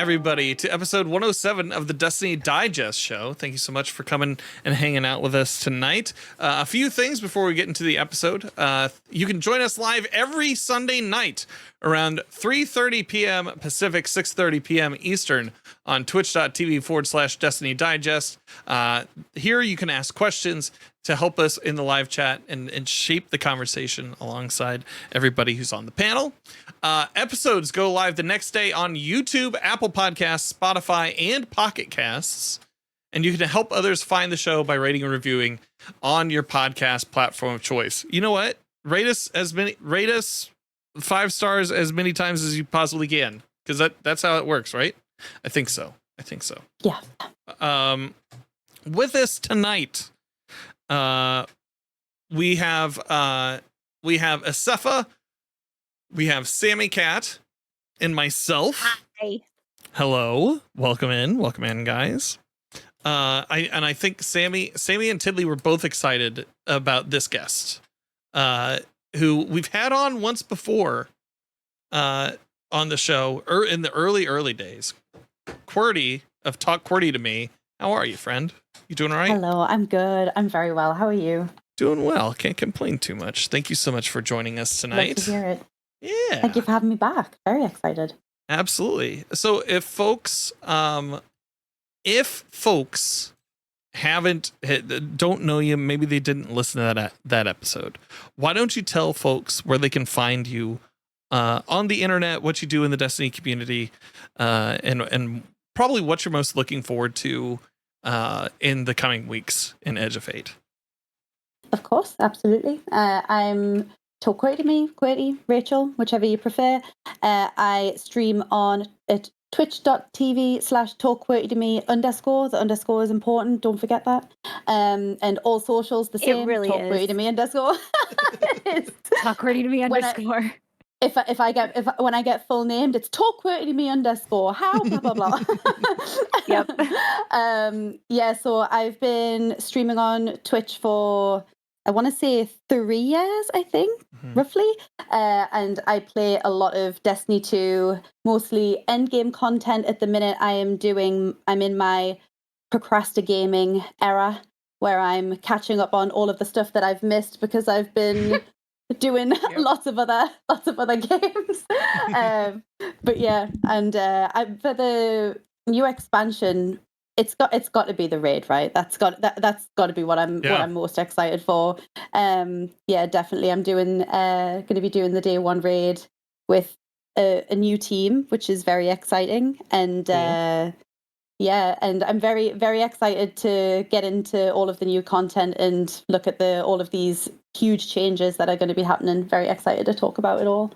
everybody, to episode 107 of the Destiny Digest show. Thank you so much for coming and hanging out with us tonight. A few things before we get into the episode. You can join us live every Sunday night around 3:30 p.m. Pacific, 6:30 p.m. Eastern on twitch.tv/Destiny Digest. Here you can ask questions to help us in the live chat and shape the conversation alongside everybody who's on the panel. Episodes go live the next day on YouTube, Apple Podcasts, Spotify, and Pocket Casts. And you can help others find the show by rating and reviewing on your podcast platform of choice. You know what? Rate us 5 stars as many times as you possibly can, because that's how it works, right? I think so. Yeah. With us tonight, we have Asefa, we have Sammy Cat, and myself. Hi. Hello, welcome in, guys. I think Sammy and Tidley were both excited about this guest, who we've had on once before, on the show, in the early days. QWERTY of Talk QWERTY to Me. How are you, friend? You doing all right? Hello, I'm good. I'm very well. How are you? Doing well. Can't complain too much. Thank you so much for joining us tonight. Love to hear it. Yeah. Thank you for having me back. Very excited. Absolutely. So if folks don't know you, maybe they didn't listen to that episode, why don't you tell folks where they can find you on the internet, what you do in the Destiny community, and probably what you're most looking forward to in the coming weeks in Edge of Fate. Of course, absolutely. I'm Talk QWERTY to Me, QWERTY, Rachel, whichever you prefer. I stream on twitch.tv/Talk QWERTY to Me _. The underscore is important. Don't forget that. And all socials the same. It really Talk is. QWERTY to Me _. It is. Talk QWERTY to Me _. When I get full named, it's Talk QWERTY to Me _ how blah blah blah. Yep. Yeah, so I've been streaming on Twitch for, I want to say 3 years, I think, roughly. And I play a lot of Destiny 2, mostly endgame content at the minute. I'm in my procrastinating era where I'm catching up on all of the stuff that I've missed because I've been doing lots of other games. But yeah, and for the new expansion, it's got to be the raid, right? That's got to be what I'm most excited for. Yeah, definitely. I'm going to be doing the day 1 raid with a new team, which is very exciting. And yeah, and I'm very, very excited to get into all of the new content and look at all of these huge changes that are going to be happening. Very excited to talk about it all.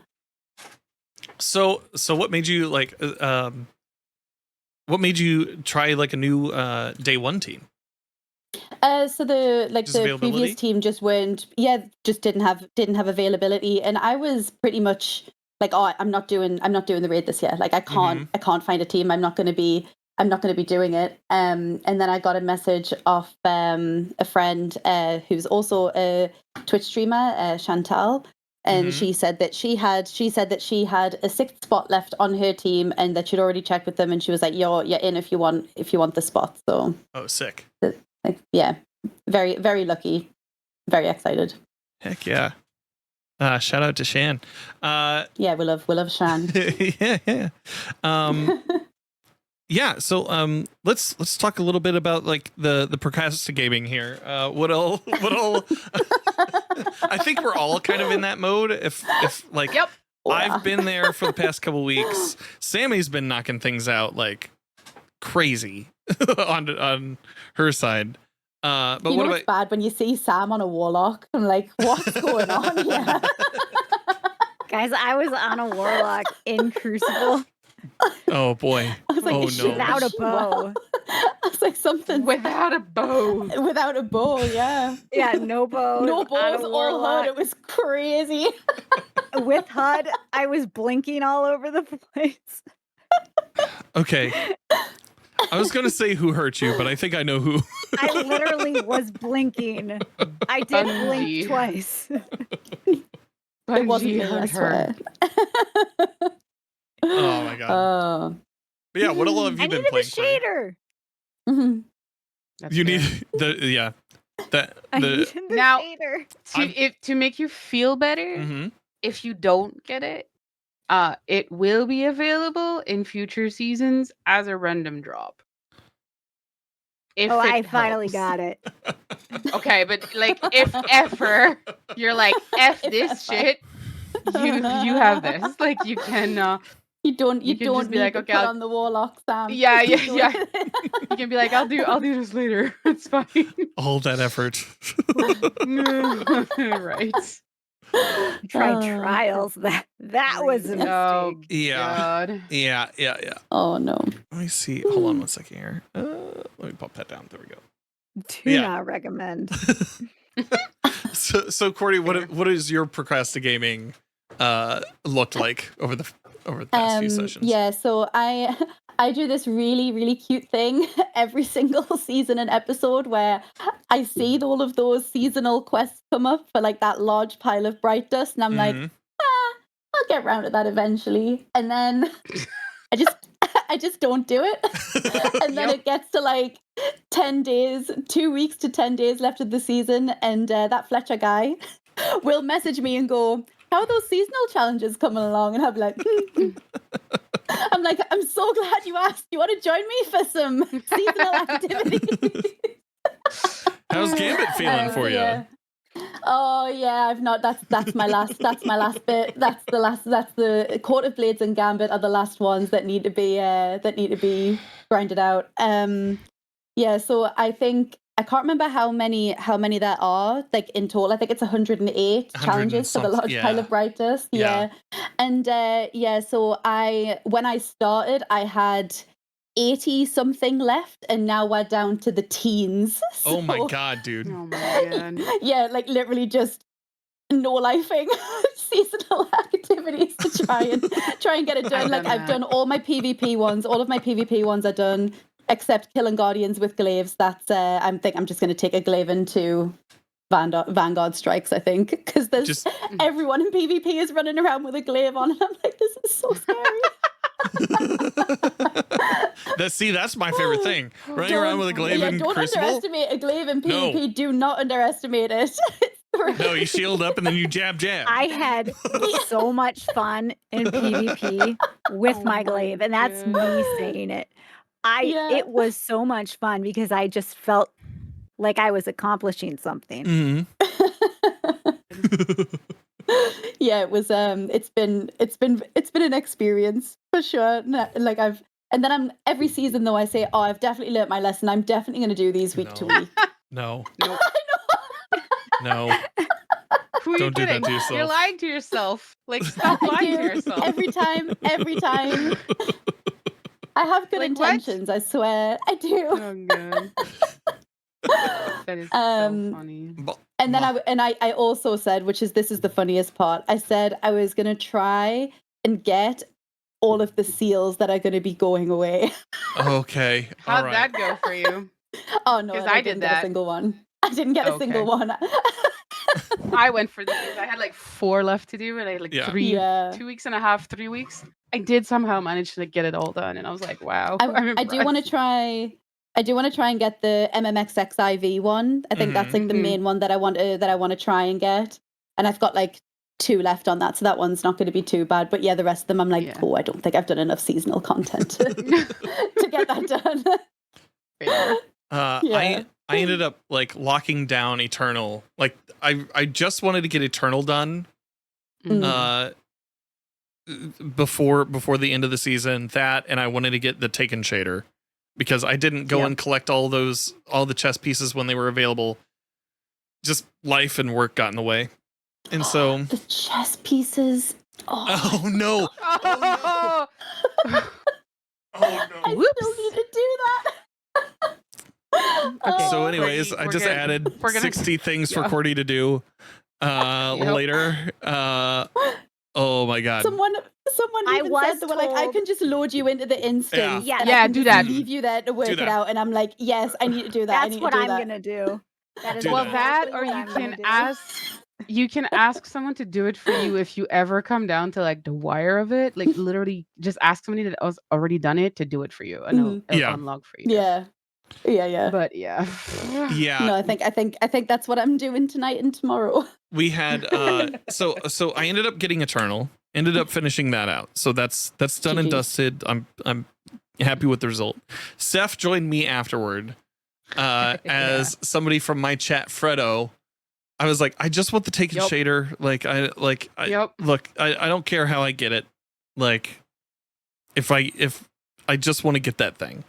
So what made you try like a new day 1 team? So the previous team just didn't have availability, and I was pretty much like, oh, I'm not doing the raid this year. Like I can't find a team. I'm not going to be doing it. And then I got a message off a friend who's also a Twitch streamer, Chantal, and she said that she had a 6th spot left on her team, and that she'd already checked with them, and she was like, you're in if you want the spot. So sick. Yeah, very, very lucky, very excited. Heck yeah. Shout out to Shan. Yeah, we love Shan. yeah. Yeah, so let's talk a little bit about like the procrastinating here. What all I think we're all kind of in that mode. If like, yep. I've been there for the past couple weeks. Sammy's been knocking things out like crazy on her side. But you know, it's bad when you see Sam on a warlock. I'm like, what's going on here? Guys, I was on a warlock in Crucible. Oh boy! I was like, no! Without a bow. I was like, something without a bow. Without a bow, yeah. Yeah, no bow. No bows, all HUD. It was crazy. With HUD, I was blinking all over the place. Okay. I was gonna say who hurt you, but I think I know who. I literally was blinking. I did blink twice. It wasn't me, I swear. Oh my god. But yeah, what all have you I been needed a playing? Courtney? shader. Mhm. That's You fair. need the I the needed the Now- shader. to make you feel better, mhm. if you don't get it, it will be available in future seasons as a random drop. If Oh, it I finally helps. got it. Okay, but like if ever you're like F If this ever. shit, you have this. Like you can You don't You can don't just be need like, to okay, put I'll- on the warlock, Sam. Yeah, You yeah, don't- you can be like, I'll do this later. It's fine. All that effort. Right. Tried Oh. trials. That was a Oh, mistake. Yeah. God. Yeah. Oh no. Let me see. Hold on one second here. Let me pop that down. There we go. Do Yeah. not recommend. So Cordy, what is your procrastinating looked like over the past few sessions? Yeah, so I do this really, really cute thing every single season and episode where I see all of those seasonal quests come up for like that large pile of bright dust, and I'm like, Mhm. I'll get around to that eventually. And then I just don't do it. And then Yep. it gets to like 10 days, 2 weeks to 10 days left of the season, and that Fletcher guy will message me and go, how are those seasonal challenges coming along? And I'll be like, I'm like, I'm so glad you asked. You want to join me for some seasonal activities? How's Gambit feeling for you? Yeah. Oh yeah, I've not. That's my last. That's my last bit. That's the Court of Blades and Gambit are the last ones that need to be grinded out. Yeah. So I think I can't remember how many there are like in total. I think it's 108 challenges for the large pile of bright dust. Yeah. And yeah. So when I started, I had 80 something left, and now we're down to the teens. Oh my So- god, dude. Oh my God. yeah, like literally just no lifing seasonal activities to try and get it done. I've Like done I've that. done all my PvP ones. All of my PvP ones are done, except killing guardians with glaives. That's I'm just going to take a glaive into Vanguard strikes. I think because there's Just everyone in PvP is running around with a glaive on, and I'm like, this is so scary. that's my favorite thing. Running around with a glaive and don't crucible. underestimate a glaive in No. PvP. Do not underestimate it. No, you shield up and then you jab. I had so much fun in PvP with Oh my my glaive, and that's me God. saying it. Yeah. It was so much fun because I just felt like I was accomplishing something. Mhm. Yeah, it was it's been an experience for sure. Like I'm every season though I say, oh, I've definitely learnt my lesson. I'm definitely going to do these week to No. week. No. Nope. No. Who are you Don't do that kidding? to yourself. You're lying to yourself. Like, stop I lying to do. yourself. Every time. I have good Like what? intentions, I swear. I do. Oh God. That is so funny. And then I also said, this is the funniest part. I said I was gonna try and get all of the seals that are gonna be going away. Okay. All How'd right. that go for you? Oh no, 'Cause I I didn't did get a that. single one. I didn't get a single Okay. one. I went for these. I had like 4 left to do, and I had like Yeah. 3, Yeah. 2 weeks and a half, 3 weeks. I did somehow manage to like, get it all done, and I was like, wow. I do want to try. I do want to try and get the MMXXIV one. I think that's like the Mhm. main one that I want to try and get. And I've got like 2 left on that, so that one's not going to be too bad. But yeah, the rest of them, I'm like, Yeah. oh, I don't think I've done enough seasonal content to get that done. Fair. Yeah. I ended up like locking down Eternal. Like I just wanted to get Eternal done Mm. before the end of the season. That, and I wanted to get the Taken Shader because I didn't go Yeah. and collect all the chess pieces when they were available. Just life and work got in the way. And so The chess pieces. Oh, oh no. Oh, Oh I no. still Whoops. need to do that. Okay, So Oh. anyways, Courtney, I we're just gonna- added we're gonna- 60 things for Yeah. Cordy to do later. Oh my god. Someone I even was said they were like, I told- can just load you into the instance. Yeah. and Yeah, I can do just that. leave you there to work Do it that. out. And I'm like, yes, I need to do that. I That's need what to do I'm that. gonna do. That is Do well, that. that exactly or what you I'm gonna can do. ask You can ask someone to do it for you if you ever come down to like the wire of it. Like literally, just ask somebody that has already done it to do it for you, and it'll Yeah. unlock for you. Yeah. Yeah. But yeah, Yeah. No, I think that's what I'm doing tonight and tomorrow. We had so I ended up getting Eternal, ended up finishing that out. So that's done and GG. dusted. I'm happy with the result. Seth joined me afterward as somebody from my chat, Fredo. I was like, I just want the taken Yep. shader. Yep. Look, I don't care how I get it. Like if I just want to get that thing.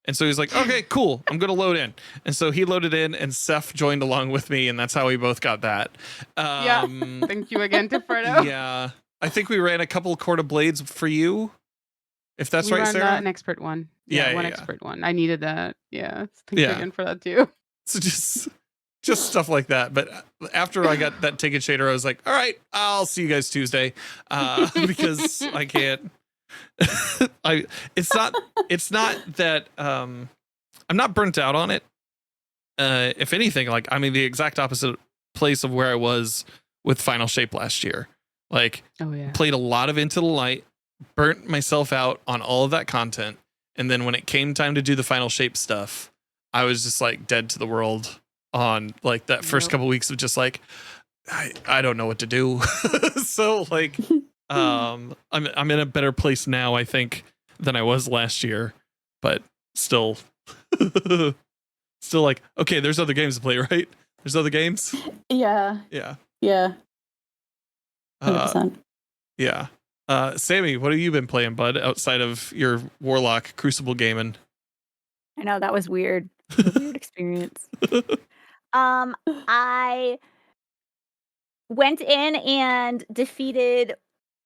And so he's like, okay, cool. I'm going to load in. And so he loaded in and Seth joined along with me. And that's how we both got that. Yeah. Thank you again to Fredo. Yeah. I think we ran a couple of Court of Blades for you. If that's We right, ran Sarah. an expert one. Yeah, one yeah. expert one. I needed that. Yeah. Thank you Yeah. again for that too. So just stuff like that. But after I got that ticket shader, I was like, all right, I'll see you guys Tuesday. Because I can't. It's not that I'm not burnt out on it. If anything, like I'm in the exact opposite place of where I was with Final Shape last year. Like played a lot of Into the Light, burnt myself out on all of that content, and then when it came time to do the Final Shape stuff, I was just like dead to the world on like that first couple weeks of just like I don't know what to do. So like I'm in a better place now, I think, than I was last year, but still like, okay, there's other games to play, right? There's other games. Yeah. 100%. Yeah. Sammy, what have you been playing, bud, outside of your Warlock Crucible gaming? I know that was weird. A weird experience. I went in and defeated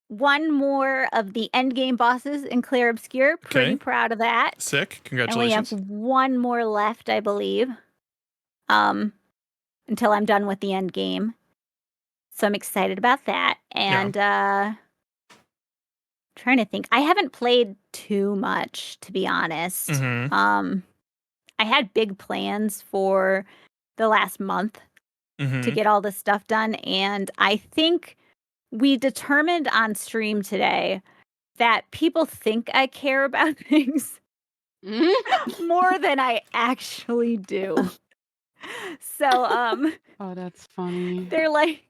one more of the endgame bosses in Clair Obscure. Pretty Okay. proud of that. Sick. And we Congratulations. have one more left, I believe. Until I'm done with the end game. So I'm excited about that. And trying to think. I haven't played too much, to be honest. Mm-hmm. I had big plans for the last month to get all this stuff done, and I think we determined on stream today that people think I care about things more than I actually do. So, oh, that's funny. They're like,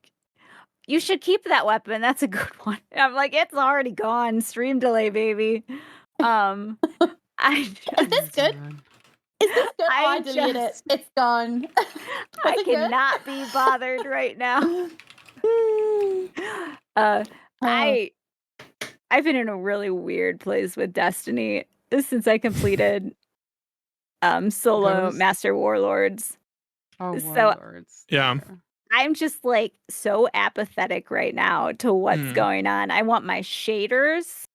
you should keep that weapon. That's a good one. And I'm like, it's already gone. Stream delay, baby. Is this good? Is this good? I deleted it. It's gone. I cannot be bothered right now. I've been in a really weird place with Destiny since I completed solo Master Warlords. Oh, Warlords. Yeah. I'm just like so apathetic right now to what's going on. I want my shaders.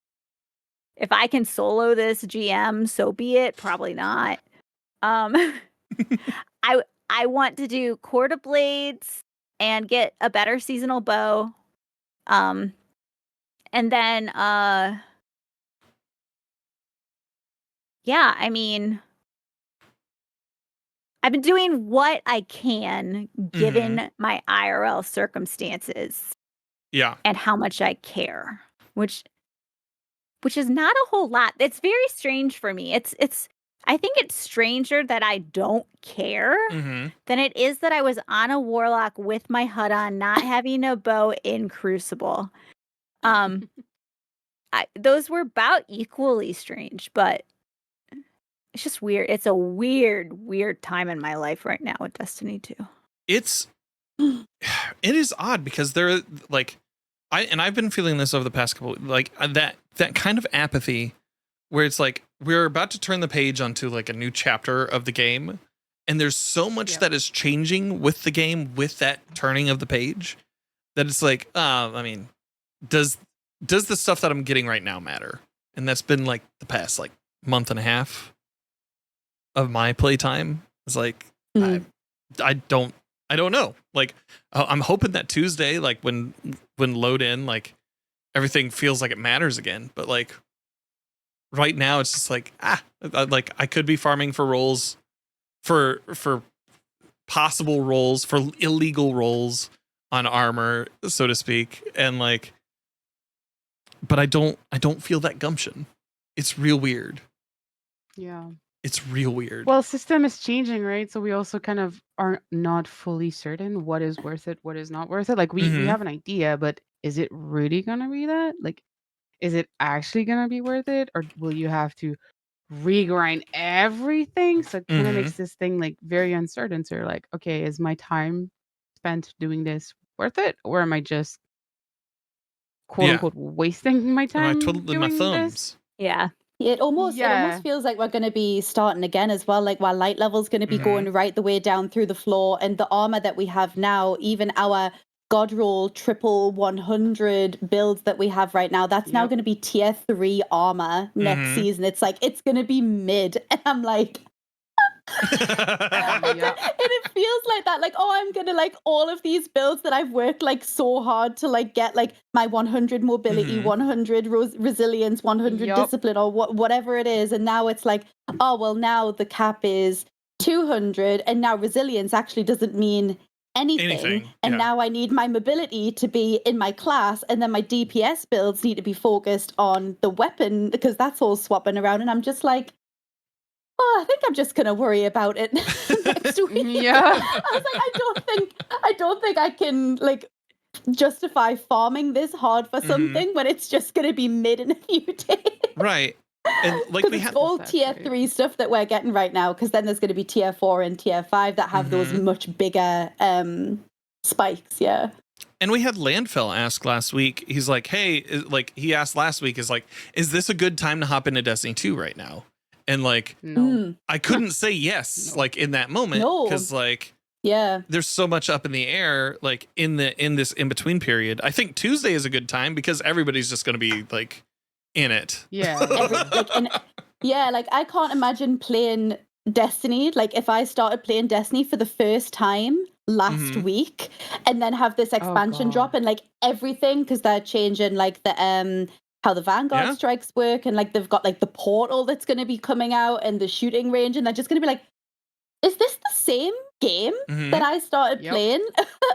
If I can solo this GM, so be it. Probably not. I want to do Court of Blades and get a better seasonal bow. And then yeah, I mean, I've been doing what I can given my IRL circumstances. Yeah. And how much I care, which is not a whole lot. It's very strange for me. I think it's stranger that I don't care than it is that I was on a Warlock with my HUD on, not having a bow in Crucible. Those were about equally strange, but it's just weird. It's a weird time in my life right now with Destiny 2. It is odd because there, like, I've been feeling this over the past couple, like that kind of apathy where it's like we're about to turn the page onto like a new chapter of the game, and there's so much that is changing with the game with that turning of the page that it's like, I mean, does the stuff that I'm getting right now matter? And that's been like the past like month and a half of my playtime. It's like I don't know. Like I'm hoping that Tuesday, like when load in, like everything feels like it matters again. But like right now, it's just like like I could be farming for roles, for possible roles, for illegal roles on armor, so to speak, and like, but I don't feel that gumption. It's real weird. Yeah. It's real weird. Well, system is changing, right? So we also kind of are not fully certain what is worth it, what is not worth it. Like we Mhm. have an idea, but is it really gonna be that? Like, is it actually gonna be worth it, or will you have to regrind everything? So it kind of Mhm. makes this thing like very uncertain. So you're like, okay, is my time spent doing this worth it, or am I just quote Yeah. unquote wasting my Am I time twiddling my doing this? thumbs? Yeah. It almost Yeah. feels like we're going to be starting again as well. Like while light level's going to be Mhm. going right the way down through the floor, and the armor that we have now, even our God roll triple 100 builds that we have right now, that's now Yep. going to be tier 3 armor next Mhm. season. It's like it's going to be mid, and I'm like, Yeah. and it feels like that, like, oh, I'm gonna like all of these builds that I've worked like so hard to like get, like my 100 mobility, Mhm. 100 resilience, 100 Yup. discipline, or whatever it is, and now it's like, oh well, now the cap is 200, and now resilience actually doesn't mean anything, and yeah. now I need my mobility to be in my class, and then my DPS builds need to be focused on the weapon because that's all swapping around, and I'm just like, oh, I think I'm just gonna worry about it next week. Yeah. I was like, I don't think I can like justify farming this hard for Mhm. something when it's just gonna be mid in a few days. Right. And like Because we it's had all That's tier right. 3 stuff that we're getting right now. Because then there's going to be tier 4 and tier 5 that have those Mhm. much bigger spikes. Yeah. And we had Landfell ask last week. He's like, "Hey, like he asked last week, is like, is this a good time to hop into Destiny 2 right now?" And like, No. Mm, I couldn't say yes, No. like in that moment, No. because like yeah. there's so much up in the air, like in this in between period. I think Tuesday is a good time because everybody's just going to be like in it. Yeah. Like I can't imagine playing Destiny. Like if I started playing Destiny for the first time last Mhm. week and then have this expansion God. drop and like everything, because they're changing like the how the Vanguard Yeah. strikes work, and like they've got like the portal that's going to be coming out and the shooting range, and they're just going to be like, is this the same game Mhm. that I started Yep. playing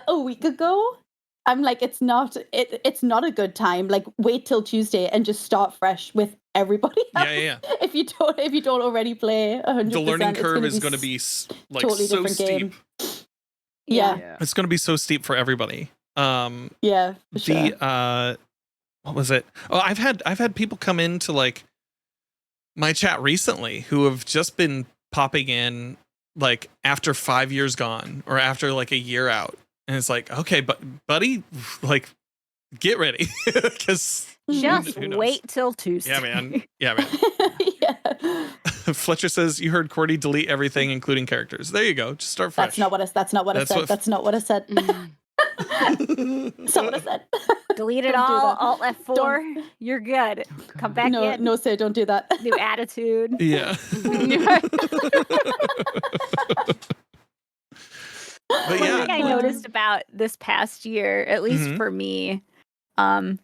a week ago? I'm like, it's not a good time. Like wait till Tuesday and just start fresh with everybody else. Yeah. If you don't already play 100%, The learning it's curve gonna is be going to be like totally so different steep. game. Yeah. It's going to be so steep for everybody. Yeah, for sure. The what was it? Oh, I've had people come into like my chat recently who have just been popping in like after 5 years gone or after like a year out, and it's like, okay, but buddy, like get ready because Just who knows? wait till Tuesday. Yeah, man. Yeah, man. Yeah. Fletcher says you heard Cordy delete everything, including characters. There you go. Just start fresh. That's not what I said. That's not what I said. Mm. That's not what I said. Delete it Don't do all, that. Alt F4, Don't- you're good. Oh, Come God. back No, in. no, sir, don't do that. New attitude. Yeah. But One yeah. thing I noticed about this past year, at least Mhm. for me, I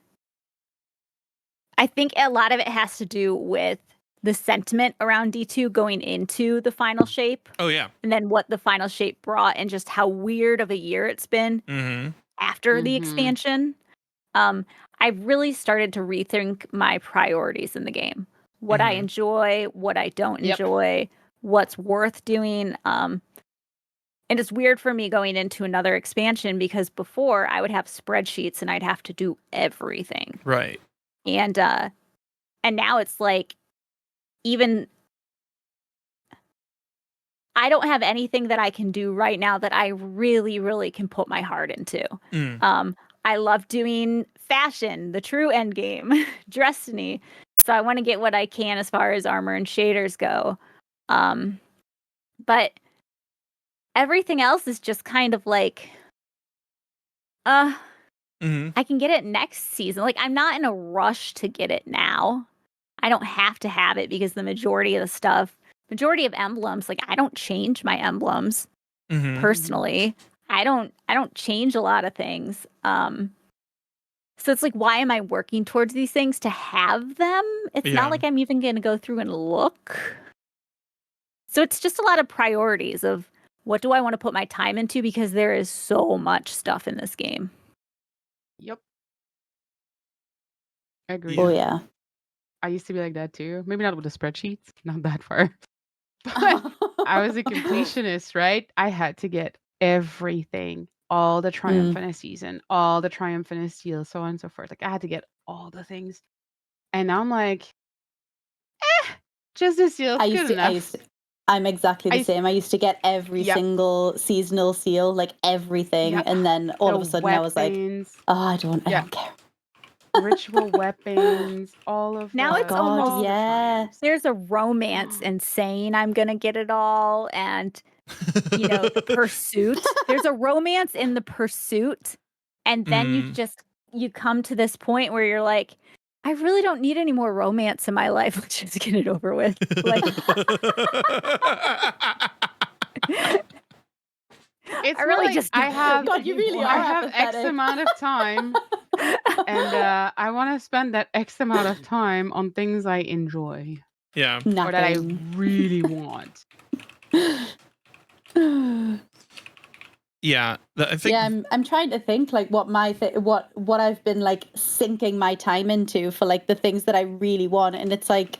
think a lot of it has to do with the sentiment around D2 going into the final shape, Oh yeah. and then what the final shape brought, and just how weird of a year it's been Mm-hmm. after the Mhm. expansion. I've really started to rethink my priorities in the game. What I Mhm. enjoy, what I don't Yep. enjoy, what's worth doing. And it's weird for me going into another expansion because before I would have spreadsheets and I'd have to do everything. Right. And now it's like, even I don't have anything that I can do right now that I really, really can put my heart into. Mm. I love doing fashion, the true end game, Destiny. So I want to get what I can as far as armor and shaders go. But everything else is just kind of like, Mm-hmm. I can get it next season. Like, I'm not in a rush to get it now. I don't have to have it because the majority of the emblems, like I don't change my emblems Mm-hmm. personally. I don't change a lot of things. So it's like, why am I working towards these things to have them? It's Yeah. not like I'm even going to go through and look. So it's just a lot of priorities of what do I want to put my time into? Because there is so much stuff in this game. Yep. Agreed. Oh yeah. I used to be like that too. Maybe not with the spreadsheets, not that far. But I was a completionist, right? I had to get everything, all the Triumphant season, all the Triumphant Steel, so on and so forth. Like I had to get all the things. And now I'm like, just the seal is good enough. I'm exactly the same. I used to get every single seasonal seal, like everything, and then all of a sudden I was like, oh, I don't care. Ritual weapons, all of now it's almost there's a romance in saying I'm gonna get it all, and the pursuit. There's a romance in the pursuit, and then you come to this point where you're like, I really don't need any more romance in my life. Let's just get it over with. Like, it's I really like just I have X empathetic. amount of time, and I want to spend that X amount of time on things I enjoy. Yeah, or that I really want. Yeah, I think. Yeah, I'm trying to think like what my what I've been like sinking my time into for like the things that I really want, and it's like,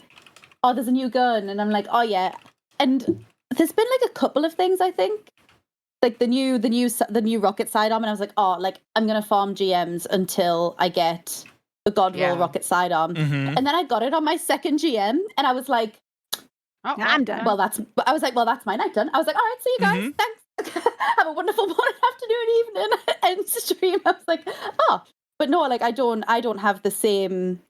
oh, there's a new gun, and I'm like, oh yeah, and there's been like a couple of things I think, like the new rocket sidearm, and I was like, oh, like I'm gonna farm GMs until I get the Godroll rocket sidearm, and then I got it on my second GM, and I was like, I'm done. Well, that's my night done. I was like, all right, see you guys, thanks. Have a wonderful morning, afternoon, evening, end stream. I was like, oh, but no, like I don't have the same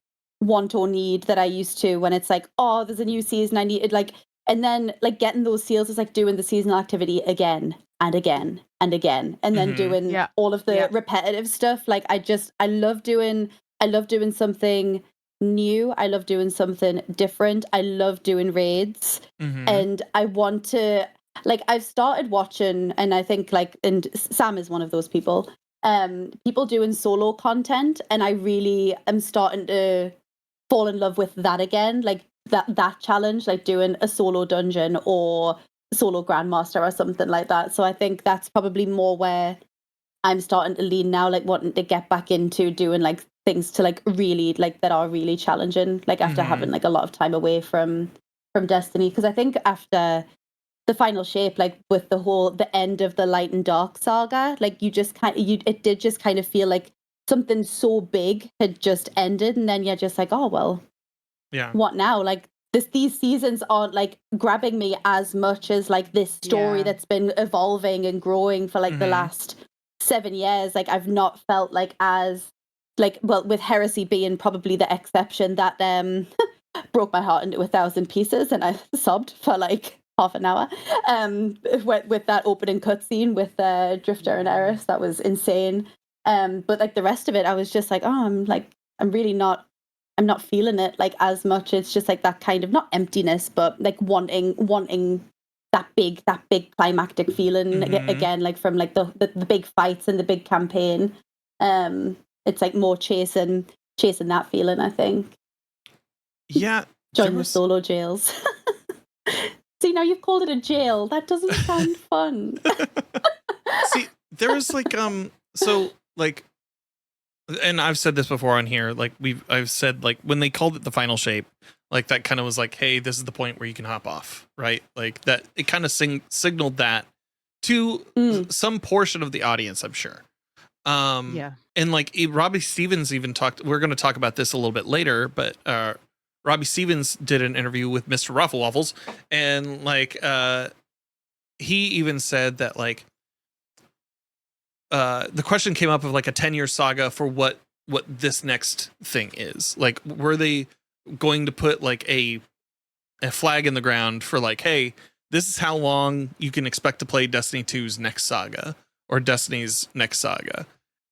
want or need that I used to when it's like, oh, there's a new season, I need it, like, and then like getting those seals is like doing the seasonal activity again and again and again, and then doing all of the repetitive stuff. Like I love doing something new. I love doing something different. I love doing raids, and I want to. Like I've started watching, and I think like, and Sam is one of those people, people doing solo content, and I really am starting to fall in love with that again. Like that challenge, like doing a solo dungeon or solo grandmaster or something like that. So I think that's probably more where I'm starting to lean now, like wanting to get back into doing like things to like really like that are really challenging, like after having like a lot of time away from Destiny. Because I think after the final shape, like with the end of the Light and Dark saga, like it did just kind of feel like something so big had just ended, and then you're just like, oh well, what now? Like these seasons aren't like grabbing me as much as like this story that's been evolving and growing for like the last 7 years. Like I've not felt like as like, well, with Heresy being probably the exception, that broke my heart into 1,000 pieces, and I sobbed for like half an hour with that opening cutscene with Drifter and Eris. That was insane. But like the rest of it, I was just like, oh, I'm not feeling it like as much. It's just like that kind of, not emptiness, but like wanting that big climactic feeling again, like from like the big fights and the big campaign. It's like more chasing that feeling, I think. Yeah. Join the solo jails. See, now you've called it a jail. That doesn't sound fun. See, there was like so like, and I've said this before on here, like I've said like when they called it the final shape, like that kind of was like, hey, this is the point where you can hop off, right? Like that it kind of signaled that to some portion of the audience, I'm sure. And like Robbie Stevens even talked, we're going to talk about this a little bit later, but Robbie Stevens did an interview with Mr. Rufflewaffles, and like he even said that like the question came up of like a 10-year saga for what this next thing is. Like, were they going to put like a flag in the ground for like, hey, this is how long you can expect to play Destiny 2's next saga or Destiny's next saga?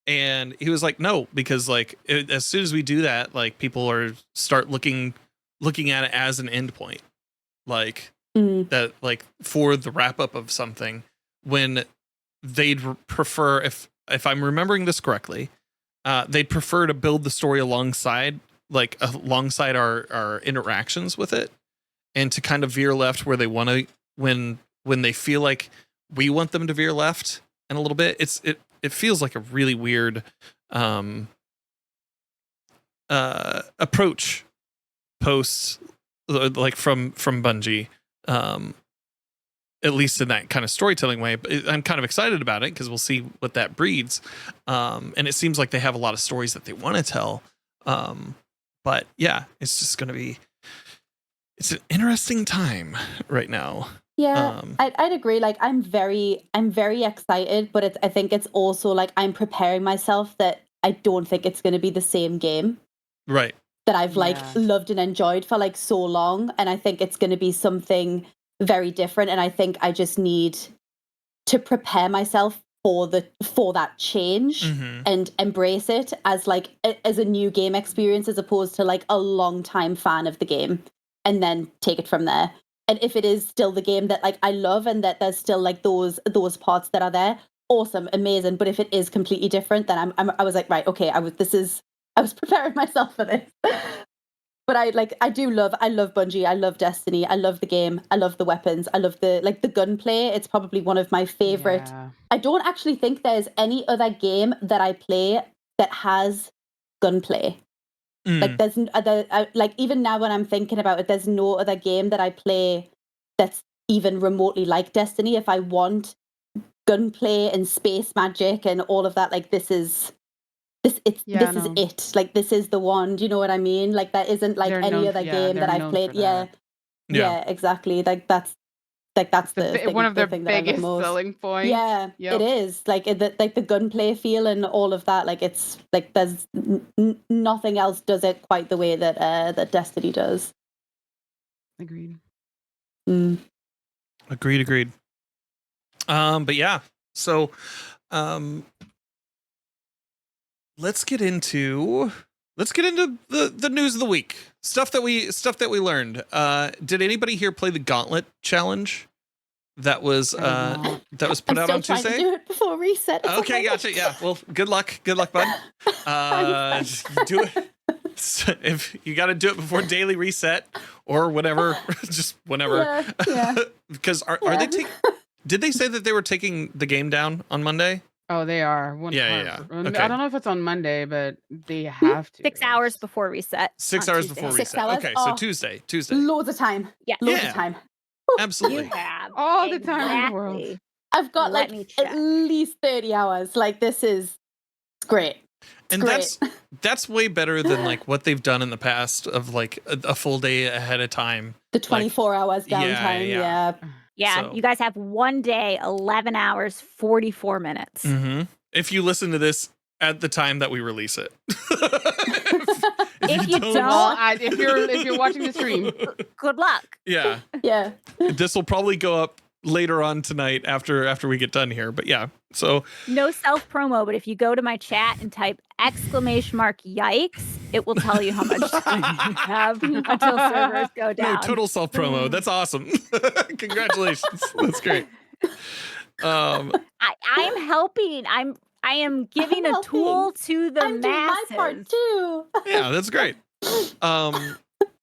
And he was like, no, because like as soon as we do that, like people are start looking at it as an endpoint, like that, like for the wrap up of something, when they'd prefer, if I'm remembering this correctly, they'd prefer to build the story alongside our interactions with it, and to kind of veer left where they want to when they feel like we want them to veer left in a little bit. It feels like a really weird approach post, like from Bungie, at least in that kind of storytelling way. But I'm kind of excited about it because we'll see what that breeds. And it seems like they have a lot of stories that they want to tell. But yeah, it's just going to be, it's an interesting time right now. Yeah, I'd agree. Like, I'm very excited, but I think it's also like I'm preparing myself that I don't think it's going to be the same game. Right. That I've like loved and enjoyed for like so long. And I think it's going to be something very different. And I think I just need to prepare myself for that change and embrace it as like as a new game experience, as opposed to like a long time fan of the game, and then take it from there. And if it is still the game that like I love and that there's still like those parts that are there, awesome, amazing. But if it is completely different, then I was like, right, okay, I was preparing myself for this. But I love Bungie, I love Destiny, I love the game, I love the weapons, I love the gunplay. It's probably one of my favorite. Yeah. I don't actually think there's any other game that I play that has gunplay. Like there's like even now when I'm thinking about it, there's no other game that I play that's even remotely like Destiny. If I want gunplay and space magic and all of that, like this is it. Like this is the one. Do you know what I mean? Like that isn't like any other game that I've played. Yeah, exactly. Like that's one of their biggest selling points. Yeah, it is like like the gunplay feel and all of that. Like it's like there's nothing else does it quite the way that that Destiny does. Agreed. Agreed. But yeah, so let's get into the news of the week. Stuff that we learned. Did anybody here play the Gauntlet challenge that was put out on Tuesday? To do it before reset. Okay, gotcha. Yeah. Well, good luck, bud. Just do it. If you got to do it before daily reset or whatever, just whenever. Yeah. Because are they did they say that they were taking the game down on Monday? Oh, they are. Yeah. Okay. I don't know if it's on Monday, but they have to. 6 hours before reset. 6 hours before reset. 6 hours? Okay, so Tuesday. Loads of time. Yeah. Loads of time. Absolutely. You have all the time in the world. I've got like at least 30 hours. Like this is great. And that's way better than like what they've done in the past of like a full day ahead of time. The 24 hours downtime. Yeah, so. You guys have 1 day, 11 hours, 44 minutes. If you listen to this at the time that we release it. if you don't, if you're watching the stream, good luck. Yeah. This will probably go up later on tonight after we get done here. But yeah, so no self promo. But if you go to my chat and type !yikes, it will tell you how much time you have until servers go down. No, total self promo. That's awesome. Congratulations. That's great. I'm helping. I am giving a tool to the masses. Doing my part too. Yeah, that's great.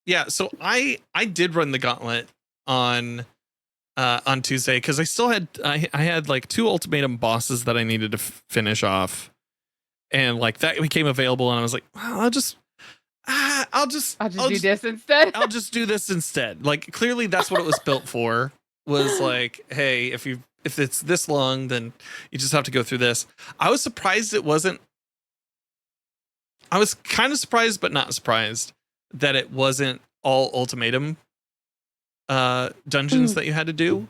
Yeah, so I did run the gauntlet on Tuesday because I still had I had like 2 ultimatum bosses that I needed to finish off, and like that became available, and I was like, well, I'll just do this instead. I'll just do this instead. Like clearly that's what it was built for. Was like, hey, if it's this long, then you just have to go through this. I was surprised it wasn't. I was kind of surprised, but not surprised that it wasn't all ultimatum dungeons that you had to do,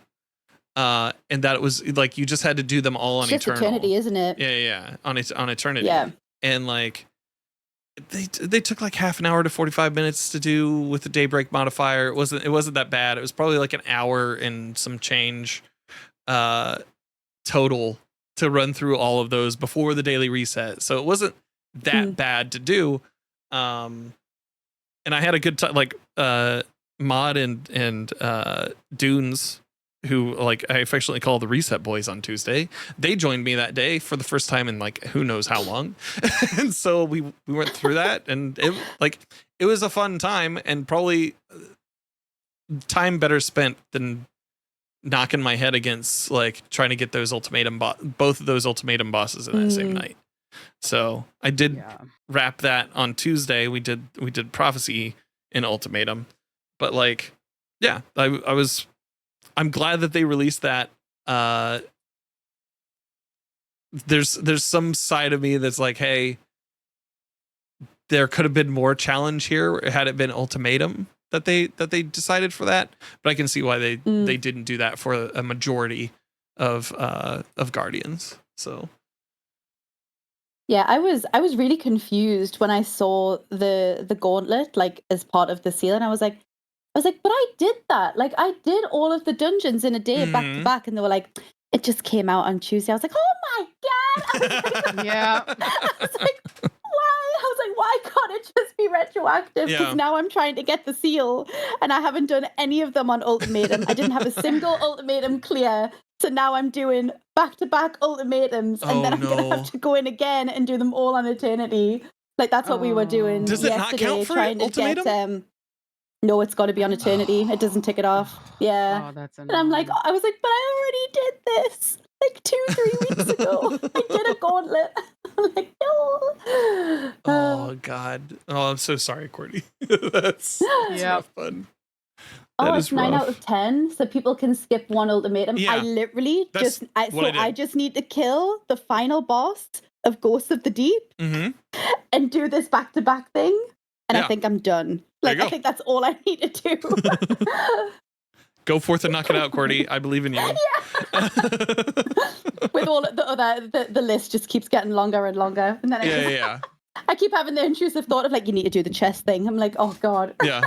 and that it was like you just had to do them all on Eternity, isn't it? Yeah, on Eternity. Yeah, and like they took like half an hour to 45 minutes to do with the daybreak modifier. It wasn't that bad. It was probably like an hour and some change total to run through all of those before the daily reset. So it wasn't that bad to do. And I had a good time. Like Mod and Dunes, who like I affectionately call the Reset Boys on Tuesday, they joined me that day for the first time in like who knows how long. And so we went through that, and it was a fun time, and probably time better spent than knocking my head against like trying to get those both of those ultimatum bosses in that same night. So I did wrap that on Tuesday. We did Prophecy in Ultimatum, but like, yeah, I'm glad that they released that. There's some side of me that's like, hey, there could have been more challenge here had it been Ultimatum that they decided for that, but I can see why they didn't do that for a majority of Guardians. So yeah, I was really confused when I saw the gauntlet like as part of the seal, and I was like, but I did that. Like I did all of the dungeons in a day back to back, and they were like, it just came out on Tuesday. I was like, oh my god! Yeah. I was like, why? I was like, why can't it just be retroactive? Because now I'm trying to get the seal, and I haven't done any of them on Ultimatum. I didn't have a single Ultimatum clear. So now I'm doing back-to-back ultimatums, and then I'm going to have to go in again and do them all on Eternity. Like, that's what we were doing yesterday. Does it not count for Ultimatum? No, it's got to be on Eternity. It doesn't tick it off. Yeah. Oh, that's annoying. And I'm like, I was like, but I already did this like 2-3 weeks ago. I did a gauntlet. I'm like, no. Oh, God. Oh, I'm so sorry, Courtney. That's not fun. Oh, it's 9 out of 10, so people can skip one ultimatum. Yeah, I literally I just need to kill the final boss of Ghosts of the Deep and do this back-to-back thing, and I think I'm done. Like, I think that's all I need to do. Go forth and knock it out, Courtney. I believe in you. Yeah. With all the other, the list just keeps getting longer and longer, and then I keep having the intrusive thought of like, you need to do the chess thing. I'm like, oh god. Yeah.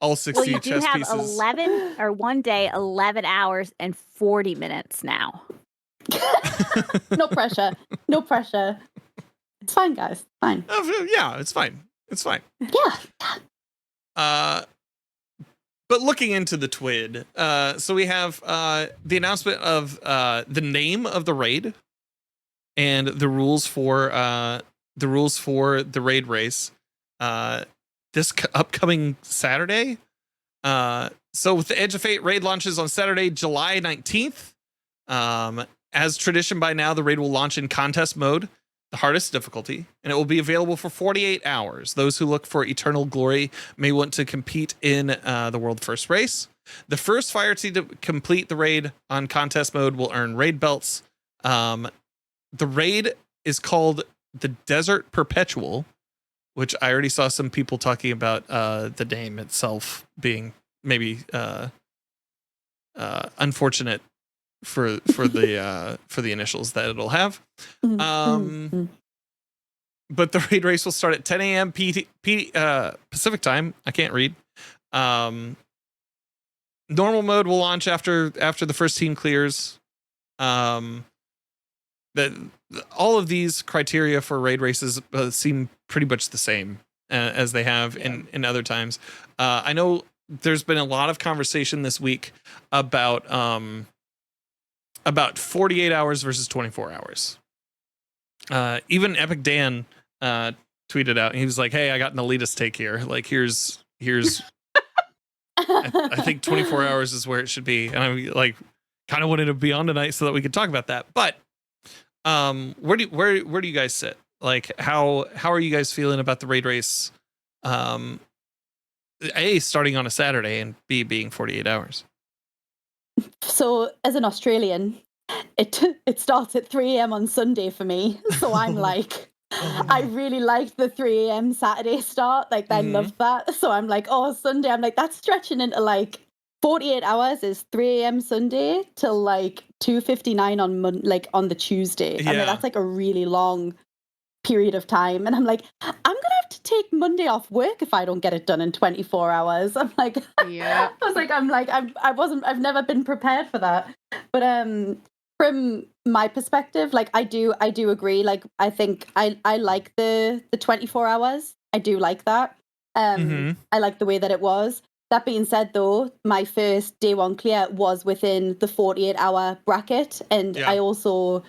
All 60 you chess have pieces. 11 hours and 40 minutes now. No pressure. No pressure. It's fine, guys. Fine. Yeah, it's fine. It's fine. Yeah. But looking into the TWID, so we have the announcement of the name of the raid and the rules for the raid race. This upcoming Saturday. So with the Edge of Fate raid launches on Saturday, July 19th. As tradition by now, the raid will launch in contest mode, the hardest difficulty, and it will be available for 48 hours. Those who look for eternal glory may want to compete in the world first race. The first fire team to complete the raid on contest mode will earn raid belts. The raid is called the Desert Perpetual, which I already saw some people talking about the name itself being maybe unfortunate for the initials that it'll have. But the raid race will start at 10 a.m. Pacific time. I can't read. Normal mode will launch after the first team clears. All of these criteria for raid races seem pretty much the same as they have in other times. I know there's been a lot of conversation this week about 48 hours versus 24 hours. Even Epic Dan tweeted out, and he was like, "Hey, I got an elitist take here. Like, here's I think 24 hours is where it should be." And I'm like, kind of wanted to be on tonight so that we could talk about that. But where do you guys sit? Like, how are you guys feeling about the raid race? A, starting on a Saturday, and B, being 48 hours. So as an Australian, it starts at 3 a.m. on Sunday for me. So I'm like, I really liked the 3 a.m. Saturday start. Like, I loved that. So I'm like, oh, Sunday. I'm like, that's stretching into like 48 hours is 3 a.m. Sunday till like 2:59 on the Tuesday. Yeah. I mean, that's like a really long period of time. And I'm like, I'm gonna have to take Monday off work if I don't get it done in 24 hours. I'm like, yeah. I've never been prepared for that. But from my perspective, like I do agree. Like I think I like the 24 hours. I do like that. I like the way that it was. That being said, though, my first day one clear was within the 48-hour bracket, and I also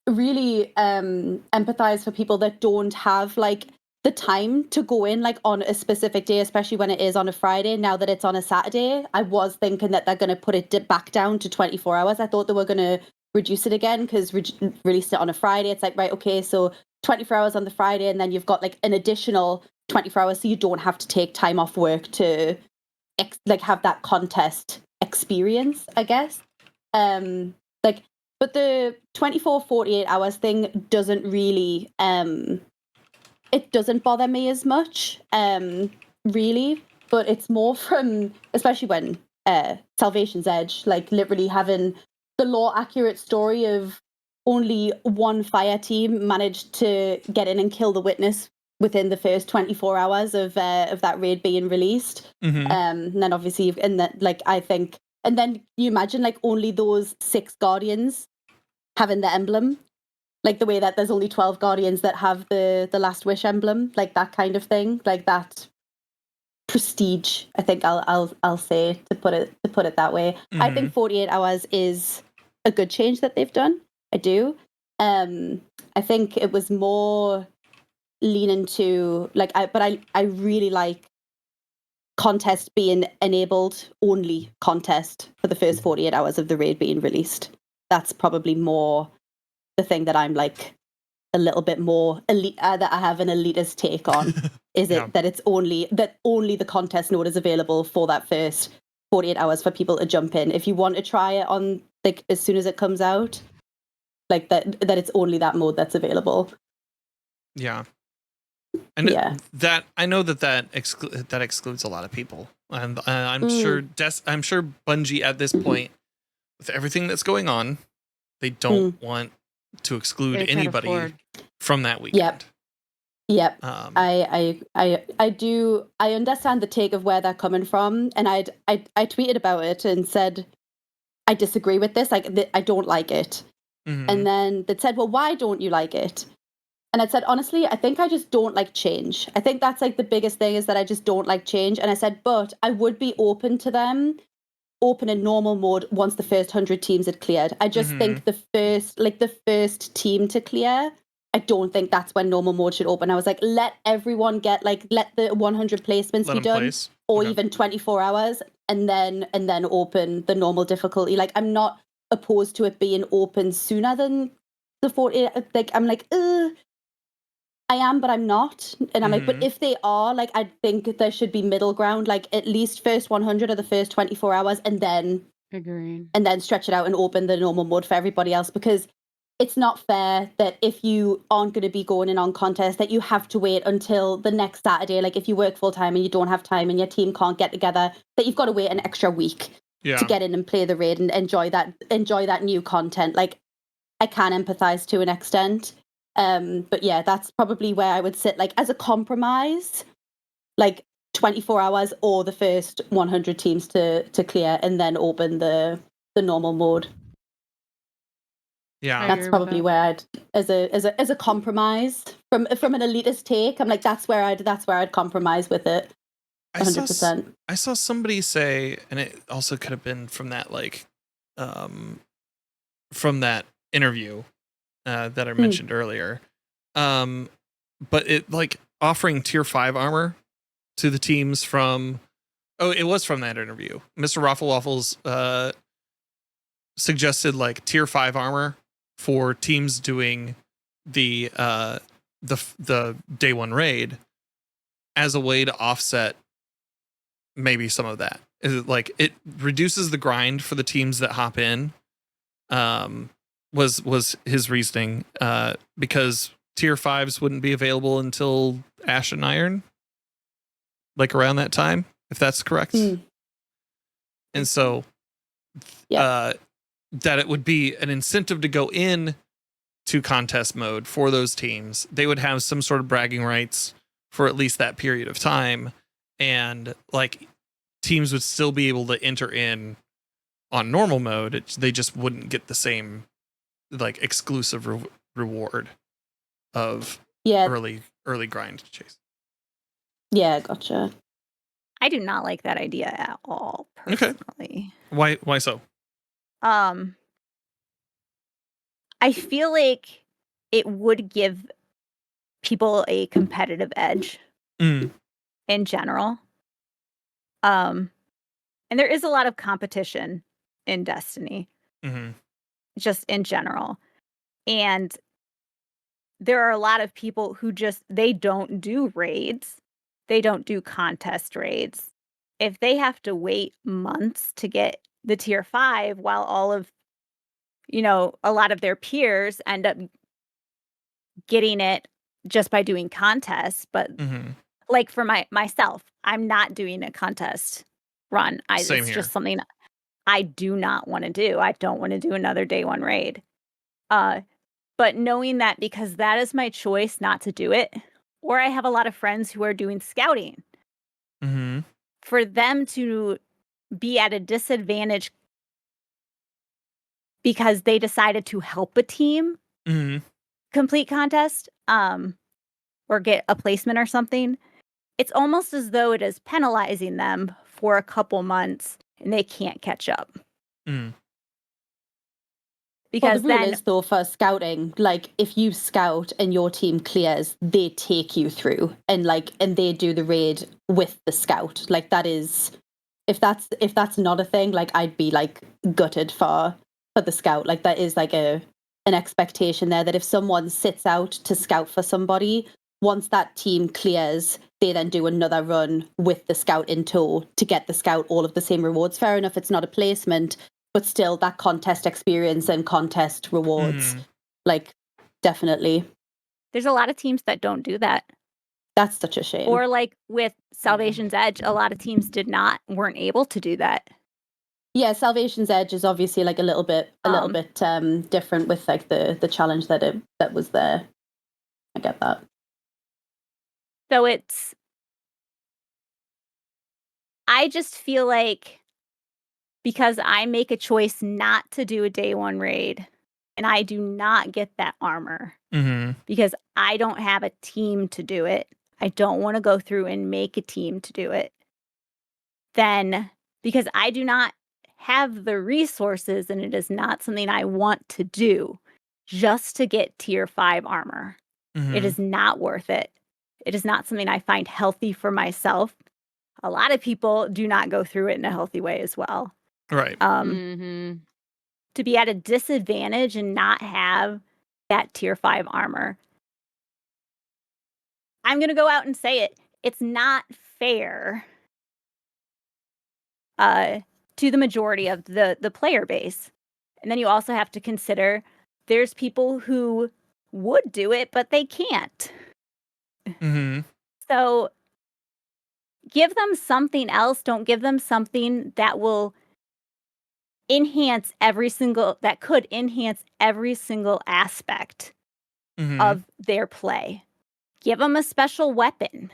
really empathize for people that don't have like the time to go in like on a specific day, especially when it is on a Friday. Now that it's on a Saturday, I was thinking that they're going to put it back down to 24 hours. I thought they were going to reduce it again because released it on a Friday. It's like, right, okay, so 24 hours on the Friday, and then you've got like an additional 24 hours, so you don't have to take time off work to like have that contest experience, I guess. Like, but the 24-48 hours thing doesn't really it doesn't bother me as much, really, but it's more from, especially when Salvation's Edge, like literally having the lore accurate story of only one fire team managed to get in and kill the witness within the first 24 hours of that raid being released. And then obviously, and that, like, I think, and then you imagine like only those 6 guardians having the emblem. Like the way that there's only 12 guardians that have the Last Wish emblem, like that kind of thing, like that prestige. I think I'll say to put it that way. I think 48 hours is a good change that they've done. I do. I think it was more leaning to like I really like contest being enabled only contest for the first 48 hours of the raid being released. That's probably more the thing that I'm like a little bit more elite, that I have an elitist take on. Is it that it's only the contest node is available for that first 48 hours for people to jump in. If you want to try it on like as soon as it comes out, like that it's only that mode that's available. Yeah. And that I know that excludes a lot of people, and I'm sure Bungie at this point, with everything that's going on, they don't want to exclude anybody from that weekend. Yep. I do. I understand the take of where they're coming from, and I tweeted about it and said I disagree with this. Like I don't like it. And then they said, "Well, why don't you like it?" And I said, honestly, I think I just don't like change. I think that's like the biggest thing is that I just don't like change. And I said, but I would be open to them opening normal mode once the first 100 teams had cleared. I just think the first team to clear, I don't think that's when normal mode should open. I was like, let everyone get let the 100 placements be done, or even 24 hours, and then open the normal difficulty. Like I'm not opposed to it being open sooner than the 40. Like I'm like, I am, but I'm not. And I'm like, but if they are, like, I think there should be middle ground, like at least first 100 or the first 24 hours, and then stretch it out and open the normal mode for everybody else, because it's not fair that if you aren't going to be going in on contest, that you have to wait until the next Saturday. Like if you work full time and you don't have time and your team can't get together, that you've got to wait an extra week to get in and play the raid and enjoy that new content. Like I can empathize to an extent. But yeah, that's probably where I would sit, like as a compromise, like 24 hours or the first 100 teams to clear and then open the normal mode. Yeah, that's probably where I'd as a compromise from an elitist take. I'm like that's where I'd compromise with it. 100%. I saw somebody say, and it also could have been from that from that interview that I mentioned earlier. But it like offering tier 5 armor to the teams from, it was from that interview. Mr. Raffle Waffles suggested like tier 5 armor for teams doing the day 1 raid as a way to offset maybe some of that. Is it like it reduces the grind for the teams that hop in? Was his reasoning, because tier 5s wouldn't be available until Ash and Iron, like around that time, if that's correct. And so that it would be an incentive to go in to contest mode for those teams. They would have some sort of bragging rights for at least that period of time, and like teams would still be able to enter in on normal mode. They just wouldn't get the same like exclusive reward of early grind chase. Yeah, gotcha. I do not like that idea at all, personally. Okay. Why so? I feel like it would give people a competitive edge in general. And there is a lot of competition in Destiny, just in general. And there are a lot of people who they don't do raids. They don't do contest raids. If they have to wait months to get the tier 5 while all of, a lot of their peers end up getting it just by doing contests. But like for myself, I'm not doing a contest run. Same it's here. just something I do not want to do. I don't want to do another day 1 raid. But knowing that, because that is my choice not to do it, or I have a lot of friends who are doing scouting, for them to be at a disadvantage because they decided to help a team complete contest, or get a placement or something, it's almost as though it is penalizing them for a couple months and they can't catch up. Because the rule is, though, for scouting, like, if you scout and your team clears, they take you through and they do the raid with the scout. Like, that is, if that's not a thing, like, I'd be like gutted for the scout. Like, that is like an expectation there that if someone sits out to scout for somebody, once that team clears, they then do another run with the scout in tow to get the scout all of the same rewards. Fair enough, it's not a placement, but still that contest experience and contest rewards, like, definitely. There's a lot of teams that don't do that. That's such a shame. Or like with Salvation's Edge, a lot of teams weren't able to do that. Yeah, Salvation's Edge is obviously like a little bit different with like the challenge that was there. I get that. So I just feel like, because I make a choice not to do a day 1 raid and I do not get that armor because I don't have a team to do it, I don't want to go through and make a team to do it, then because I do not have the resources and it is not something I want to do just to get tier 5 armor, it is not worth it. It is not something I find healthy for myself. A lot of people do not go through it in a healthy way as well. Right. To be at a disadvantage and not have that tier 5 armor, I'm going to go out and say it. It's not fair to the majority of the player base. And then you also have to consider there's people who would do it, but they can't. So give them something else. Don't give them something that will could enhance every single aspect of their play. Give them a special weapon.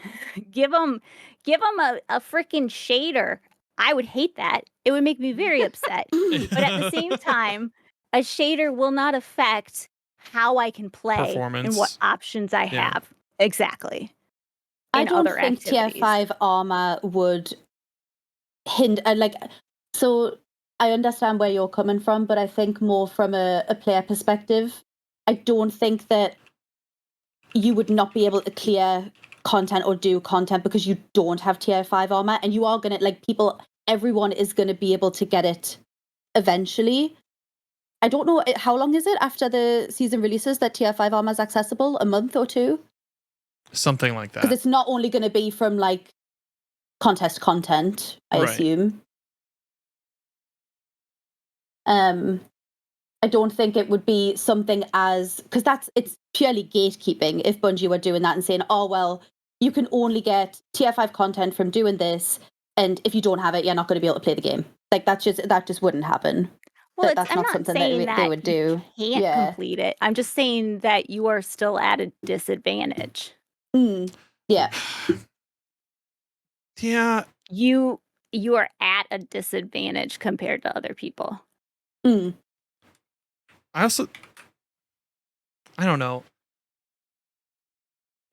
give them a freaking shader. I would hate that. It would make me very upset. But at the same time, a shader will not affect how I can play and what options I have. Exactly. I don't think tier 5 armor would hinder, so I understand where you're coming from, but I think more from a player perspective, I don't think that you would not be able to clear content or do content because you don't have tier 5 armor, and you are going to, everyone is going to be able to get it eventually. I don't know, how long is it after the season releases that tier 5 armor is accessible? A month or 2? Something like that. Because it's not only going to be from contest content, I assume. I don't think it would be something because it's purely gatekeeping if Bungie were doing that and saying, oh, well, you can only get tier 5 content from doing this, and if you don't have it, you're not going to be able to play the game. That just wouldn't happen. Well, that's not something saying that they would do. You can't complete it. I'm just saying that you are still at a disadvantage. Yeah. Yeah. You are at a disadvantage compared to other people. I don't know.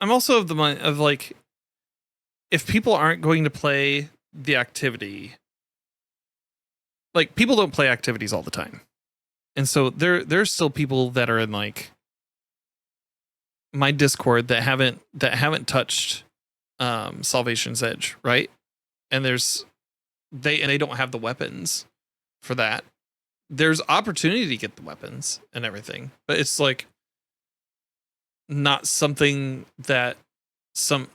I'm also of the mind of if people aren't going to play the activity, people don't play activities all the time. And so there's still people that are in my Discord that haven't touched Salvation's Edge, right? And they don't have the weapons for that. There's opportunity to get the weapons and everything, but it's like not something that some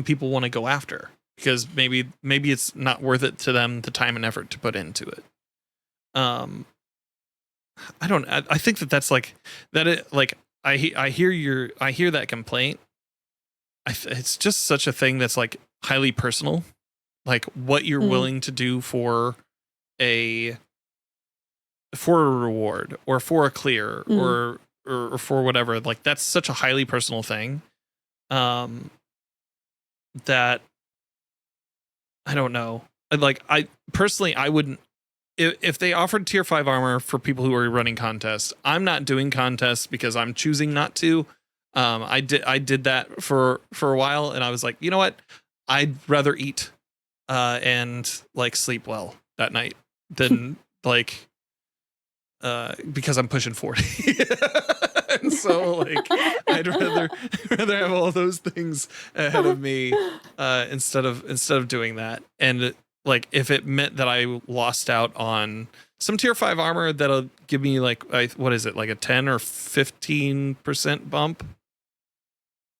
people want to go after because maybe it's not worth it to them, the time and effort to put into it. I think that's like that. I hear that complaint. It's just such a thing that's like highly personal, like what you're willing to do for a reward or for a clear or for whatever. Like that's such a highly personal thing. That I don't know. Like I personally, I wouldn't. If they offered tier 5 armor for people who are running contests, I'm not doing contests because I'm choosing not to. I did that for a while, and I was like, you know what? I'd rather eat and like sleep well that night than like because I'm pushing 40. And so like I'd rather have all those things ahead of me instead of doing that. And like if it meant that I lost out on some tier 5 armor that'll give me like what is it, like a 10 or 15% bump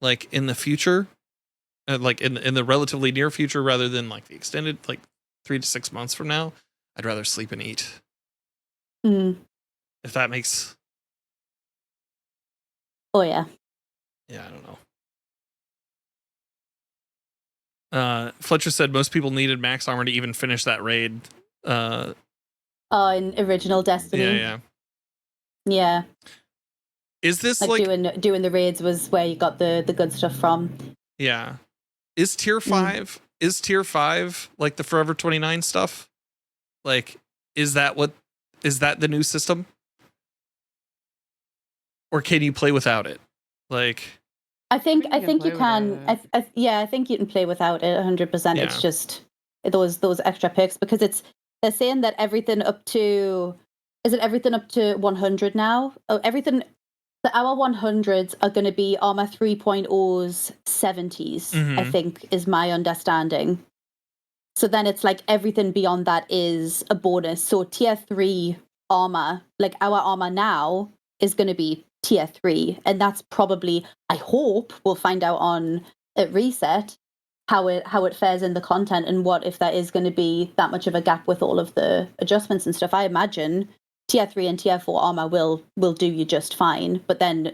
like in the future, like in the relatively near future rather than like the extended like 3 to 6 months from now, I'd rather sleep and eat. If that makes Oh yeah. Yeah, I don't know. Fletcher said most people needed max armor to even finish that raid. In original Destiny. Yeah. Is this like doing the raids was where you got the good stuff from? Yeah. Is tier 5 like the Forever 29 stuff? Like is that the new system? Or can you play without it? Like I think you can. I think you can play without it 100%. Yeah. It's just those extra perks because they're saying that everything up to 100 now? Oh, everything. Our 100s are going to be Armor 3.0's 70s, I think, is my understanding. So then it's like everything beyond that is a bonus. So tier 3 armor, like our armor now, is going to be tier 3. And that's probably, I hope, we'll find out at reset how it fares in the content and what if there is going to be that much of a gap with all of the adjustments and stuff. I imagine tier 3 and tier 4 armor will do you just fine, but then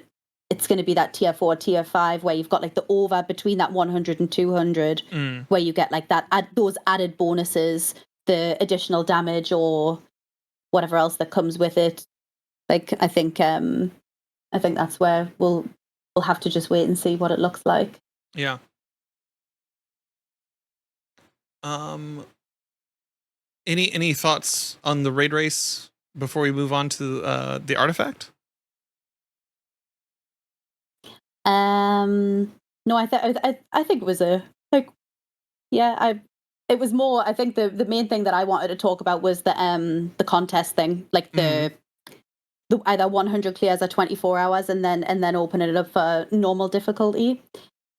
it's going to be that tier 4, tier 5 where you've got like the over between that 100 and 200 where you get like those added bonuses, the additional damage or whatever else that comes with it. Like I think that's where we'll have to just wait and see what it looks like. Yeah. Any thoughts on the raid race before we move on to the artifact? No, I think it was it was more. I think the main thing that I wanted to talk about was the contest thing, like the either 100 clears or 24 hours, and then opening it up for normal difficulty.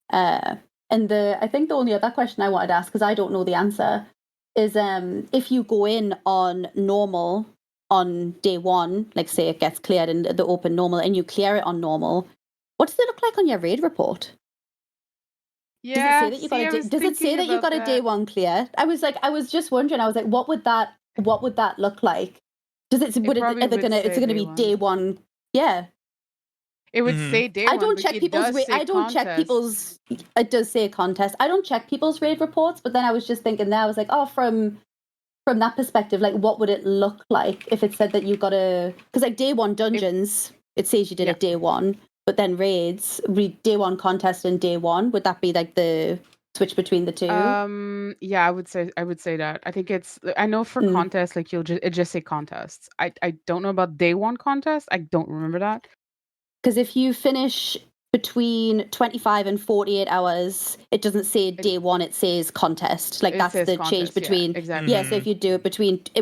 And I think the only other question I wanted to ask, because I don't know the answer, is if you go in on normal on day 1, like say it gets cleared in the open normal, and you clear it on normal, what does it look like on your raid report? Yeah. Does it say that you got a day 1 clear? I was just wondering. I was like, what would that look like? It's gonna be day 1? Yeah. It would say day 1. I don't check people's people's. It does say contest. I don't check people's raid reports, but then I was just thinking there. I was like, oh, from that perspective, like, what would it look like if it said that you got because like day 1 dungeons, it says you did it day 1, but then raids, day 1 contest and day 1. Would that be like the switch between the two? Yeah, I would say that. I think I know for contests, like it just say contests. I don't know about day 1 contest. I don't remember that. Because if you finish between 25 and 48 hours, it doesn't say day 1, it says contest. Like that's the change between. Yeah, exactly. Yeah, so if you do it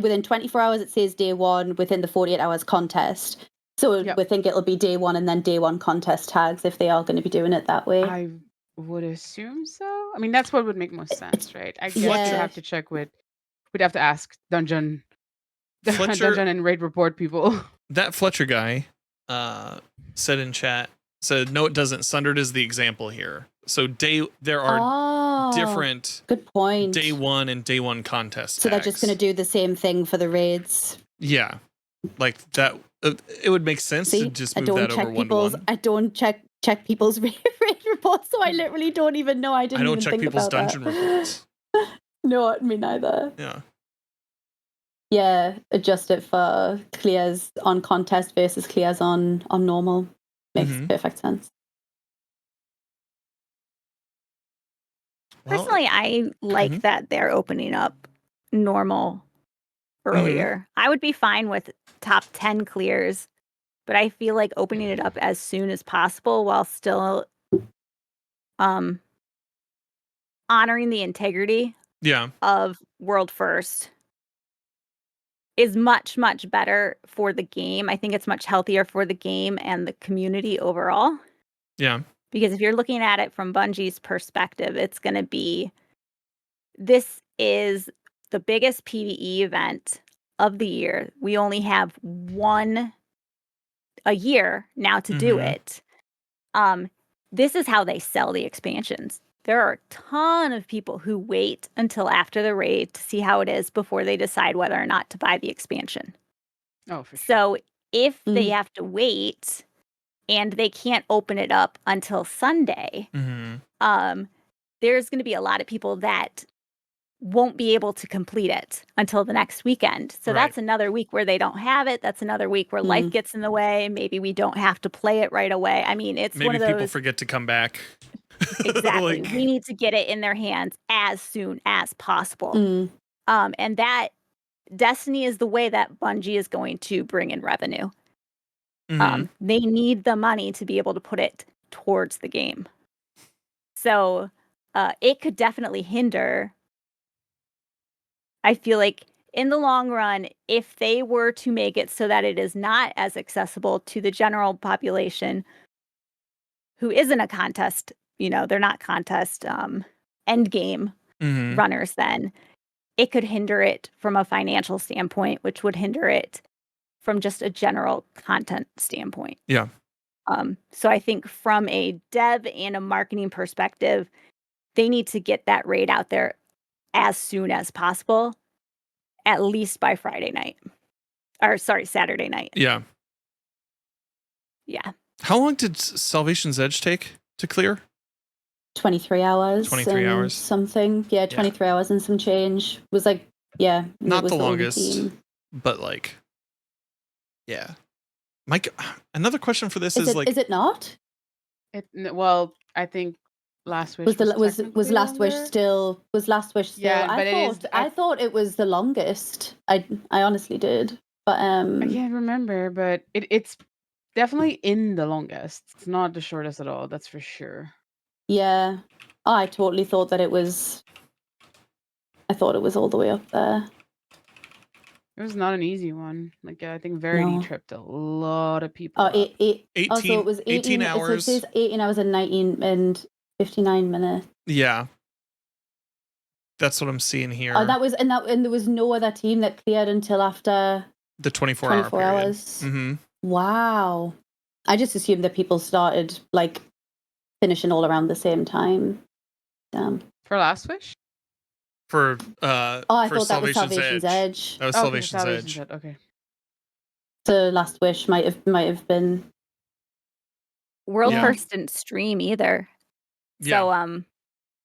within 24 hours, it says day 1. Within the 48 hours, contest. So Yep. we think it'll be day one and then day one contest tags if they are going to be doing it that way. I would assume so. I mean, that's what would make most sense, right? I guess you Yeah. have to check with. We'd have to ask Dungeon Fletcher, and raid report people. that Fletcher guy said in chat, said, no, it doesn't. Sundered is the example here. So there are different good point. day one and day one contest So tags. they're just going to do the same thing for the raids. Yeah. Like that. It would make sense to just move that over 1-to-1. I don't check people's raid reports, so I literally don't even know. I don't check think people's about dungeon that. reports. No, me neither. Yeah. Yeah, adjust it for clears on contest versus clears on normal. Makes perfect sense. Well, Personally, I like that they're opening up normal earlier. I would be fine with top 10 clears, but I feel like opening it up as soon as possible while still honoring the integrity of World First is much, much better for the game. I think it's much healthier for the game and the community overall. Yeah. Because if you're looking at it from Bungie's perspective, it's going to be, this is the biggest PvE event of the year. We only have one a year now to do it. This is how they sell the expansions. There are a ton of people who wait until after the raid to see how it is before they decide whether or not to buy the expansion. Oh, for sure. So if they have to wait and they can't open it up until Sunday, there's going to be a lot of people that won't be able to complete it until the next weekend. So that's another week where they don't have it. That's another week where life gets in the way. Maybe we don't have to play it right away. I mean, it's one of those. Maybe people forget to come back. Exactly. We need to get it in their hands as soon as possible. And that Destiny is the way that Bungie is going to bring in revenue. They need the money to be able to put it towards the game. So it could definitely hinder. I feel like in the long run, if they were to make it so that it is not as accessible to the general population who isn't a contest, they're not contest end game runners, then it could hinder it from a financial standpoint, which would hinder it from just a general content standpoint. Yeah. So I think from a dev and a marketing perspective, they need to get that raid out there as soon as possible, at least by Saturday night. Yeah. Yeah. How long did Salvation's Edge take to clear? 23 hours. 23 hours. Something. Yeah, 23 hours and some change. It was like, not was the longest, but like, Mike, another question for this is it not? Well, I think Last Wish was Last Wish still. Yeah, but I thought it was the longest. I honestly did, but I can't remember, but it's definitely in the longest. It's not the shortest at all. That's for sure. Yeah, I totally thought that it was. I thought it was all the way up there. It was not an easy one. Like I think Verity tripped a lot of people. 18, so it was 18 hours. So it says 18 hours and 19 and 59 minutes. Yeah, that's what I'm seeing here. Oh, and there was no other team that cleared until after the 24 hours. Mm-hmm. Wow, I just assumed that people started like finishing all around the same time. Damn. For Last Wish? I thought that was Salvation's Edge. That was Salvation's Edge. Okay. So Last Wish might have been. World First didn't stream either. So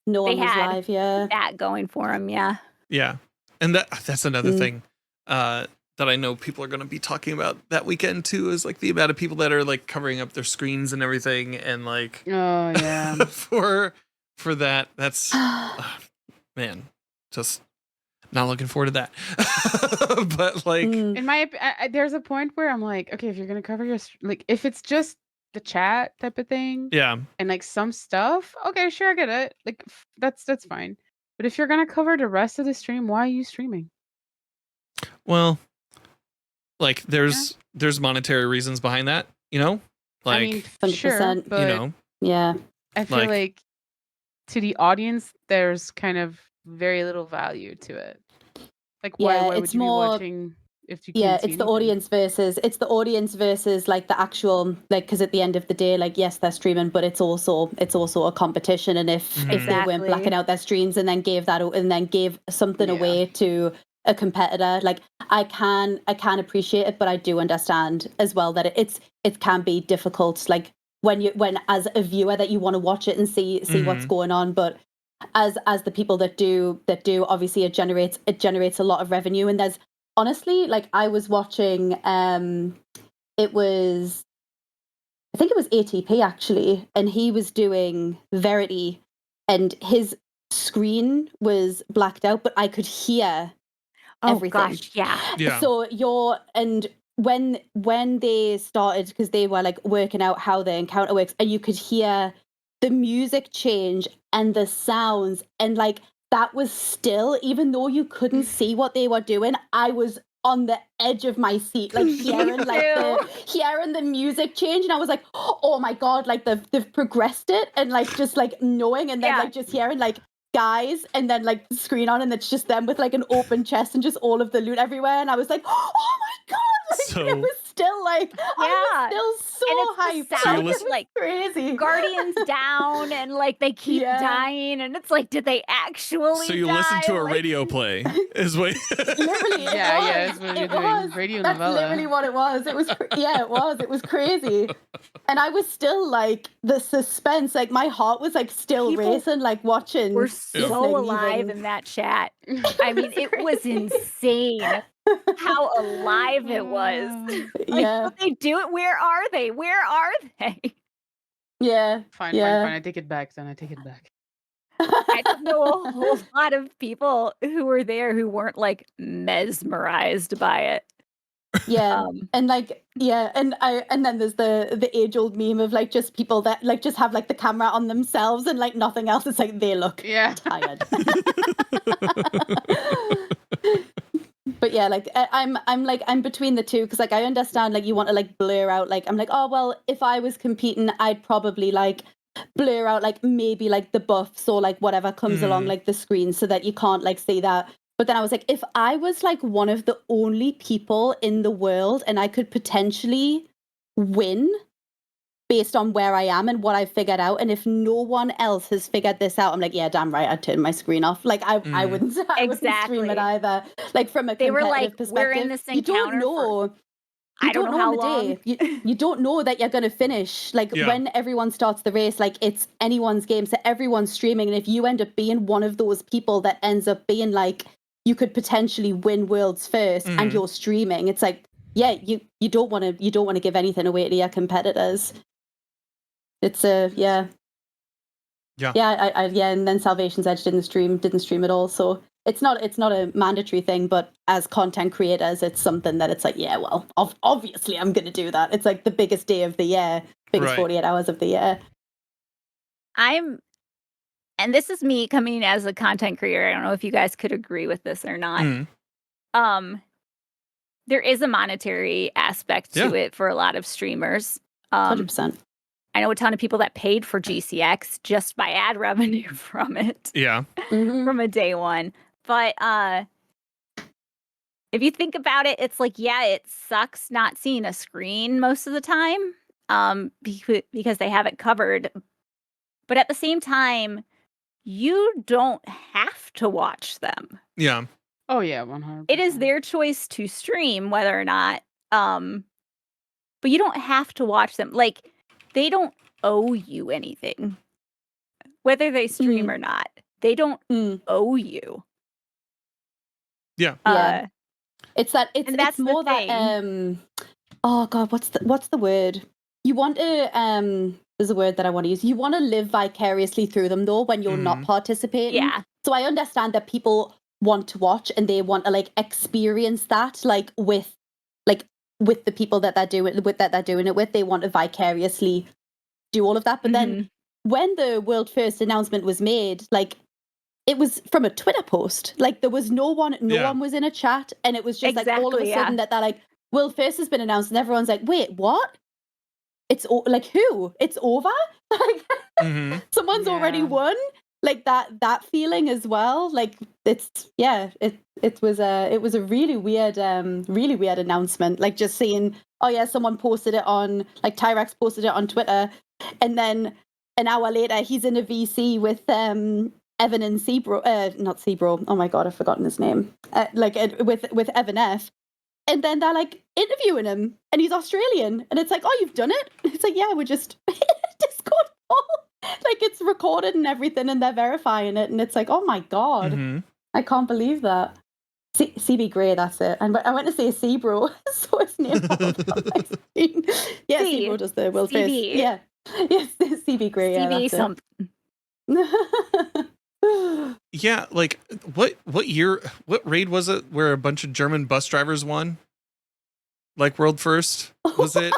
no one they was had live, that going for them, Yeah, and that's another thing that I know people are going to be talking about that weekend too, is like the amount of people that are like covering up their screens and everything, and like for that. That's man, just not looking forward to that. But like in my there's a point where I'm like, okay, if you're gonna cover your if it's just the chat type of thing, and like some stuff, okay, sure, I get it, like that's fine. But if you're gonna cover the rest of the stream, why are you streaming? Well, like there's monetary reasons behind that, like, I mean, 100%, sure, but yeah. I feel like- like to the audience, there's kind of very little value to it. Like, Yeah, why it's would you more- be watching if you Yeah, can't see it's the anything? audience versus like the actual, like, because at the end of the day, like, yes, they're streaming, but it's also a competition, and if they weren't Exactly. blacking out their streams and then gave that and then gave something Yeah. away to a competitor, like, I can appreciate it, but I do understand as well that it can be difficult, like when as a viewer that you want to watch it and see what's going on, but as the people that do obviously it generates a lot of revenue. And there's honestly, like, I was watching it was, I think it was ATP actually, and he was doing Verity and his screen was blacked out, but I could hear everything. Gosh, yeah. So when they started, because they were like working out how the encounter works, and you could hear the music change and the sounds, and like that was still, even though you couldn't see what they were doing, I was on the edge of my seat, like hearing hearing the music change, and I was like, oh my god, like they've progressed it, and like just like knowing, and then like just hearing like guys, and then like the screen on, and it's just them with like an open chest and just all of the loot everywhere, and I was like, oh my god, like it was still like, I was still so hyped. Sound So like crazy. Guardians down, and like they keep dying, and it's like, did they actually? So you die? listen to a radio play, is what? Literally, It's what you're doing. Radio That's novella. literally what it was. It was, it was crazy. And I was still like, the suspense, like my heart was like still racing, like watching. We're so alive in that chat. I mean, it was insane how alive it was. Like, will they do it? Where are they? Where are they? Yeah. Fine. I take it back, then I take it back. I don't know a whole lot of people who were there who weren't like mesmerized by it. Yeah. And like, and then there's the age-old meme of like just people that like just have like the camera on themselves and like nothing else. It's like they look tired. But yeah, like I'm between the two, because like I understand like you want to like blur out, like I'm like, oh well, if I was competing, I'd probably like blur out like maybe like the buffs or like whatever comes along like the screen, so that you can't like see that. But then I was like, if I was like one of the only people in the world and I could potentially win based on where I am and what I figured out, and if no one else has figured this out, I'm like, yeah, damn right, I'd turn my screen off. Like I wouldn't stream it either. Like from a they were competitive like, perspective, we're in this encounter. You don't know. I don't know how long. You don't know that you're going to finish. Like when everyone starts the race, like it's anyone's game, so everyone's streaming. And if you end up being one of those people that ends up being like, you could potentially win worlds first, and you're streaming, it's like, yeah, you don't want to give anything away to your competitors. It's and then Salvation's Edge didn't stream at all, so it's not a mandatory thing, but as content creators, it's something that it's like, yeah, well, obviously I'm going to do that. It's like the biggest day of the year, biggest 48 hours of the year. And this is me coming as a content creator. I don't know if you guys could agree with this or not. There is a monetary aspect to it for a lot of streamers. 100%. I know a ton of people that paid for GCX just by ad revenue from it. Yeah. From a day one. But if you think about it, it's like, yeah, it sucks not seeing a screen most of the time because they have it covered. But at the same time, you don't have to watch them. Yeah. Oh, yeah, 100%. It is their choice to stream whether or not. But you don't have to watch them. Like, they don't owe you anything, whether they stream or not. They don't owe you. Yeah. It's that. It's more that. Oh God, what's the word? You want to. There's a word that I want to use. You want to live vicariously through them, though, when you're not participating. Yeah. So I understand that people want to watch and they want to like experience that, like with the people that they're doing it with. They want to vicariously do all of that. But then when the world first announcement was made, like it was from a Twitter post. Like there was no one was in a chat, and it was just like all of a sudden that they're like, World First has been announced, and everyone's like, "Wait, what? It's like who? It's over? Like someone's already won." Like that feeling as well. Like it was a really weird announcement. Like just seeing, oh yeah, someone posted it on, like Tyrex posted it on Twitter, and then an hour later he's in a VC with Evan and not Sebro. Oh my god, I've forgotten his name. With Evan F. And then they're like interviewing him, and he's Australian, and it's like, oh, you've done it? It's like, yeah, we're just Discord call. Like it's recorded and everything, and they're verifying it, and it's like, oh my god, I can't believe that. CB Gray, that's it. And I went to say Sebro, so his name popped up on my screen. Yeah, Sebro does the World First. Yeah, yes, CB Gray. CB yeah, something. Yeah, like what year? What raid was it where a bunch of German bus drivers won? Like World First, was it?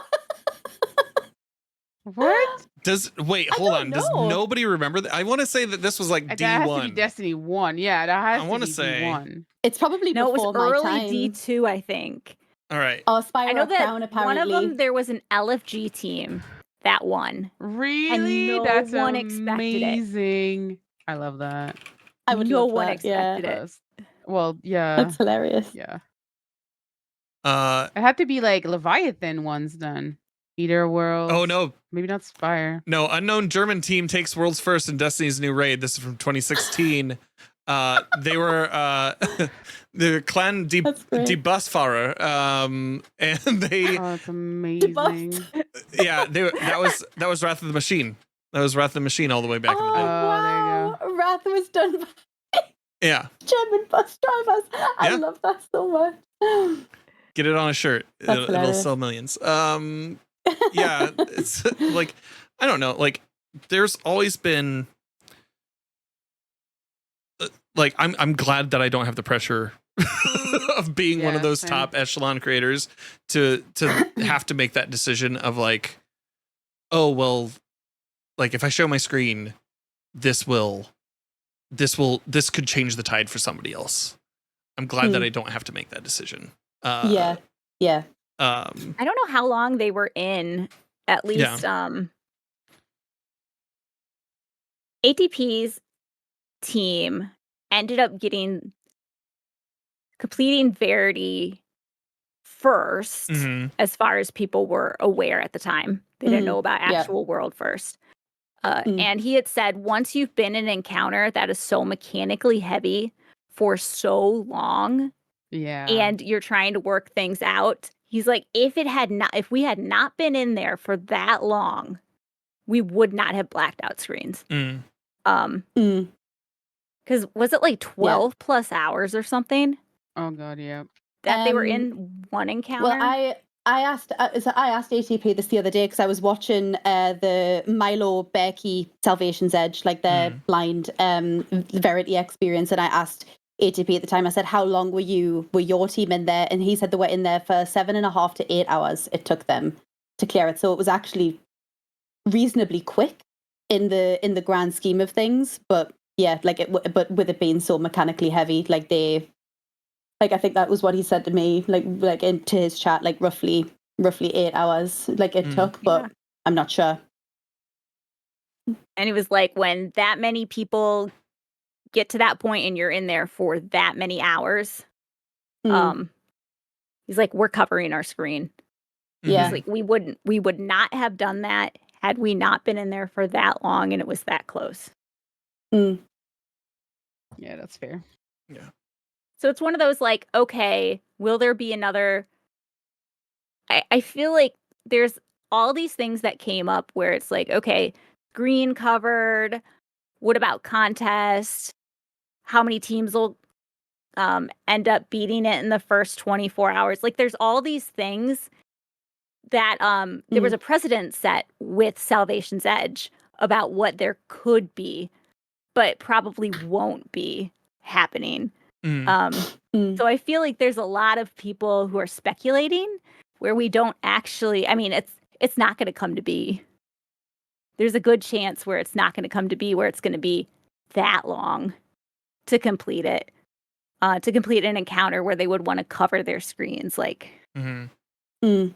What? Hold on. Does nobody remember that? I want to say that this was like D1. That has to be Destiny 1. Yeah, that has to be D1. It's probably no, it was before early my time. D2, I think. All right. Oh, Spyro I know that Crown, apparently. one of them, there was an LFG team that won. Really? And no That's one expected it. amazing. I love that. I would no love one that, expected it. Well, yeah. That's hilarious. Yeah. It had to be like Leviathan ones then. Either World. Oh no. Maybe not Spire. No, unknown German team takes World's First in Destiny's new raid. This is from 2016. They were the Clan Die Busfahrer, and they. Oh, it's amazing. Yeah, that was Wrath of the Machine. That was Wrath of the Machine all the way back in the day. Wow. There you go. Wrath was done by German bus drivers. I love that so much. Get it on a shirt. It'll sell millions. Yeah, it's like, I don't know. Like, there's always been like, I'm glad that I don't have the pressure of being one of those top echelon creators to have to make that decision of like, oh well, like if I show my screen, this could change the tide for somebody else. I'm glad that I don't have to make that decision. Yeah. I don't know how long they were in. At least ATP's team ended up completing Verity first, as far as people were aware at the time. They didn't know about actual World First. And he had said, once you've been in an encounter that is so mechanically heavy for so long, and you're trying to work things out, he's like, if we had not been in there for that long, we would not have blacked out screens. Because was it like 12 plus hours or something? Oh god, yeah. That they were in one encounter? Well, I asked ATP this the other day because I was watching the Milo Berkey Salvation's Edge, like the blind Verity experience, and I asked ATP at the time, I said, how long were your team in there? And he said they were in there for 7.5 to 8 hours it took them to clear it. So it was actually reasonably quick in the grand scheme of things. But yeah, but with it being so mechanically heavy, I think that was what he said to me, like into his chat, like roughly 8 hours, like it took, but I'm not sure. And it was like, when that many people get to that point and you're in there for that many hours, he's like, we're covering our screen. Yeah. He's like, we would not have done that had we not been in there for that long and it was that close. Yeah, that's fair. Yeah. So it's one of those like, okay, will there be another? I feel like there's all these things that came up where it's like, okay, green covered. What about contest? How many teams will end up beating it in the first 24 hours? Like, there's all these things that there was a precedent set with Salvation's Edge about what there could be, but probably won't be happening. So I feel like there's a lot of people who are speculating where we don't actually, I mean, it's not going to come to be. There's a good chance where it's not going to come to be, where it's going to be that long to complete it, to complete an encounter where they would want to cover their screens. Like, Mm.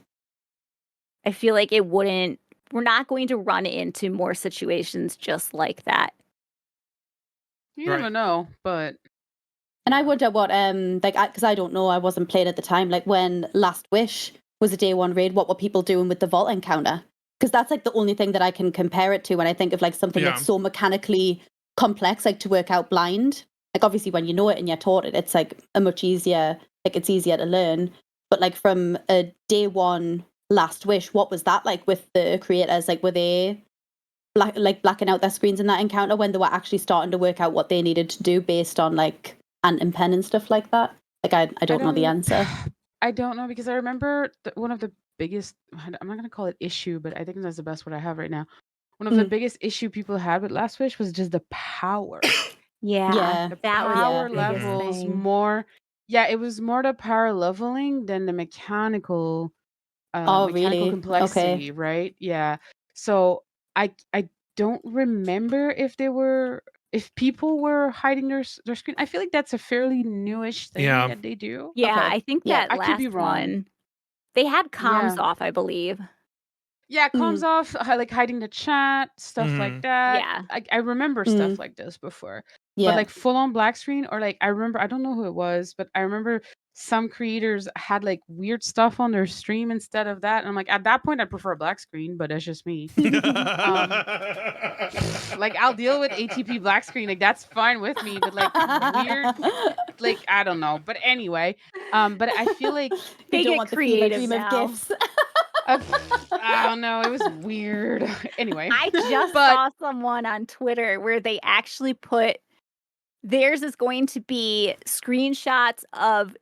I feel like we're not going to run into more situations just like that. You Right. never know, but And I wonder what, because I don't know, I wasn't playing at the time. Like when Last Wish was a day one raid, what were people doing with the vault encounter? Because that's like the only thing that I can compare it to when I think of like something Yeah. that's so mechanically complex, like to work out blind. Like obviously when you know it and you're taught it, it's like a much easier, like it's easier to learn. But like from a day one Last Wish, what was that like with the creators? Like were they blacking out their screens in that encounter when they were actually starting to work out what they needed to do based on like ant and pen and stuff like that? Like I don't know the answer. I don't know because I remember one of the biggest. I'm not gonna call it issue, but I think that's the best word I have right now. One of the biggest issue people had with Last Wish was just the power. Yeah, The that was power the biggest levels thing. more. Yeah, it was more the power leveling than the mechanical Oh, mechanical really? complexity, Okay. right? Yeah. So I don't remember if people were hiding their screen. I feel like that's a fairly newish thing Yeah. that they do. Yeah, Okay. I think Yeah. that I could be last wrong. one, they had comms Yeah. off, I believe. Yeah, it comes off like hiding the chat, stuff like that. Yeah. I remember stuff like this before. But Yeah. like full on black screen or like I remember I don't know who it was, but I remember some creators had like weird stuff on their stream instead of that. And I'm like, at that point I prefer a black screen, but that's just me. Like I'll deal with ATP black screen, like that's fine with me, but like weird, like I don't know. But anyway, but I feel like They You don't get want the fever creative dream of now. gifts. I don't know, it was weird. Anyway, I just saw someone on Twitter where they actually put theirs is going to be screenshots of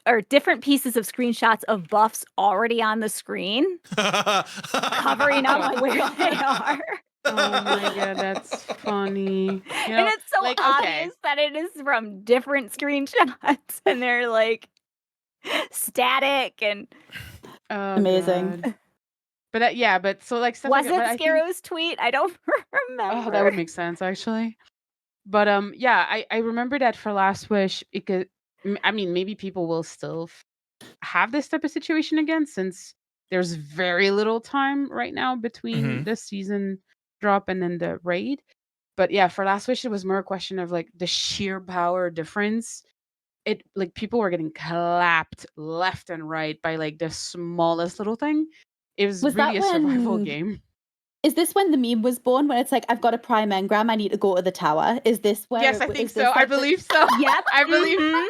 or different pieces of screenshots of buffs already on the screen, covering up my where God. they are. oh my god, that's funny. You And know, it's so like obvious that it is from different screenshots and they're like static and oh, Amazing. God. But yeah, but so like stuff was like that. But it I think Scaro's tweet? I don't remember. oh, that would make sense actually. But yeah, I remember that for Last Wish. It could, I mean, maybe people will still have this type of situation again since there's very little time right now between the season drop and then the raid. But yeah, for Last Wish, it was more a question of like the sheer power difference. It like people were getting clapped left and right by like the smallest little thing. It was Was really that a survival when game. is this when the meme was born? When it's like, I've got a prime engram, I need to go to the tower. Is this where? Yes, I think is this so. I like believe so. Yep. I believe. Mhm.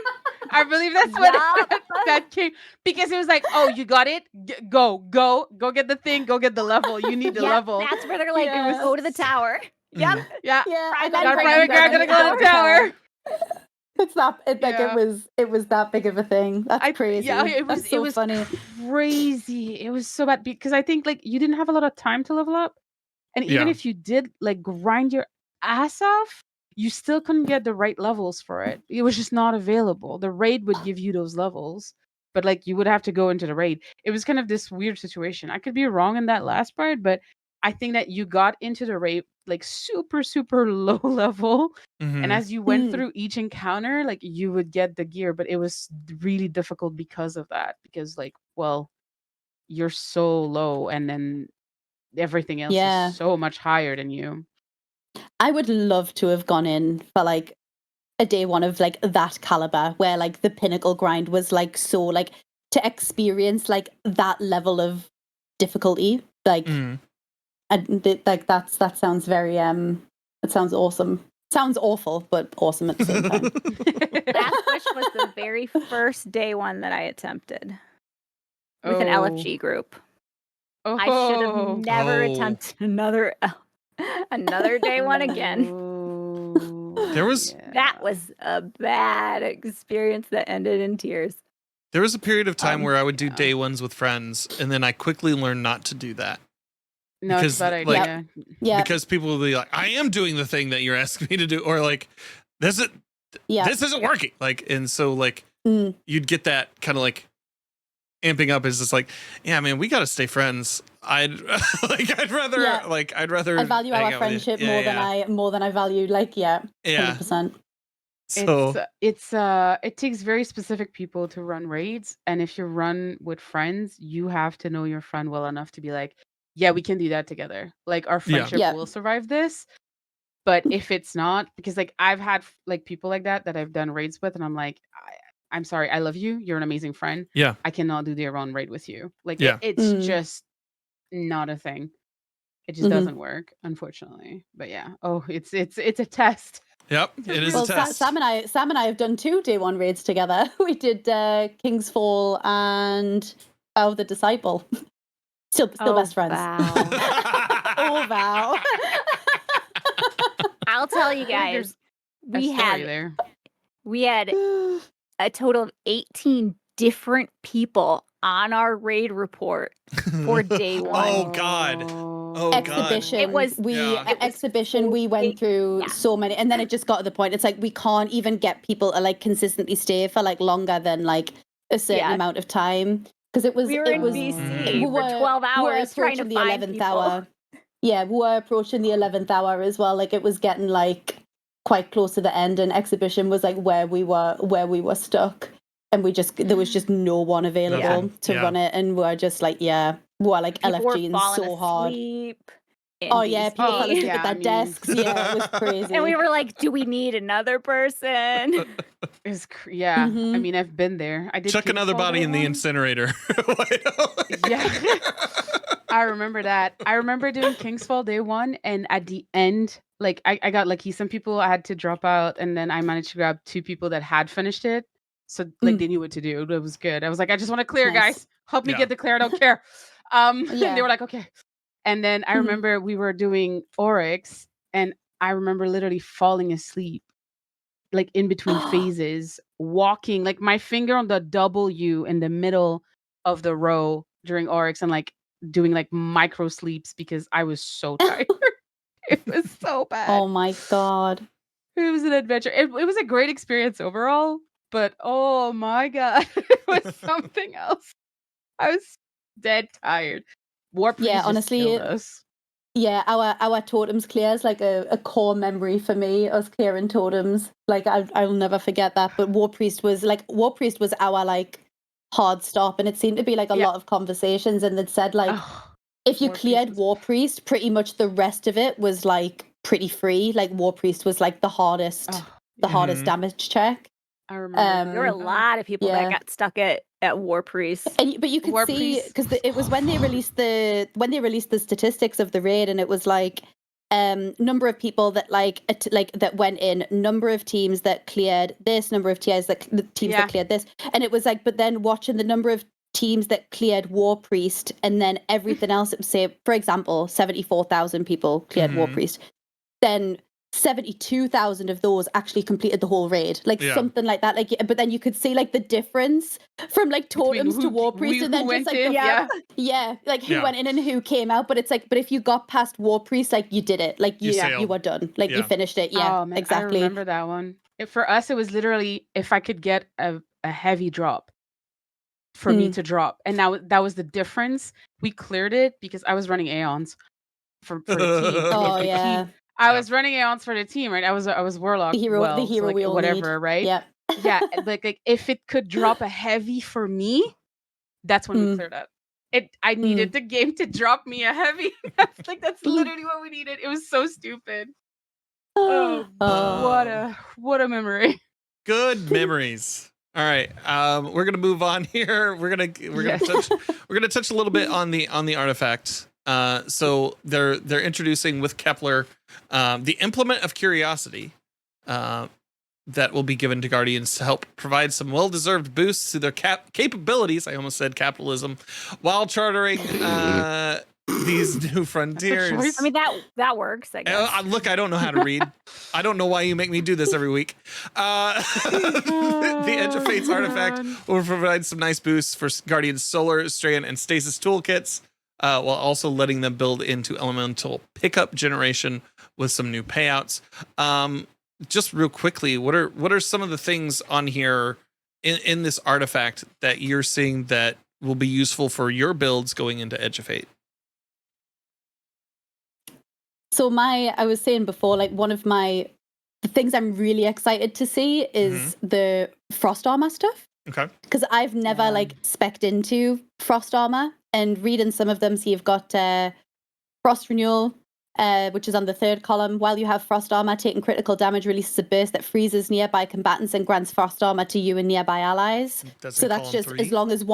I believe that's what Yup. that came because it was like, oh, you got it. Go get the thing. Go get the level. You need the Yep, level. that's where they're like, Yeah. go to the tower. Yep. Yeah, Yeah, Private I got a engram, private guy. go to Gonna the go to the tower. It's that Yeah. it was that big of a thing. That's crazy. Yeah, it was That's so funny. crazy. It was so bad because I think like you didn't have a lot of time to level up, and even Yeah. if you did like grind your ass off, you still couldn't get the right levels for it. It was just not available. The raid would give you those levels, but like you would have to go into the raid. It was kind of this weird situation. I could be wrong in that last part, but I think that you got into the raid like super super low level, and as you went through each encounter, like you would get the gear, but it was really difficult because of that. Because like, well, you're so low, and then everything else Yeah. is so much higher than you. I would love to have gone in for like a day one of like that caliber where like the pinnacle grind was like so like to experience like that level of difficulty. Like like that sounds very it sounds awesome. Sounds awful, but awesome at the same time. Last Wish was the very first day one that I attempted with an Oh. LFG group. Oh. I should have never attempted another day one again. There was- That was a bad experience that ended in tears. There was a period of time where I would do yeah. day ones with friends, and then I quickly learned not to do that. No, Because, it's a bad like, idea. Yeah. Because people will be like, I am doing the thing that you're asking me to do, or like, this isn't working. Like, and so like you'd get that kind of like amping up is just like, yeah, man, we got to stay friends. I'd rather I value our friendship more than I value like 100%. So It takes very specific people to run raids, and if you run with friends, you have to know your friend well enough to be like, yeah, we can do that together. Like our Yeah. friendship Yeah. will survive this. But if it's not, because like I've had like people like that I've done raids with, and I'm like, I'm sorry, I love you. You're an amazing friend. Yeah. I cannot do their own raid with you. Like Yeah. it's Mm. just not a thing. It just Mhm. doesn't work, unfortunately. But yeah, it's a test. Yep. It's a It is real a test. Sam and I have done 2 day 1 raids together. We did King's Fall and Bow of the Disciple. Still best friends. Wow. Oh, wow. I'll tell you I feel like guys, there's a story we there. had a total of 18 different people on our raid report for day 1. Oh God. Oh Exhibition. God. It was- Exhibition. We went through so many, and then it just got to the point. It's like we can't even get people to like consistently stay for like longer than like a certain Yeah. amount of time, because it was We were it in was BC we for were 12 hours trying to approaching the find 11th people. hour. Yeah, we were approaching the 11th hour as well. Like it was getting like quite close to the end, and exhibition was like where we were stuck, and there was just no one available to run it, and we're just like we're like People were LFGing falling so hard. asleep. Oh yeah, people fell asleep yeah, at their I mean- desks. Yeah, it was crazy. And we were like, do we need another person? Yeah. I Mhm. mean, I've been there. I did Chuck another King's Fall body day in the 1. incinerator. Yeah. I remember that. I remember doing King's Fall day 1, and at the end, like I got lucky. Some people I had to drop out, and then I managed to grab 2 people that had finished it. So like they knew what to do. It was good. I was like, I just want to clear, Nice. guys. Help me Yeah. get the clear. I don't care. And Yeah. they were like, okay. And then I Mhm. remember we were doing Oryx, and I remember literally falling asleep, like in between phases, walking, like my finger on the W in the middle of the row during Oryx, and like doing like micro sleeps because I was so tired. It was so bad. Oh my god. It was an adventure. It was a great experience overall, but oh my god, it was something else. I was dead tired. War Priest just honestly, killed us. Yeah, our totems clear is like a core memory for me, us clearing totems. Like I'll never forget that. But War Priest was our like hard stop, and it seemed to be like a Yeah. lot of conversations, and they'd said like Oh, if you War Priest cleared was- War Priest, pretty much the rest of it was like pretty free. Like War Priest was like the hardest oh, hardest Mhm. damage check. I remember. There were a lot of people yeah. that got stuck at War Priest. But you could War see, Priest because was it was when they released the statistics of the raid, and it was like number of people that that went in, number of teams that cleared this, number of teams that cleared this, and it was like, but then watching the number of teams that cleared War Priest, and then everything else, it would say, for example, 74,000 people cleared War Mhm. Priest, then 72,000 of those actually completed the whole raid, like something like that. Like, but then you could see like the difference from like totems to War Priest, and then just like like who went in and who came out. But it's like, but if you got past War Priest, like you did it, like you were done, like you finished it. Yeah, oh, man, exactly. I remember that one. For us, it was literally if I could get a heavy drop for me to drop, and now that was the difference. We cleared it because I was running Aeons for the team. Oh The yeah. team, I was running Aeons for the team, right? I was Warlock, The hero so, like, we all whatever, need. right? Yeah. Yeah, like if it could drop a heavy for me, that's when we cleared up. I needed the game to drop me a heavy. That's literally what we needed. It was so stupid. Oh, what a memory. Good memories. All right, we're gonna move on here. We're gonna touch a little bit on the artifact. So they're introducing with Kepler the implement of curiosity that will be given to Guardians to help provide some well-deserved boosts to their capabilities. I almost said capitalism, while chartering these new frontiers. I mean that works, I guess. Look, I don't know how to read. I don't know why you make me do this every week. The Edge of Fate's artifact will provide some nice boosts for Guardian's Solar, Strand, and Stasis toolkits, while also letting them build into elemental pickup generation with some new payouts. Just real quickly, what are some of the things on here in this artifact that you're seeing that will be useful for your builds going into Edge of Fate? So I was saying before, like one of my the things I'm really excited to see is the frost armor stuff. Okay. Because I've never like specced into frost armor, and reading some of them, so you've got frost renewal, which is on the 3rd column. While you have frost armor, taking critical damage releases a burst that freezes nearby combatants and grants frost armor to you and nearby allies. So that's just 3. as long as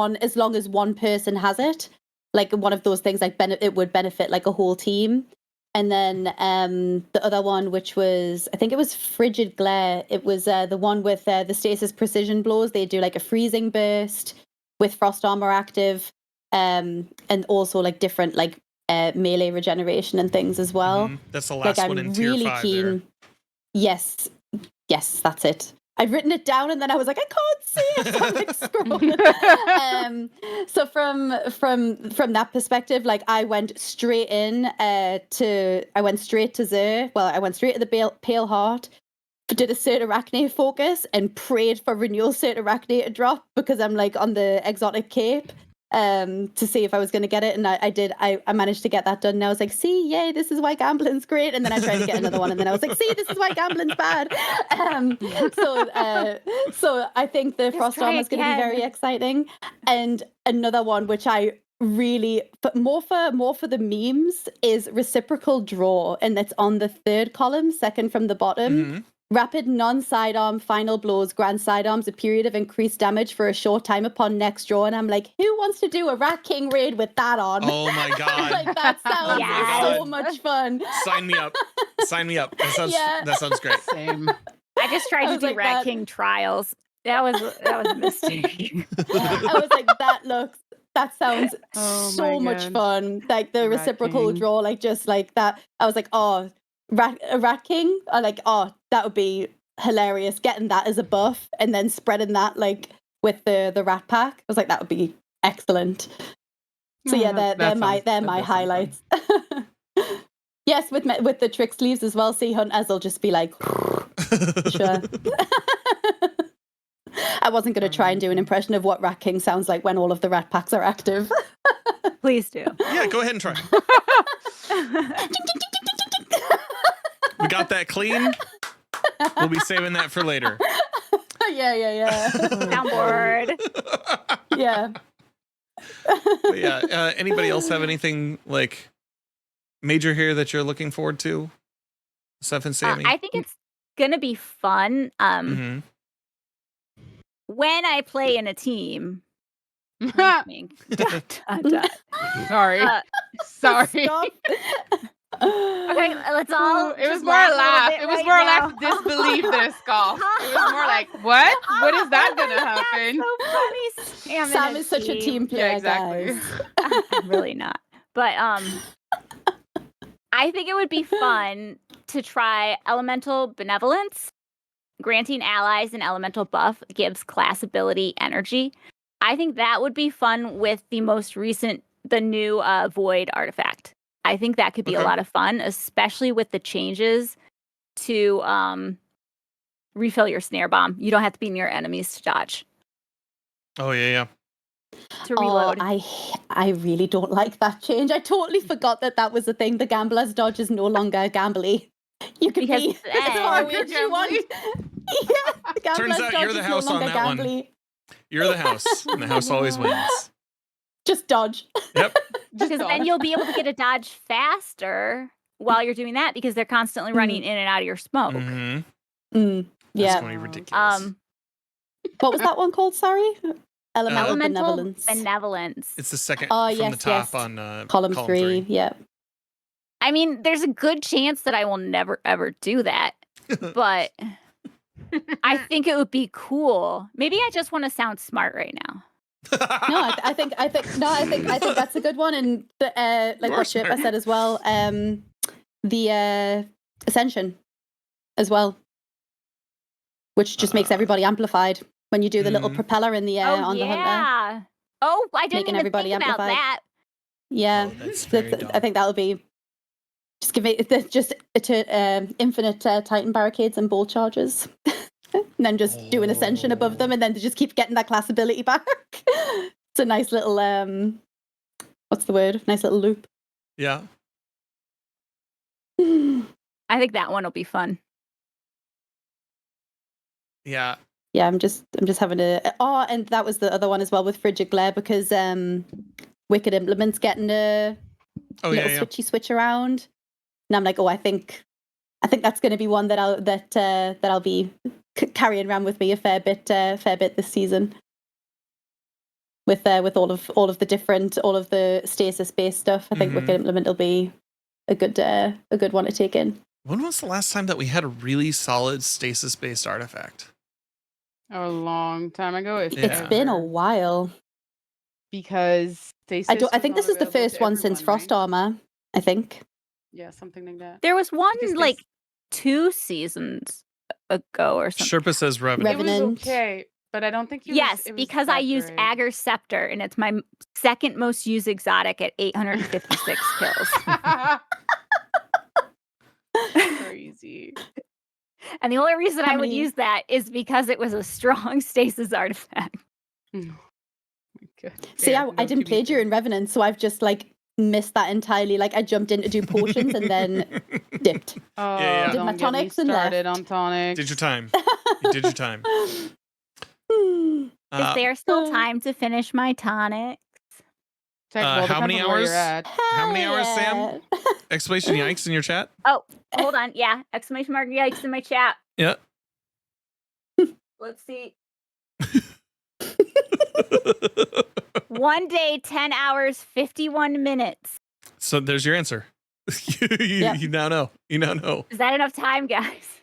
one person has it, like one of those things, like it would benefit like a whole team. And then the other one, which was, I think it was Frigid Glare. It was the one with the stasis precision blows. They do like a freezing burst with frost armor active, and also like different like melee regeneration and things as well. That's the last one in tier really 5 keen. there. Yes, that's it. I'd written it down and then I was like, I can't see it. So I'm like scrolling. So from that perspective, like I went straight to Zer. Well, I went straight to the Pale Heart, did a Cert Arachne focus and prayed for Renewal Cert Arachne to drop because I'm like on the exotic cape. To see if I was going to get it, and I did. I managed to get that done, and I was like, see, yay, this is why gambling's great. And then I tried to get another one, and then I was like, see, this is why gambling's bad. So I think the frost armor is going to be very exciting. And another one which I really, but more for the memes, is reciprocal draw, and that's on the 3rd column, second from the bottom. Rapid non-sidearm final blows grant sidearms a period of increased damage for a short time upon next draw. And I'm like, who wants to do a Rat King raid with that on? Oh my god. Like that sounds so much fun. Sign me up. That sounds great. Same. I just tried to do like Rat King trials. That was a mistake. I was like, that sounds so much fun. Like the reciprocal draw, like just like that. I was like, oh, Rat King, that would be hilarious, getting that as a buff and then spreading that like with the Rat Pack. I was like, that would be excellent. So they're my highlights. Yes, with the trick sleeves as well. Sea Hunters will just be like sure. I wasn't going to try and do an impression of what Rat King sounds like when all of the Rat Packs are active. Please do. Yeah, go ahead and try. We got that clean. We'll be saving that for later. Yeah. Soundboard. Yeah. But yeah. Anybody else have anything like major here that you're looking forward to? Steph and Sammy? I think it's gonna be fun. When I play in a team. Sorry. Sorry. Okay, let's all. It was more a laugh. It was more a laugh to disbelieve this, Golf. It was more like, what? What is that gonna happen? That's so funny. Sam is such a team player. Yeah, exactly. Guys. I'm really not. But I think it would be fun to try Elemental Benevolence. Granting allies an elemental buff gives class ability energy. I think that would be fun with the new Void artifact. I think that could be a lot of fun, especially with the changes to refill your snare bomb. You don't have to be near enemies to dodge. Oh, yeah. To reload. I really don't like that change. I totally forgot that was the thing. The gambler's dodge is no longer gambly. You can be as far away as you want. Yeah, the turns out you're the house on that one. You're the house, and the house always wins. Just dodge. Yep. Because then you'll be able to get a dodge faster while you're doing that because they're constantly running in and out of your smoke. Yeah. That's going to be ridiculous. What was that one called? Sorry? Elemental Benevolence. It's the second from the top on column 3. Yeah. I mean, there's a good chance that I will never ever do that, but I think it would be cool. Maybe I just want to sound smart right now. No, I think that's a good one, and like what Shirpa said as well. The Ascension as well, which just makes everybody amplified when you do the little propeller in the air on the hunter. Oh, I didn't Making even everybody think about amplified. that. Yeah, I think that'll be just give it just infinite Titan barricades and ball charges. And then just do an ascension above them, and then to just keep getting that class ability back. It's a nice little what's the word? Nice little loop. Yeah. I think that one will be fun. Yeah. Yeah, I'm just having a. Oh, and that was the other one as well with Frigid Glare, because Wicked Implement's getting a little switchy switch around, and I'm like, oh, I think that's going to be one that I'll be carrying around with me a fair bit this season. With all of the stasis based stuff, I think Wicked Implement will be a good one to take in. When was the last time that we had a really solid stasis based artifact? A long time ago. It's been a while. Because stasis I think this is the first one since Frost Armor, I think. Yeah, something like that. There was one like 2 seasons ago or something. Sherpa says Revenant. It was okay, but I don't think it was because I used great. Agar Scepter, and it's my second most used exotic at 856 kills. Crazy. And the only reason I would use that is because it was a strong stasis artifact. Oh my God. See, I didn't play during Revenant, so I've just like missed that entirely. Like I jumped in to do potions and then dipped. Oh, yeah. Did my tonics and left. On tonics. Did your time. You did your time. Is there still time to finish my tonics? How many hours? How many hours, Sam? Exclamation yikes in your chat. Oh, hold on. Yeah. Exclamation mark yikes in my chat. Yeah. Let's see. 1 day, 10 hours, 51 minutes. So there's your answer. You now know. You now know. Is that enough time, guys?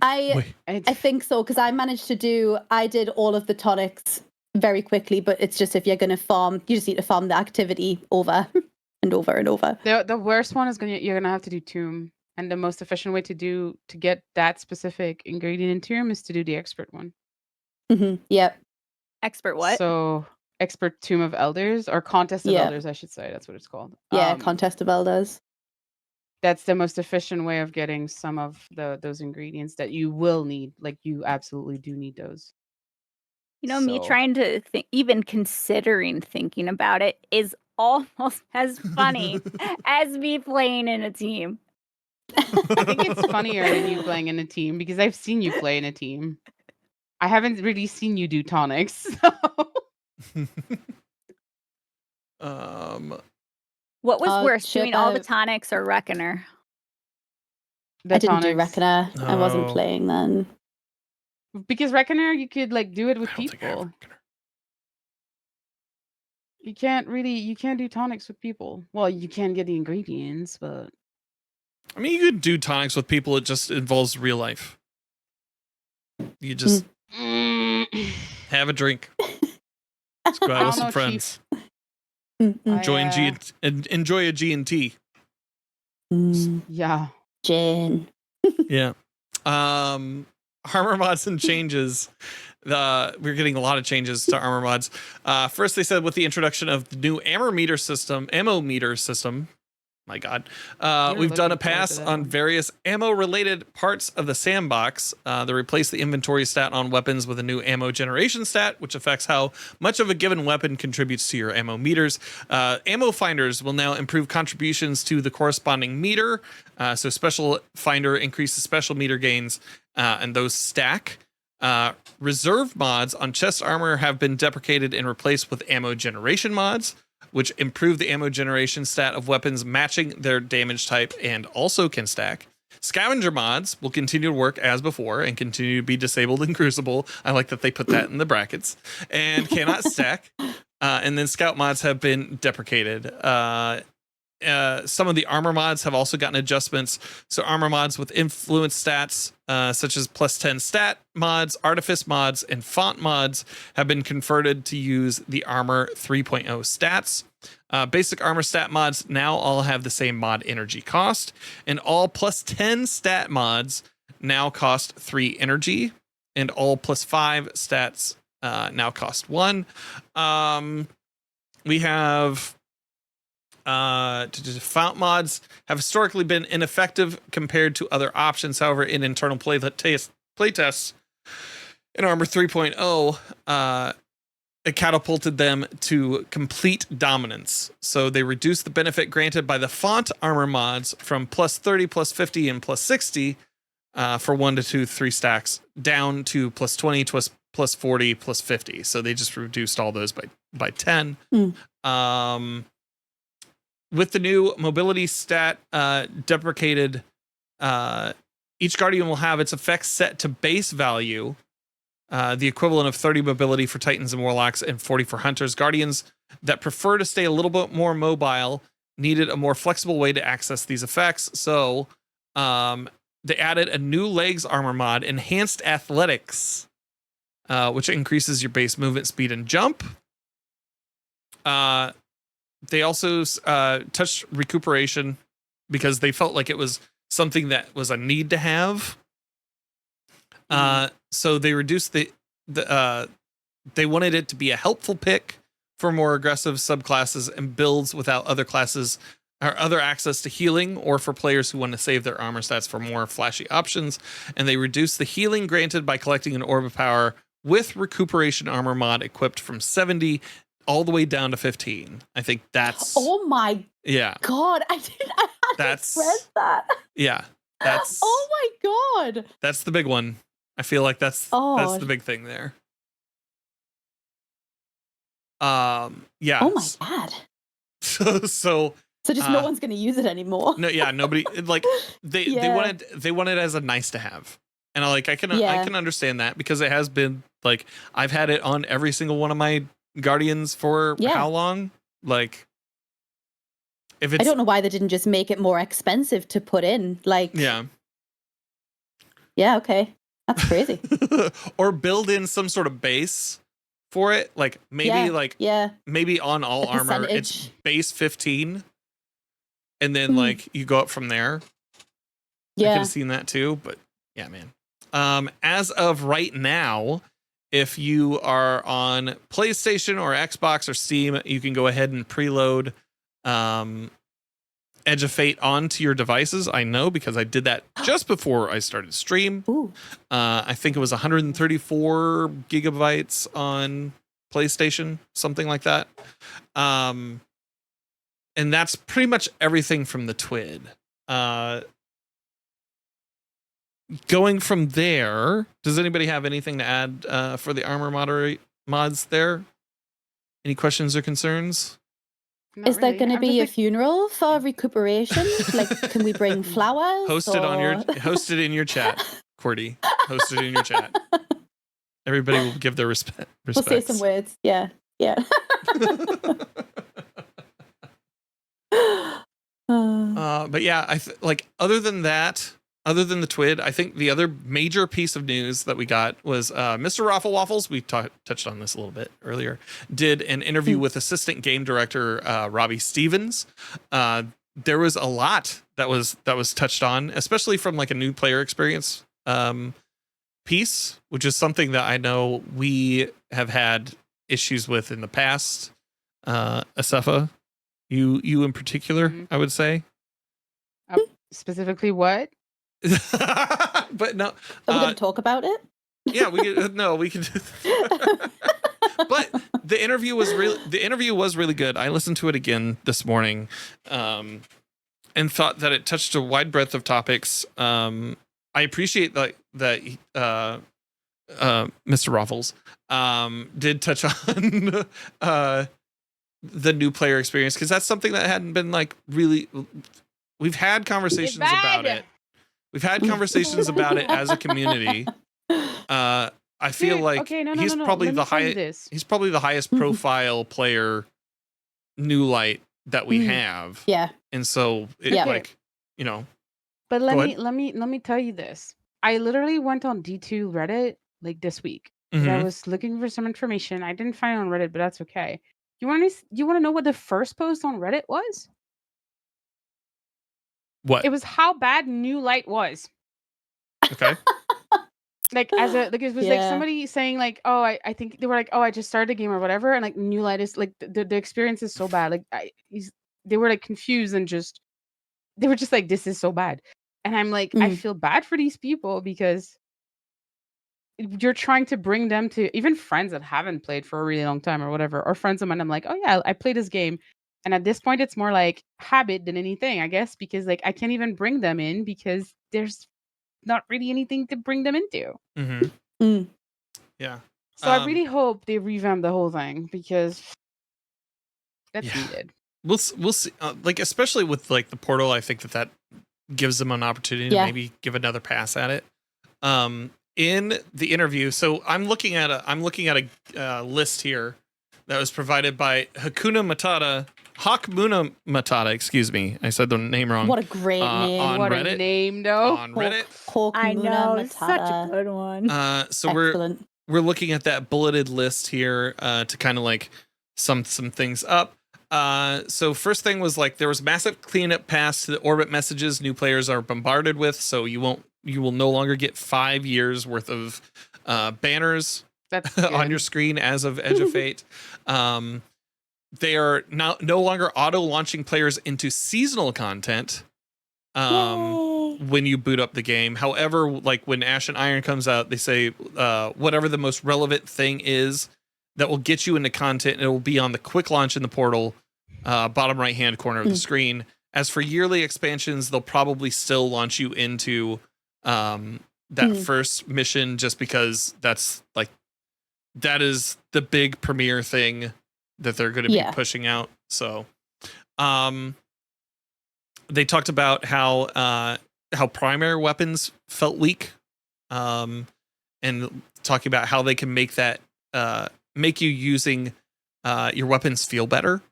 I think so, because I did all of the tonics very quickly, but it's just if you're going to farm, you just need to farm the activity over and over and over. The worst one is you're gonna have to do Tomb, and the most efficient way to get that specific ingredient in Tomb is to do the expert one. Yep. Expert what? So expert Tomb of Elders, or Contest of Elders, I should say. That's what it's called. Yeah, Contest of Elders. That's the most efficient way of getting some of those ingredients that you will need. Like you absolutely do need those. Me trying to even considering thinking about it is almost as funny as me playing in a team. I think it's funnier than you playing in a team because I've seen you play in a team. I haven't really seen you do tonics. So. What was worse, doing all the tonics or Reckoner? I didn't do Reckoner. Oh. I wasn't playing then. Because Reckoner, you could like do it with people. You can't do tonics with people. Well, you can get the ingredients, but I mean, you could do tonics with people. It just involves real life. You just have a drink. Let's go out with some friends. Enjoy a G&T. Yeah. Gin. Yeah. Armor mods and changes. We're getting a lot of changes to armor mods. First, they said with the introduction of the new ammo meter system. My God. We've done a pass on various ammo-related parts of the sandbox. They replace the inventory stat on weapons with a new ammo generation stat, which affects how much of a given weapon contributes to your ammo meters. Ammo finders will now improve contributions to the corresponding meter. So special finder increases special meter gains, and those stack. Reserve mods on chest armor have been deprecated and replaced with ammo generation mods, which improve the ammo generation stat of weapons matching their damage type and also can stack. Scavenger mods will continue to work as before and continue to be disabled in Crucible. I like that they put that in the brackets. And cannot stack. And then scout mods have been deprecated. Some of the armor mods have also gotten adjustments. So armor mods with influence stats, such as +10 stat mods, artifice mods, and font mods have been converted to use the armor 3.0 stats. Basic armor stat mods now all have the same mod energy cost, and all +10 stat mods now cost 3 energy, and all +5 stats now cost 1. We have font mods have historically been ineffective compared to other options. However, in internal playtests in Armor 3.0, it catapulted them to complete dominance. So they reduced the benefit granted by the font armor mods from +30, +50, and +60 for 1 to 2, 3 stacks down to plus 20, plus 40, plus 50. So they just reduced all those by 10. With the new mobility stat deprecated, each Guardian will have its effects set to base value, the equivalent of 30 mobility for Titans and Warlocks and 40 for Hunters. Guardians that prefer to stay a little bit more mobile needed a more flexible way to access these effects. So they added a new legs armor mod, Enhanced Athletics, which increases your base movement speed and jump. They also touched recuperation because they felt like it was something that was a need to have. So they reduced they wanted it to be a helpful pick for more aggressive subclasses and builds without other classes or other access to healing, or for players who want to save their armor stats for more flashy options. And they reduced the healing granted by collecting an orb of power with recuperation armor mod equipped from 70 all the way down to 15. I think that's... Oh my God. I that's read that. Yeah. That's... Oh my God. That's the big one. I feel like that's the big thing there. Yeah. Oh my God. So just no one's going to use it anymore. No, yeah, nobody like they want it as a nice to have. And I can understand that, because it has been like I've had it on every single one of my Guardians for how long? Like, if it's, I don't know why they didn't just make it more expensive to put in. Like, yeah, okay, that's crazy. Or build in some sort of base for it, like maybe maybe on all armor it's base 15, and then like you go up from there. Yeah, I could have seen that too, but yeah, man. As of right now, if you are on PlayStation or Xbox or Steam, you can go ahead and preload Edge of Fate onto your devices. I know, because I did that just before I started stream. I think it was 134 gigabytes on PlayStation, something like that. And that's pretty much everything from the TWID. Going from there, does anybody have anything to add for the armor mods there? Any questions or concerns? Is there going to be a funeral for recuperation? Like, can we bring flowers? Host it in your chat, Cordy. Host it in your chat. Everybody will give their respects. We'll say some words. Yeah. But yeah, other than the TWID, I think the other major piece of news that we got was Mr. Raffle Waffles, we touched on this a little bit earlier, did an interview with assistant game director Robbie Stevens. There was a lot that was touched on, especially from like a new player experience piece, which is something that I know we have had issues with in the past. Asefa, you in particular, I would say. Specifically what? But no, are we going to talk about it? Yeah, we can. But the interview was really good. I listened to it again this morning, and thought that it touched a wide breadth of topics. I appreciate that Mr. Raffles did touch on the new player experience, because that's something that hadn't been like really. We've had conversations about it. We've had conversations about it as a community. I feel like he's probably the highest. He's probably the highest profile player, new light that we have. Yeah, and so like, you know. But let me tell you this. I literally went on D2 Reddit like this week. I was looking for some information. I didn't find it on Reddit, but that's okay. You want to know what the first post on Reddit was? What? It was how bad New Light was. Okay. Like it was like somebody saying like, oh, I think they were like, oh, I just started the game or whatever, and like New Light is like the experience is so bad. Like they were like confused and they were just like, this is so bad. And I'm like, I feel bad for these people, because you're trying to bring them to even friends that haven't played for a really long time or whatever, or friends of mine. I'm like, oh yeah, I played this game. And at this point, it's more like habit than anything, I guess, because like I can't even bring them in because there's not really anything to bring them into. Yeah. So I really hope they revamp the whole thing because that's Yeah. needed. We'll see. Like especially with like the portal, I think that gives them an opportunity to maybe give another pass at it. In the interview, so I'm looking at a list here that was provided by Hakuna Matata. Excuse me, I said the name wrong. What a great name! On What Reddit, a name, though. on Reddit. I know, such a good one. So Excellent. we're looking at that bulleted list here to kind of like sum some things up. So first thing was like there was massive cleanup pass to the orbit messages new players are bombarded with, so you will no longer get 5 years worth of banners on your screen as of Edge of Fate. They are no longer auto launching players into seasonal content when you boot up the game. However, like when Ash and Iron comes out, they say whatever the most relevant thing is that will get you into content, it will be on the quick launch in the portal, bottom right hand corner of the screen. As for yearly expansions, they'll probably still launch you into that first mission, just because that is the big premiere thing that they're going to be pushing out. So, they talked about how primary weapons felt weak, and talking about how they can make that make you using your weapons feel better.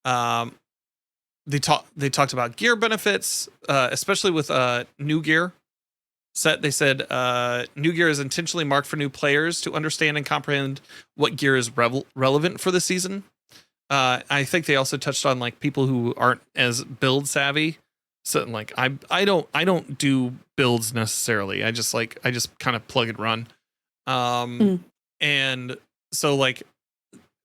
They talked about gear benefits, especially with new gear set. They said new gear is intentionally marked for new players to understand and comprehend what gear is relevant for the season. I think they also touched on like people who aren't as build savvy. So like I don't do builds necessarily. I just kind of plug and run. And so like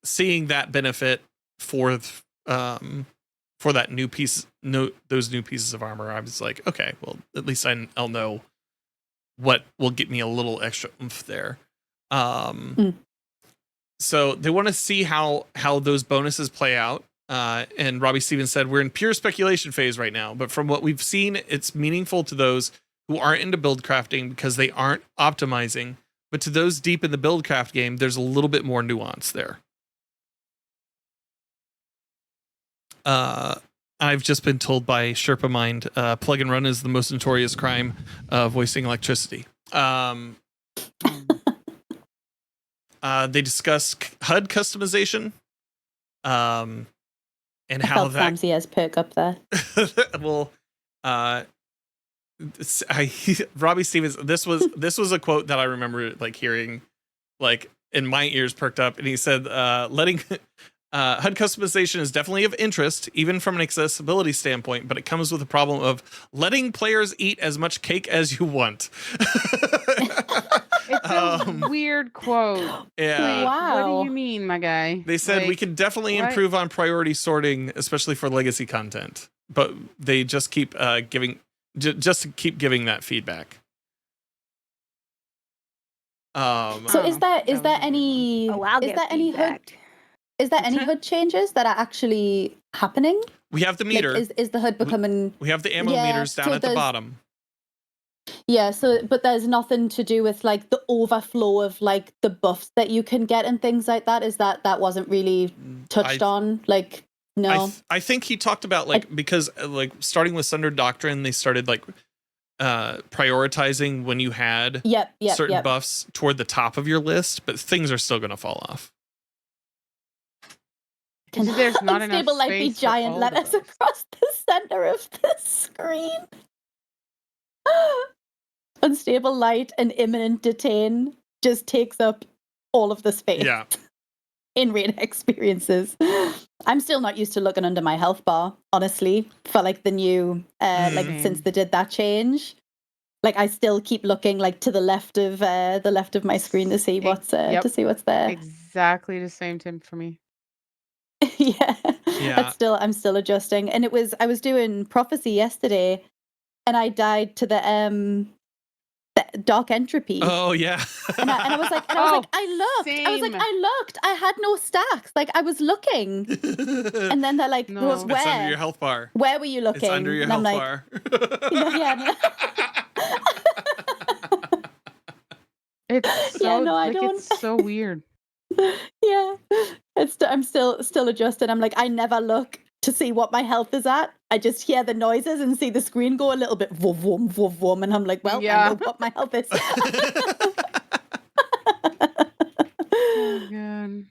seeing that benefit for that new piece, those new pieces of armor, I was like, okay, well at least I'll know what will get me a little extra oomph there. So they want to see how those bonuses play out. And Robbie Stevens said, we're in pure speculation phase right now, but from what we've seen, it's meaningful to those who aren't into build crafting because they aren't optimizing. But to those deep in the build craft game, there's a little bit more nuance there. I've just been told by Sherpa Mind, plug and run is the most notorious crime of wasting electricity. They discuss HUD customization, and how that Samsy has perk up there. well, Robbie Stevens. This was a quote that I remember like hearing, like in my ears perked up, and he said, "Letting HUD customization is definitely of interest, even from an accessibility standpoint, but it comes with the problem of letting players eat as much cake as you want." It's a weird quote. Yeah. Wow. What do you mean, my guy? They said we can definitely improve on priority sorting, especially for legacy content, but they just keep giving that feedback. So is there any HUD changes that are actually happening? We have the meter. Like, is the HUD becoming? We have the ammo meters down at the bottom. Yeah, so but there's nothing to do with like the overflow of like the buffs that you can get and things like that. Is that wasn't really touched on? Like, no. I think he talked about like because like starting with Sunder Doctrine, they started like prioritizing when you had certain buffs toward the top of your list, but things are still going to fall off. There's not enough Unstable light be giant letters across the center of the screen. Unstable light and imminent detain just takes up all of the space. Yeah. In raid experiences. I'm still not used to looking under my health bar, honestly, for like the new like since they did that change. Like I still keep looking like to the left of my screen to see what's there. Exactly the same, Tim, for me. Yeah. I'm still adjusting. And I was doing prophecy yesterday and I died to the dark entropy. Oh yeah. and I was like, I looked. I had no stacks. Like I was looking. And then they're like, no. It's under your health bar. Where were you looking? It's under your health bar. Yeah. It's Yeah, so no, I like don't. it's so weird. Yeah, I'm still adjusting. I'm like, I never look to see what my health is at. I just hear the noises and see the screen go a little bit vroom, vroom, vroom, vroom, and I'm like, well, I Yeah. know what my health is. Oh god.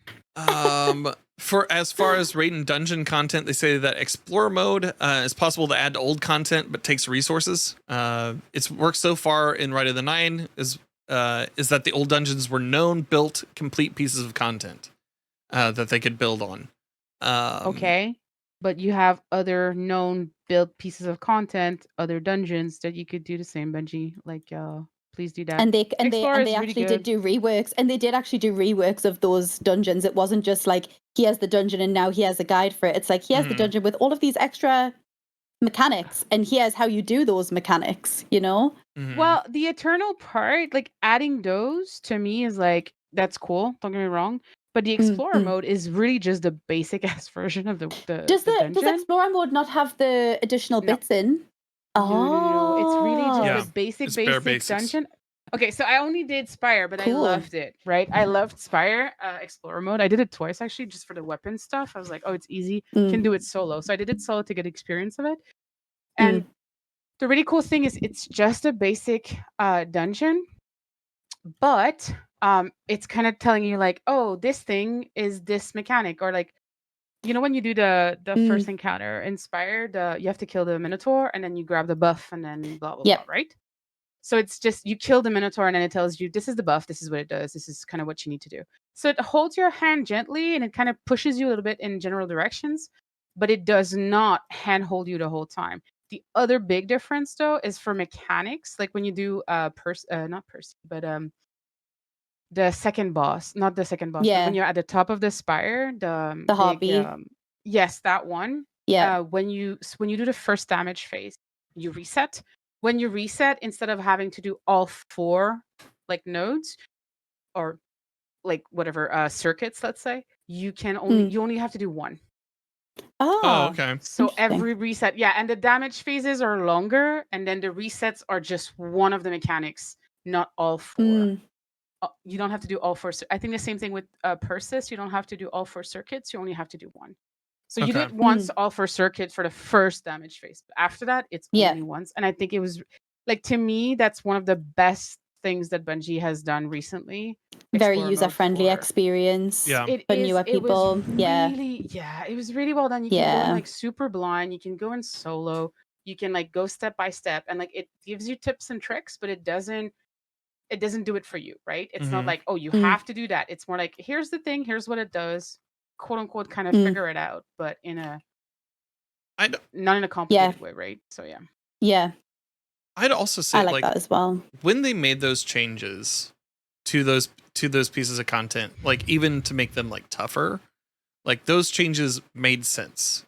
For as far as raid and dungeon content, they say that explorer mode is possible to add to old content, but takes resources. It's worked so far in Rite of the Nine is that the old dungeons were known, built, complete pieces of content that they could build on. Okay. But you have other known built pieces of content, other dungeons that you could do the same, Benji. Like, please do that. And they Explorer is really actually did good. do reworks, and they did actually do reworks of those dungeons. It wasn't just like here's the dungeon and now here's a guide for it. It's like here's the dungeon with all of these extra mechanics, and here's how you do those mechanics. You know? Well, the eternal part, like adding those to me is like that's cool. Don't get me wrong. But the explorer mode is really just the basic ass version of the Does dungeon. does explorer mode not have the additional No. bits in? No. It's really just Yeah, the basic it's bare basic basics. dungeon. Okay, so I only did Spire, but I Cool. loved it, right? I loved Spire Explorer mode. I did it twice actually, just for the weapon stuff. I was like, oh, it's easy. Can do it solo. So I did it solo to get experience of it. And the really cool thing is it's just a basic dungeon, but it's kind of telling you like, oh, this thing is this mechanic, or like, you know, when you do the first encounter Inspired, you have to kill the Minotaur and then you grab the buff and then blah blah Yep. blah, right? So it's just you kill the Minotaur and then it tells you this is the buff, this is what it does, this is kind of what you need to do. So it holds your hand gently and it kind of pushes you a little bit in general directions, but it does not handhold you the whole time. The other big difference though is for mechanics, like when you do not Percy, but the second boss, not the second boss, but when you're at the top of the spire, the big, Harpy. yes, that one. Yeah. When you do the first damage phase, you reset. When you reset, instead of having to do all 4 like nodes or like whatever circuits, let's say, you only have to do 1. Oh, okay. So interesting. every reset, yeah, and the damage phases are longer, and then the resets are just one of the mechanics, not all 4. You don't have to do all 4. I think the same thing with Persis. You don't have to do all 4 circuits. You only have to do 1. So you do it once, all 4 circuits for the first damage phase. But after that, it's only once. And I think it was like, to me, that's one of the best things that Bungie has done recently. Very Explorer user mode friendly for- experience Yeah. It for is. newer It was people. Yeah. really, it was really well done. You can go in Yeah. like super blind. You can go in solo. You can like go step by step, and like it gives you tips and tricks, but it doesn't do it for you, right? It's not like, oh, you have to do that. It's more like, here's the thing, here's what it does, quote unquote, kind of figure it out, but in a not in a complicated way, right? So yeah. Yeah. I'd also say I like that as well. When they made those changes to those pieces of content, like even to make them like tougher, like those changes made sense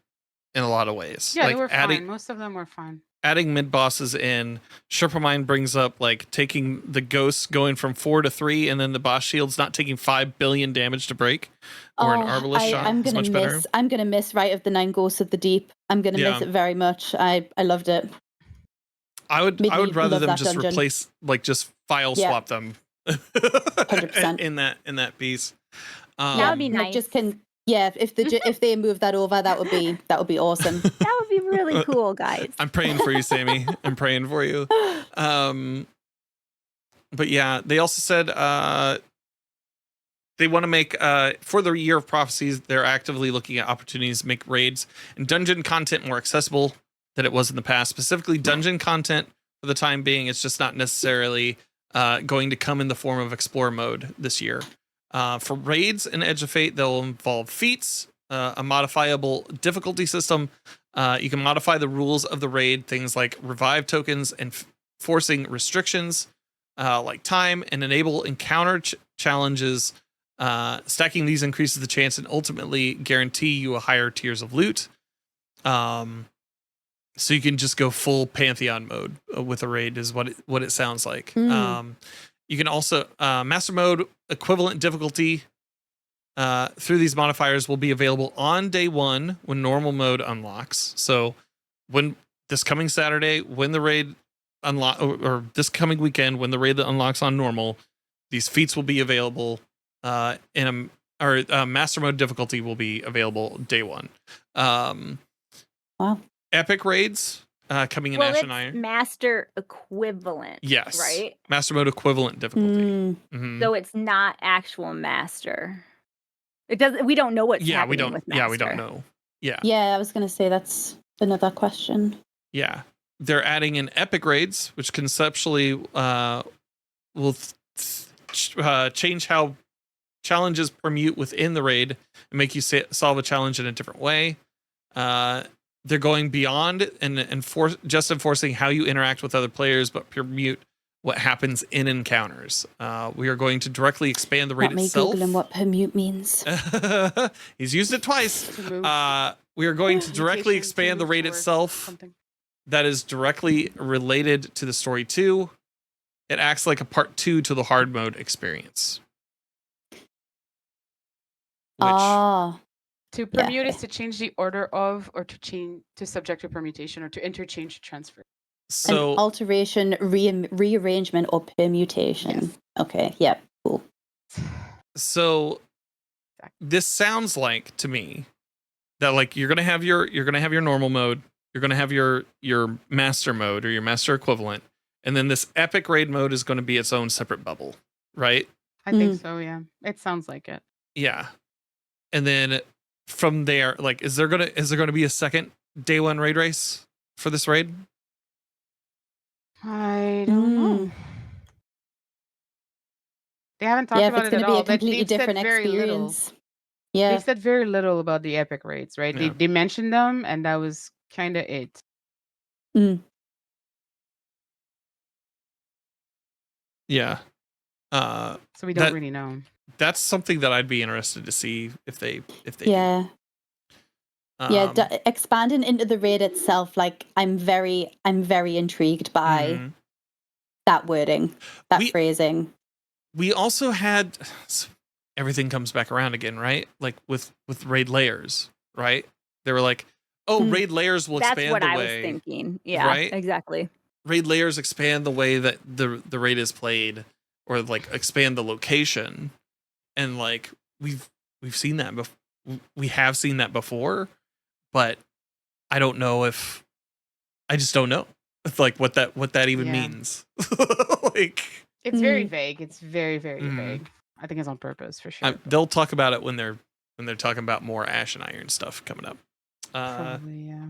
in a lot of ways. Yeah, like they were fine. Most of them were fine. Adding mid bosses in, Sherpamine brings up like taking the ghosts going from 4 to 3, and then the boss shield's not taking 5 billion damage to break, or an Arbalest shot. I'm is gonna much better. I'm gonna miss Rite of the Nine Ghosts of the Deep. I'm gonna miss it very much. I loved it. I would rather them just dungeon. replace, like, just file swap them 100% in that piece. That would be nice. If they move that over, that would be awesome. That would be really cool, guys. I'm praying for you, Sammy. I'm praying for you. But yeah, they also said they want to make for the Year of Prophecies, they're actively looking at opportunities to make raids and dungeon content more accessible than it was in the past. Specifically, dungeon content for the time being, it's just not necessarily going to come in the form of Explorer mode this year. For raids in Edge of Fate, they'll involve feats, a modifiable difficulty system. You can modify the rules of the raid, things like revive tokens and forcing restrictions like time, and enable encounter challenges. Stacking these increases the chance and ultimately guarantee you a higher tiers of loot. So you can just go full Pantheon mode with a raid is what it sounds like. You can also master mode equivalent difficulty through these modifiers will be available on day 1 when normal mode unlocks. So when this coming Saturday, when the raid unlock, or this coming weekend when the raid unlocks on normal, These feats will be available master mode difficulty will be available day one. Wow. Epic raids coming in Well, Ash and it's Iron. master equivalent. Yes. Right? Master mode equivalent difficulty. So it's not actual master. It doesn't. We don't know what's happening with master. Yeah, we don't know. Yeah. Yeah, I was going to say that's another question. Yeah. They're adding in epic raids, which conceptually will change how challenges permute within the raid and make you solve a challenge in a different way. They're going beyond and enforcing how you interact with other players, but permute what happens in encounters. We are going to directly expand the raid itself. Googling what permute means. He's used it twice. We are going to directly expand the raid itself. That is directly related to the story 2. It acts like a part 2 to the hard mode experience. To permute is to change the order of, or to subject to permutation, or to interchange transfer. So an alteration, rearrangement, or permutation. Yes. Okay. Yeah. Cool. So this sounds like to me that like you're gonna have your normal mode, you're gonna have your master mode or your master equivalent, and then this epic raid mode is going to be its own separate bubble, right? I think so. Yeah, it sounds like it. Yeah, and then from there, like, is there gonna be a second day one raid race for this raid? I don't know. They haven't talked about it at all. It's going to be a completely different experience. Yeah, they said very little about the epic raids, right? Yeah. They mentioned them, and that was kind of it. Yeah. So we don't really know. That's something that I'd be interested to see if they yeah. Expanding into the raid itself, like I'm very intrigued by that wording, that phrasing. We also had everything comes back around again, right? Like with raid layers, right? They were like, raid layers will expand the way. That's what I was thinking. Yeah, right? Exactly. Raid layers expand the way that the raid is played, or like expand the location, and like we've seen that we have seen that before, but I don't know if I just don't know like what that even means. Like it's very vague. It's very vague. I think it's on purpose for sure. They'll talk about it when they're talking about more Ash and Iron stuff coming up. Probably, yeah.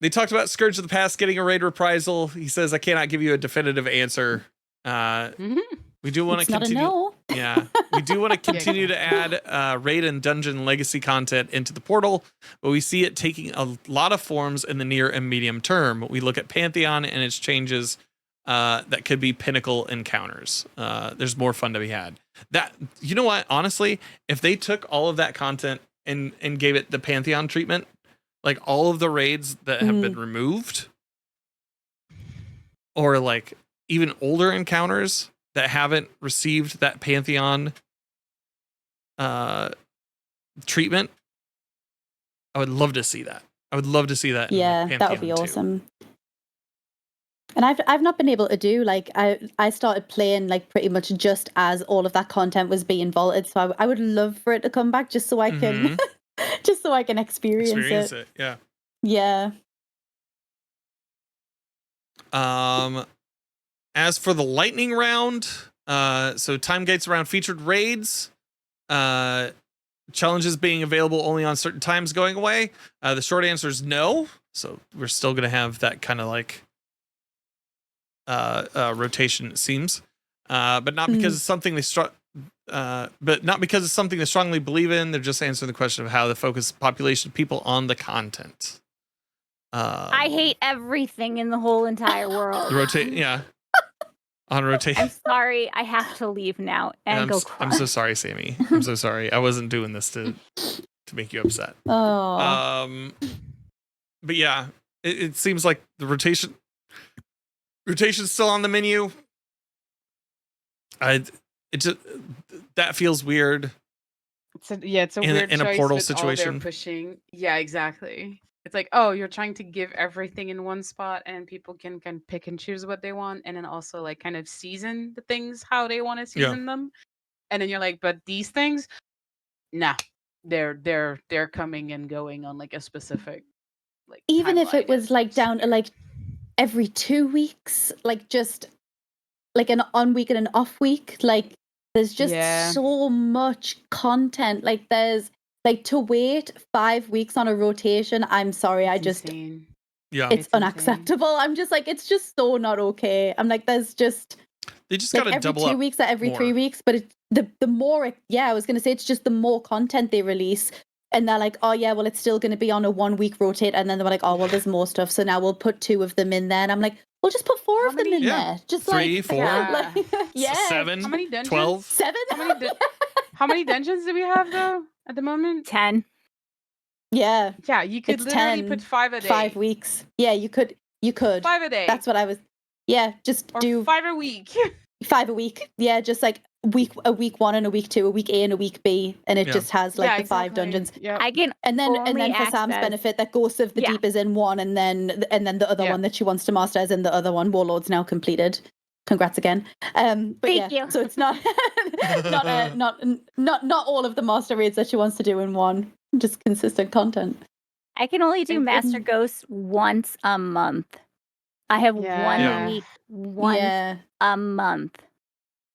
They talked about Scourge of the Past getting a raid reprisal. He says, I cannot give you a definitive answer. We do want to continue. No. Yeah, we do want to continue to add raid and dungeon legacy content into the portal, but we see it taking a lot of forms in the near and medium term. We look at Pantheon and its changes that could be pinnacle encounters. There's more fun to be had. That, you know what? Honestly, if they took all of that content and gave it the Pantheon treatment, like all of the raids that have been removed, or like even older encounters that haven't received that Pantheon treatment, I would love to see that. I would love to see that. Yeah, that would be awesome. And I've not been able to do, like, I started playing like pretty much just as all of that content was being vaulted, so I would love for it to come back just so I can just so I can experience it. Yeah. Yeah. As for the lightning round, so time gates around featured raids, challenges being available only on certain times going away. The short answer is no. So we're still going to have that kind of like rotation, it seems, but not because it's something they strongly believe in. They're just answering the question of how to focus population of people on the content. I hate everything in the whole entire world. On rotation. I'm sorry, I have to leave now and go cry. I'm so sorry, Sammy. I'm so sorry. I wasn't doing this to make you upset. Oh. But yeah, it seems like the rotation's still on the menu. That feels weird. It's a weird in a choice portal with situation. all they're pushing. Yeah, exactly. It's like, oh, you're trying to give everything in one spot, and people can pick and choose what they want, and then also like kind of season the things how they want to Yeah. season them. And then you're like, but these things, nah, they're coming and going on like a specific like Even if it timeline was and like down to like every 2 weeks, like just like an on week and an off week, like there's just Yeah. so much content. Like there's like to wait 5 weeks on a rotation. I'm sorry, it's insane. Yeah. it's insane. unacceptable. I'm just like, it's just so not okay. I'm like, there's just They just like got to every double 2 up. weeks or every more. 3 weeks, but the more I was gonna say it's just the more content they release, and they're like, oh yeah, well it's still gonna be on a 1 week rotate, and then they're like, oh well, there's more stuff, so now we'll put 2 of them in there, and I'm like, well just put 4 How of them many- in Yeah. there, just 3, like 4, Yeah. like, yeah, 7, How many dungeons? 12. 7. How many dungeons do we have though at the moment? 10. Yeah, Yeah, you could it's literally 10, put 5 a day. 5 weeks. Yeah, you could 5 a day. That's what I was. Yeah, just or do 5 a week. 5 a week. Yeah, just like a week 1 and a week 2, a week A and a week B, and it Yeah. just has like yeah, the 5 exactly. dungeons. Yeah. I can And then only for Sam's access- benefit, that Ghosts of the Yeah. Deep is in one, and then the other Yeah. one that she wants to master is in the other one. Warlord's now completed. Congrats again. But Thank yeah, you. so it's not not all of the master raids that she wants to do in one. Just consistent content. I can only do And- Master Ghosts once a month. I have Yeah. 1 week once Yeah. a month.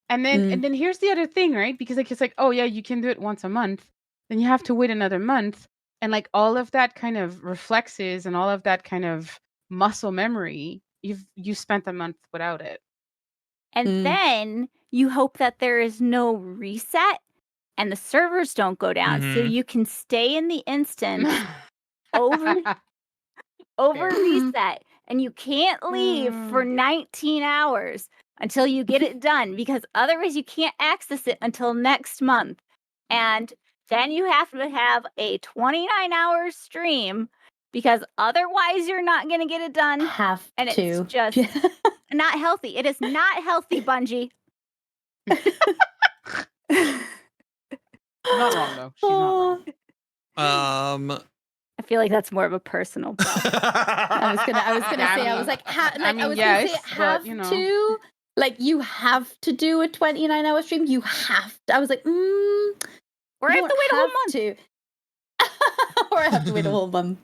And then here's the other thing, right? Because like it's like, oh yeah, you can do it once a month. Then you have to wait another month, and like all of that kind of reflexes and all of that kind of muscle memory, you spent a month without it. And then you hope that there is no reset and the servers don't go down, so Mhm. you can stay in the instance over Fair. reset, and you can't leave for 19 hours until you get it done, because otherwise you can't access it until next month. And then you have to have a 29-hour stream, because otherwise you're not going to get it done. Have And to. it's just not healthy. It is not healthy, Bungie. Not wrong though. She's not wrong. I feel like that's more of a personal problem. I was gonna I say, I mean- was like, I mean, I was yes, gonna say but, have you know. to. Like, you have to do a 29-hour stream. You have to. I was like, Or I have to wait a whole month. to. Or I have to wait a whole month.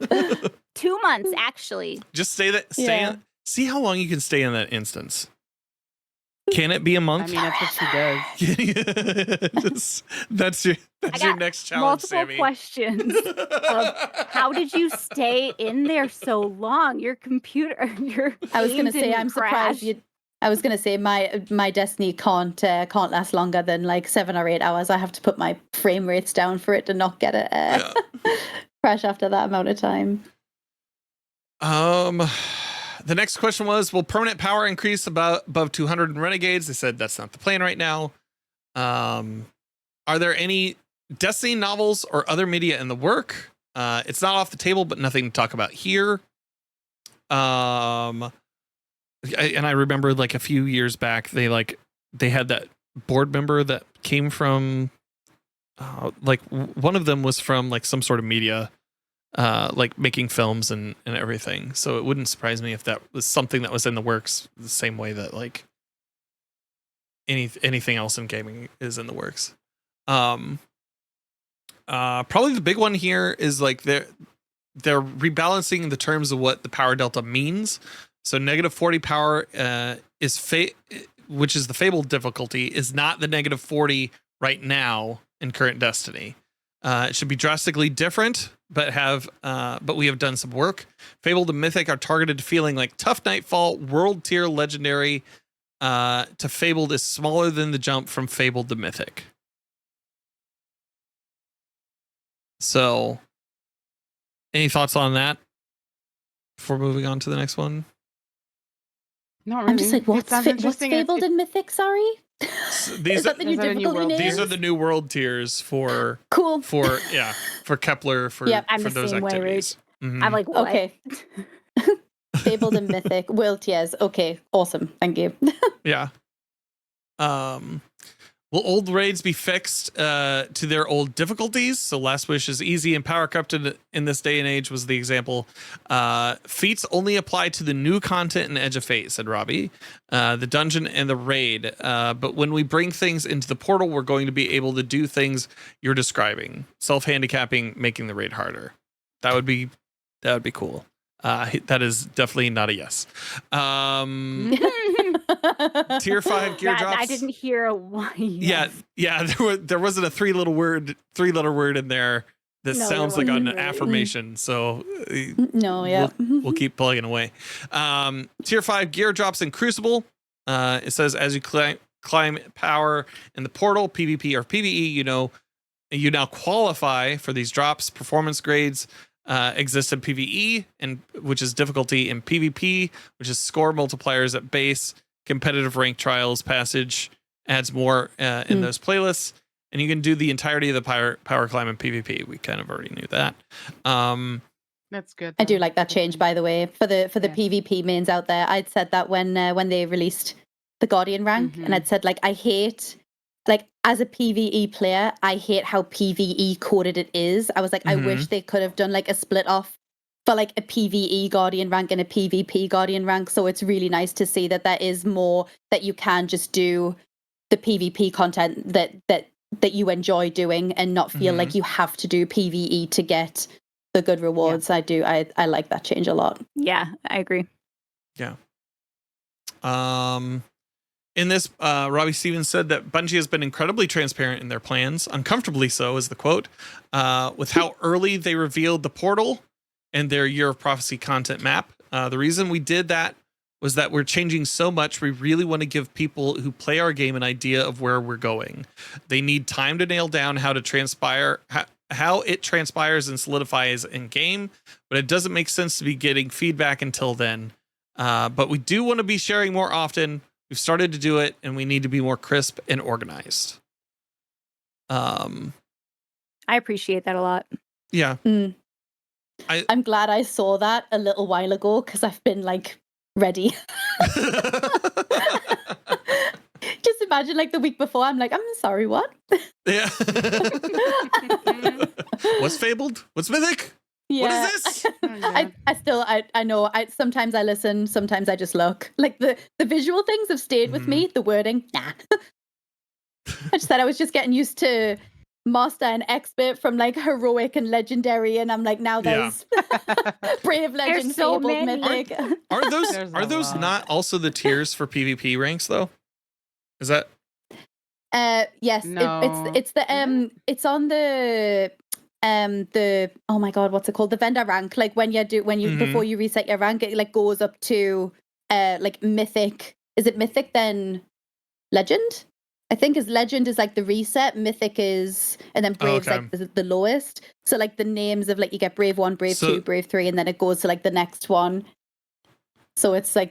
2 months, actually. Just stay Yeah. in, see how long you can stay in that instance. Can it be a I month? mean, that's what she does. That's your I got next challenge, multiple Sammy. questions of how did you stay in there so long? Your computer, your I was game gonna say, didn't I'm surprised crash. you. I was gonna say my Destiny can't last longer than like 7 or 8 hours. I have to put my frame rates down for it to not get it crash after that amount of time. The next question was, will permanent power increase above 200 in Renegades? They said that's not the plan right now. Are there any Destiny novels or other media in the work? It's not off the table, but nothing to talk about here. And I remember like a few years back, they had that board member that came from like one of them was from like some sort of media, like making films and everything. So it wouldn't surprise me if that was something that was in the works, the same way that like anything else in gaming is in the works. Probably the big one here is like they're rebalancing the terms of what the power delta means. So -40 power which is the Fabled difficulty, is not the -40 right now in current Destiny. It should be drastically different, but we have done some work. Fabled and Mythic are targeted to feeling like tough Nightfall. World tier legendary to Fabled is smaller than the jump from Fabled to Mythic. So, any thoughts on that before moving on to the next one? Not really. I'm just like, It what's sounds interesting. Fabled and Mythic? Sorry, These is that the new Is that a new difficulty world? name? These are the new world tiers for Cool. for Kepler for Yep. I'm for the those same way, activities. Mhm. I'm like, what? Okay. Fabled and Mythic world tiers. Okay, awesome. Thank you. Yeah. We'll Will old raids be fixed to their old difficulties? So Last Wish is easy and power corrupted in this day and age was the example. Feats only apply to the new content in Edge of Fate, said Robbie. The dungeon and the raid. But when we bring things into the portal, we're going to be able to do things you're describing. Self-handicapping, making the raid harder. That would be cool. That is definitely not a yes. Tier 5 gear drops. I didn't hear a one. Yes. Yeah. There wasn't a three-letter word in there that sounds like an affirmation. So no, yeah, we'll keep plugging away. Tier 5 gear drops in Crucible. It says as you climb power in the portal, PvP or PvE, you now qualify for these drops. Performance grades exist in PvE, and which is difficulty in PvP, which is score multipliers at base. Competitive rank trials passage adds more in those playlists, and you can do the entirety of the power climb in PvP. We kind of already knew that. That's good. I do like that change, by the way, for the PvP mains out there. I'd said that when they released the Guardian rank, and I'd said I hate as a PvE player, I hate how PvE coded it is. I was like, I wish they could have done a split off for a PvE Guardian rank and a PvP Guardian rank. So it's really nice to see that there is more, that you can just do the PvP content that you enjoy doing and not feel like you have to do PvE to get the good rewards. Yeah. I like that change a lot. Yeah, I agree. Yeah. In this, Robbie Stevens said that Bungie has been incredibly transparent in their plans, uncomfortably so is the quote, with how early they revealed the portal and their Year of Prophecy content map. The reason we did that was that we're changing so much. We really want to give people who play our game an idea of where we're going. They need time to nail down how it transpires and solidifies in game, but it doesn't make sense to be getting feedback until then. But we do want to be sharing more often. We've started to do it, and we need to be more crisp and organized. I appreciate that a lot. Yeah. I'm glad I saw that a little while ago, because I've been ready. Just imagine the week before, I'm I'm sorry, what? Yeah. What's fabled? What's mythic? Yeah. What is this? I know. Sometimes I listen, sometimes I just look. The visual things have stayed with me. The wording, nah. I just said I was just getting used to master and expert from heroic and legendary, and I'm now there's brave, legend, so fabled, many. mythic. Are those not also the tiers for PvP ranks though? Is that? Yes. No. It's the it's on the oh my god, what's it called? The vendor rank. When you before you reset your rank, it goes up to mythic. Is it mythic then legend? I think is legend is the reset, mythic is, and then brave's the lowest. So the names of you get brave 1, brave 2, brave 3, and then it goes to the next one. So it's for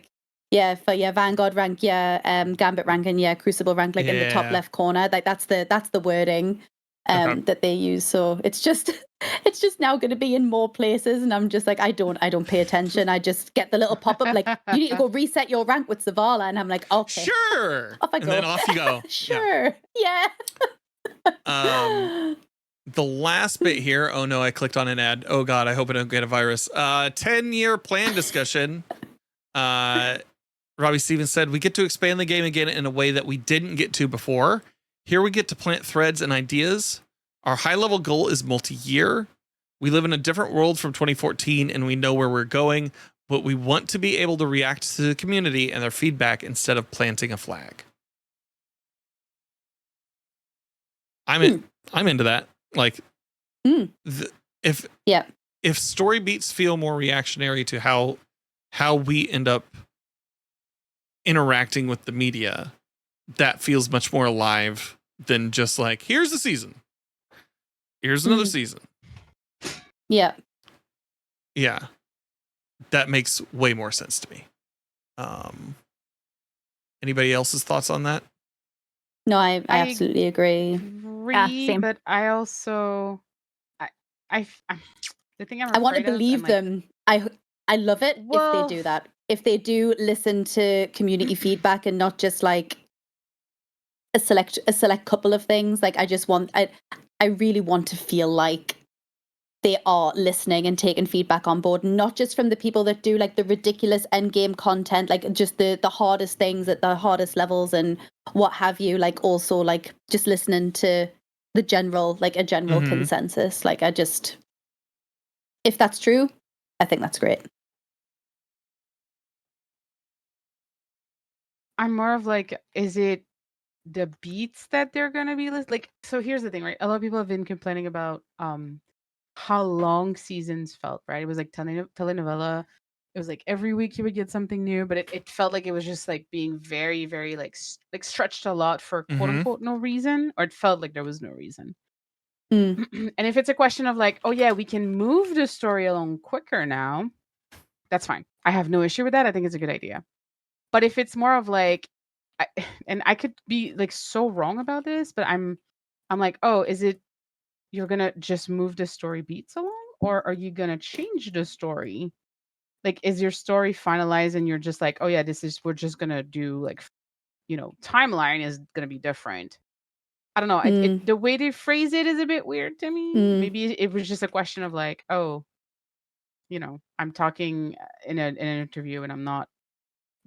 your Vanguard rank, Gambit rank, and Crucible rank, in the top left corner. That's the wording that they use. So it's just now going to be in more places, and I'm just I don't pay attention. I just get the little pop up you need to go reset your rank with Zavala, and I'm okay, sure, off I go. And then off you go. Sure, yeah. The last bit here. Oh no, I clicked on an ad. Oh god, I hope I don't get a virus. 10-year plan discussion. Robbie Stevens said, we get to expand the game again in a way that we didn't get to before. Here we get to plant threads and ideas. Our high-level goal is multi-year. We live in a different world from 2014, and we know where we're going, but we want to be able to react to the community and their feedback instead of planting a flag. I'm into that. If story beats feel more reactionary to how we end up interacting with the media, that feels much more alive than just here's the season. Here's another season. Yeah. Yeah. That makes way more sense to me. Anybody else's thoughts on that? No, I absolutely agree. Same. But I also, the thing I want to believe them. I love it if they do that. If they do listen to community feedback and not just a select couple of things. Like I really want to feel like they are listening and taking feedback on board, not just from the people that do like the ridiculous end game content, like just the hardest things at the hardest levels and what have you, like also like just listening to the general, like a general consensus. Like if that's true, I think that's great. I'm more of like, is it the beats that they're gonna be like? So here's the thing, right? A lot of people have been complaining about how long seasons felt, right? It was like telenovela. It was like every week you would get something new, but it felt like it was just like being very, very like stretched a lot for quote unquote no reason, or it felt like there was no reason. And if it's a question of like, oh yeah, we can move the story along quicker now, that's fine. I have no issue with that. I think it's a good idea. But if it's more of like, and I could be like so wrong about this, but I'm like, oh, is it you're gonna just move the story beats along, or are you gonna change the story? Like, is your story finalized and you're just like, oh yeah, we're just gonna do like, timeline is gonna be different. I don't know. The way they phrase it is a bit weird to me. Maybe it was just a question of like, oh, I'm talking in an interview and I'm not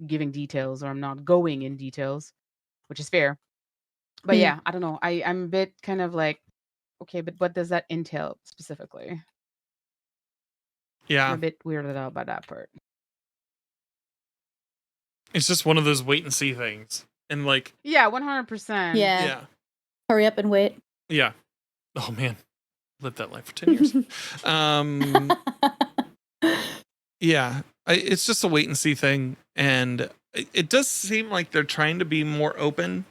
giving details, or I'm not going in details, which is fair. But yeah, I don't know. I'm a bit kind of like, okay, but what does that entail specifically? Yeah. I'm a bit weirded out by that part. It's just one of those wait and see things. And like, yeah, 100%. Yeah. Hurry up and wait. Yeah. Oh man. Lived that life for 10 years. Yeah. It's just a wait and see thing. And it does seem like they're trying to be more open,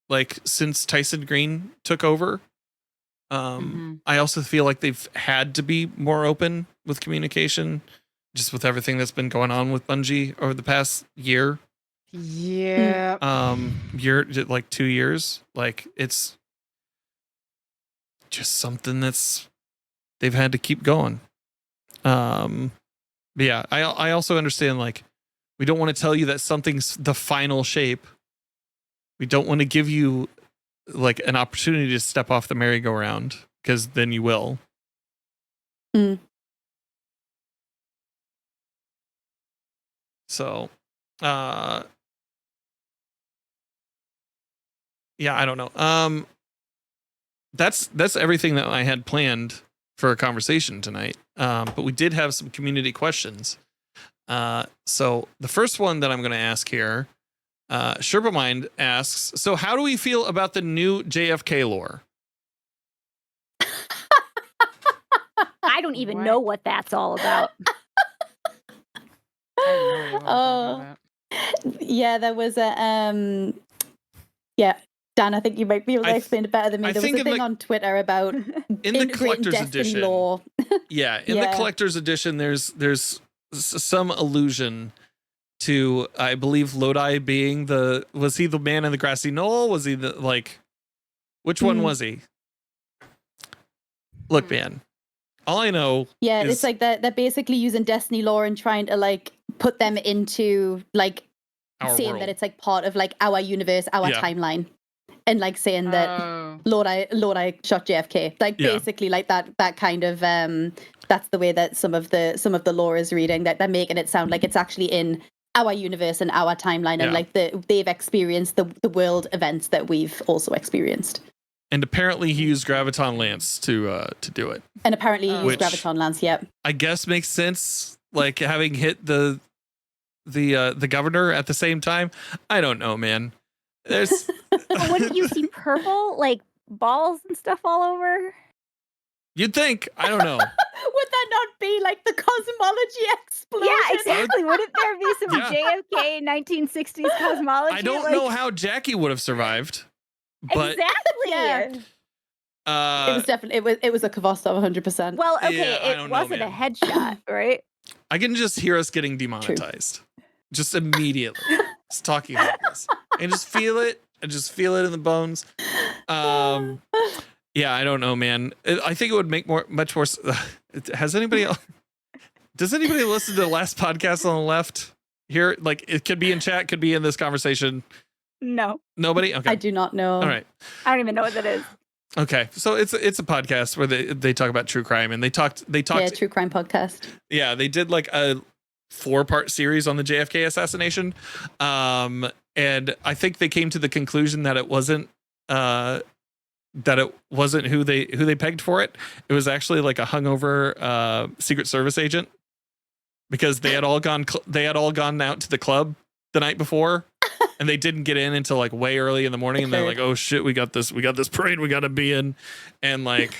like since Tyson Green took over. I also feel like they've had to be more open with communication, just with everything that's been going on with Bungie over the past year. Yeah. Like 2 years. Like it's just something they've had to keep going. But yeah, I also understand, like, we don't want to tell you that something's the final shape. We don't want to give you like an opportunity to step off the merry-go-round, because then you will. So, yeah, I don't know. That's everything that I had planned for a conversation tonight. But we did have some community questions. So the first one that I'm going to ask here, Sherpa Mind asks, so how do we feel about the new JFK lore? I don't even know what that's all about. Yeah, there was a Dan, I think you might be able to explain it better than me. There was a thing on Twitter about in the collector's edition lore. Yeah, in the collector's edition, there's some allusion to, I believe, Lodi being was he the man in the grassy knoll? Was he which one was he? Look, man, all I know is, it's like they're basically using Destiny lore and trying to like put them into like saying world. that it's like part of like our universe, our timeline. And like saying that Lord I shot JFK, like basically like that kind of that's the way that some of the lore is reading, that they're making it sound like it's actually in our universe and our timeline, and like they've experienced the world events that we've also experienced. And apparently he used Graviton Lance to do it. And apparently he used Graviton Lance. Yep. I guess makes sense, like having hit the governor at the same time. I don't know, man. There's wouldn't you see purple like balls and stuff all over? You'd think. I don't know. Would that not be like the cosmology explosion? Yeah, exactly. Wouldn't there be some JFK 1960s cosmology? I don't know how Jackie would have survived. But exactly. It was definitely it was a Kvostov 100%. Well, okay, it wasn't a headshot, right? I can just hear us getting demonetized. Just immediately. Just talking about this. I just feel it. I just feel it in the bones. Yeah, I don't know, man. I think it would make much more. Does anybody listen to the last podcast on the left here? Like, it could be in chat, could be in this conversation. No, Nobody? Okay. I do not know. All right. I don't even know what that is. Okay. So it's a podcast where they talk about true crime, and they talked Yeah, true crime podcast. Yeah, they did like a 4-part series on the JFK assassination. And I think they came to the conclusion that it wasn't who they pegged for it. It was actually like a hungover Secret Service agent, because they had all gone out to the club the night before, and they didn't get in until like way early in the morning, and they're like, "Oh shit, we got this parade we got to be in," and like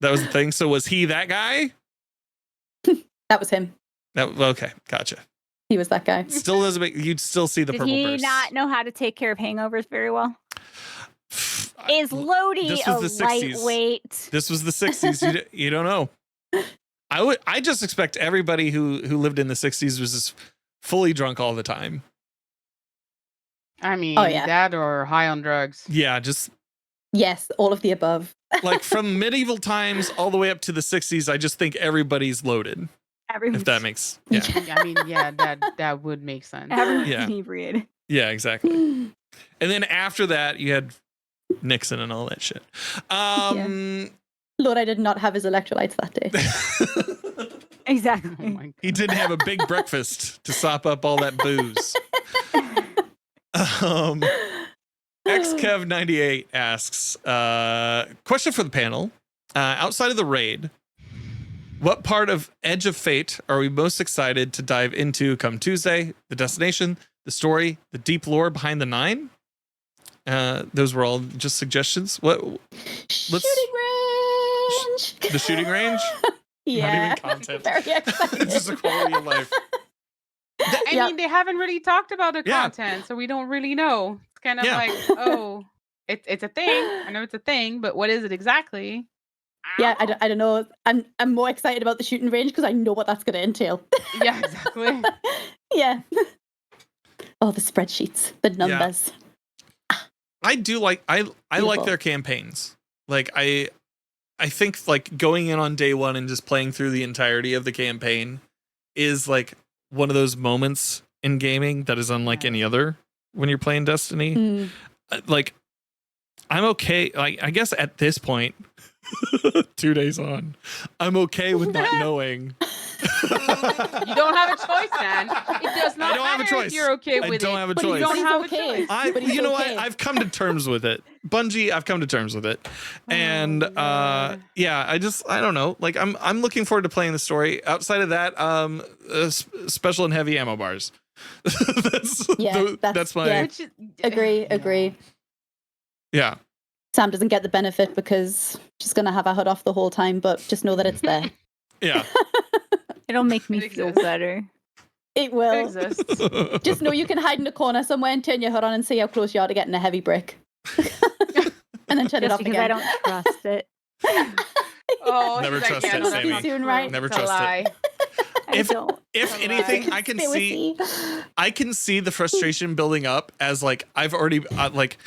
that was the thing. So was he that guy? That was him. Okay, gotcha. He was that guy. Still doesn't make you'd still see the Did purple he burst. not know how to take care of hangovers very well? Is Lodi This a was the 60s. lightweight? This was the 60s. You don't know. I just expect everybody who lived in the 60s was just fully drunk all the time. I mean, Oh, yeah. that or high on drugs. Yeah, just Yes, all of the above. like from medieval times all the way up to the 60s. I just think everybody's loaded. Everyone's, If that makes yeah. I mean, yeah, that would make sense. everyone's Yeah. inebriated. Yeah, exactly. And then after that, you had Nixon and all that shit. Lord, I did not have his electrolytes that day. Exactly. Oh my He didn't have a big breakfast to sop up all that booze. XKev98 asks, question for the panel. Outside of the raid, what part of Edge of Fate are we most excited to dive into come Tuesday? The destination, the story, the deep lore behind the 9? Those were all just suggestions. Shooting range. The shooting range? Yeah. Not even content. Very excited. It's just a quality of life. I mean, they haven't really talked about the Yeah. content, so we don't really know. It's kind of Yeah. like, oh, it's a thing. I know it's a thing, but what is it exactly? Yeah, I don't know. I'm more excited about the shooting range because I know what that's going to entail. Yeah, exactly. Yeah. Oh, the spreadsheets, the numbers. I do like I like Beautiful. their campaigns. Like I think like going in on day 1 and just playing through the entirety of the campaign is like one of those moments in gaming that is unlike any other when you're playing Destiny. Mm. Like I'm okay. Like I guess at this point, 2 days on, I'm okay with not knowing. You don't have a choice, man. It does not I don't have a matter choice. if you're okay I with don't it. have a but choice. You don't But have he's a okay. choice. But he's You know what? okay. I've come to terms with it. Bungie, I've come to terms with it. And God. yeah, I don't know. Like I'm looking forward to playing the story. Outside of that, special and heavy ammo bars. that's my yeah. Which is- Agree. yeah. Sam doesn't get the benefit because she's going to have her hood off the whole time, but just know that it's there. Yeah. It'll make me It feel exists. better. It It will. exists. Just know you can hide in a corner somewhere and turn your hood on and see how close you are to getting a heavy brick. And then turn it Just off because again. I don't trust it. Oh, Never she's trust yeah, it, no, that's Sammy. not Soon, true. right? Never It's a trust it. lie. I If- don't. If Alive. anything, I can see the frustration building up as like I've already like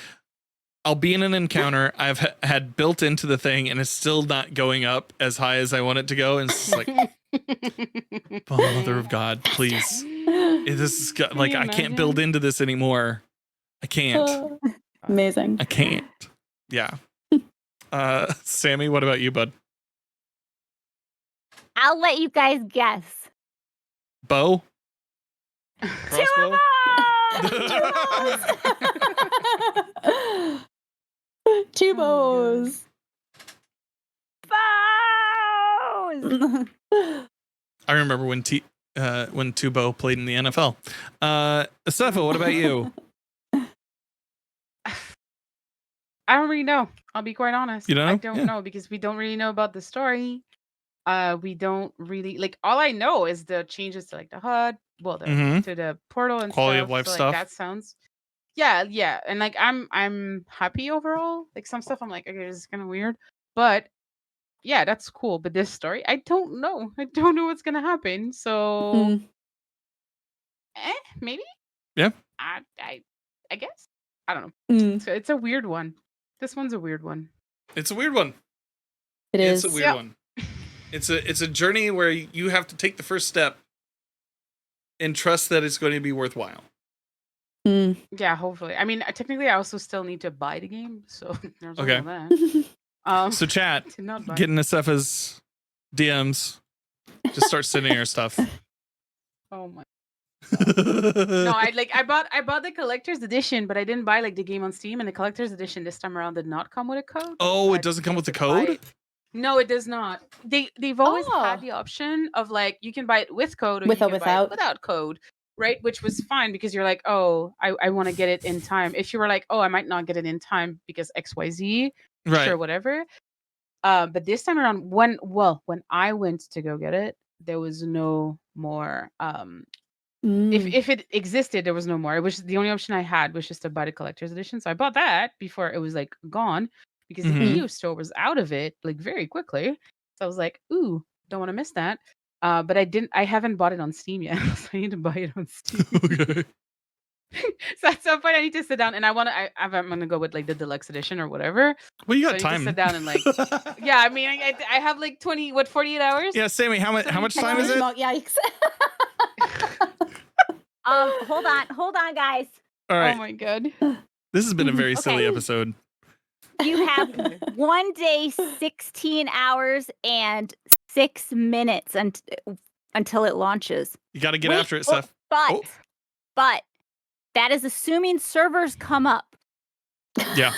I'll be in an encounter I've had built into the thing and it's still not going up as high as I want it to go, and it's just like, oh, mother of God, please. This is like you I can't build into this anymore. I can't. Oh, amazing. I can't. Yeah. Sammy, what about you, bud? I'll let you guys guess. Bow? Two Crossbow? of them! Two bows. Bows! I remember when Tubo played in the NFL. Steffa, what about you? I don't really know. I'll be quite honest. You don't I know? don't Yeah. know because we don't really know about the story. We don't really like. All I know is the changes to like the HUD, well, Mhm. to the portal and Quality stuff. of life so, like, stuff. That sounds. Yeah, and like I'm happy overall. Like some stuff, I'm like, okay, this is kind of weird, but yeah, that's cool. But this story, I don't know. I don't know what's gonna happen. So, Mm. Maybe. Yeah. I guess. I don't know. Mm. So it's a weird one. This one's a weird one. It's a weird one. It is. It's a weird Yep. one. It's a journey where you have to take the first step and trust that it's going to be worthwhile. Yeah, hopefully. I mean, technically, I also still need to buy the game, so there's Okay. also that. So chat, Did not buy. get into Sepha's DMs. Just start sending her stuff. Oh my. No, I bought the collector's edition, but I didn't buy like the game on Steam, and the collector's edition this time around did not come with a code. Oh, so it I doesn't come with the decided to buy code? it. No, it does not. They've always Oh. had the option of like you can buy it with code or With you or can buy without. it without code, right? Which was fine because you're like, oh, I want to get it in time. If you were like, oh, I might not get it in time because XYZ, Right. sure, whatever. But this time around, when I went to go get it, there was no more. If it existed, there was no more. It was the only option I had was just to buy the collector's edition. So I bought that before it was like gone because the EU store was out of it like very quickly. So I was like, ooh, don't want to miss that. But I haven't bought it on Steam yet. So I need to buy it on Steam. Okay. So at some point I need to sit down and I'm gonna go with like the deluxe edition or whatever. Well, you So got I need to time. sit down and like, yeah, I mean, I have like 48 hours? Yeah, Sammy, how much time is it? Yikes. Hold on, guys. All right. Oh my god. This has been a very silly Okay. episode. You have 1 day, 16 hours, and 6 minutes until it launches. You got to get Wait, after it, Seth. But that is assuming servers come up. Yeah.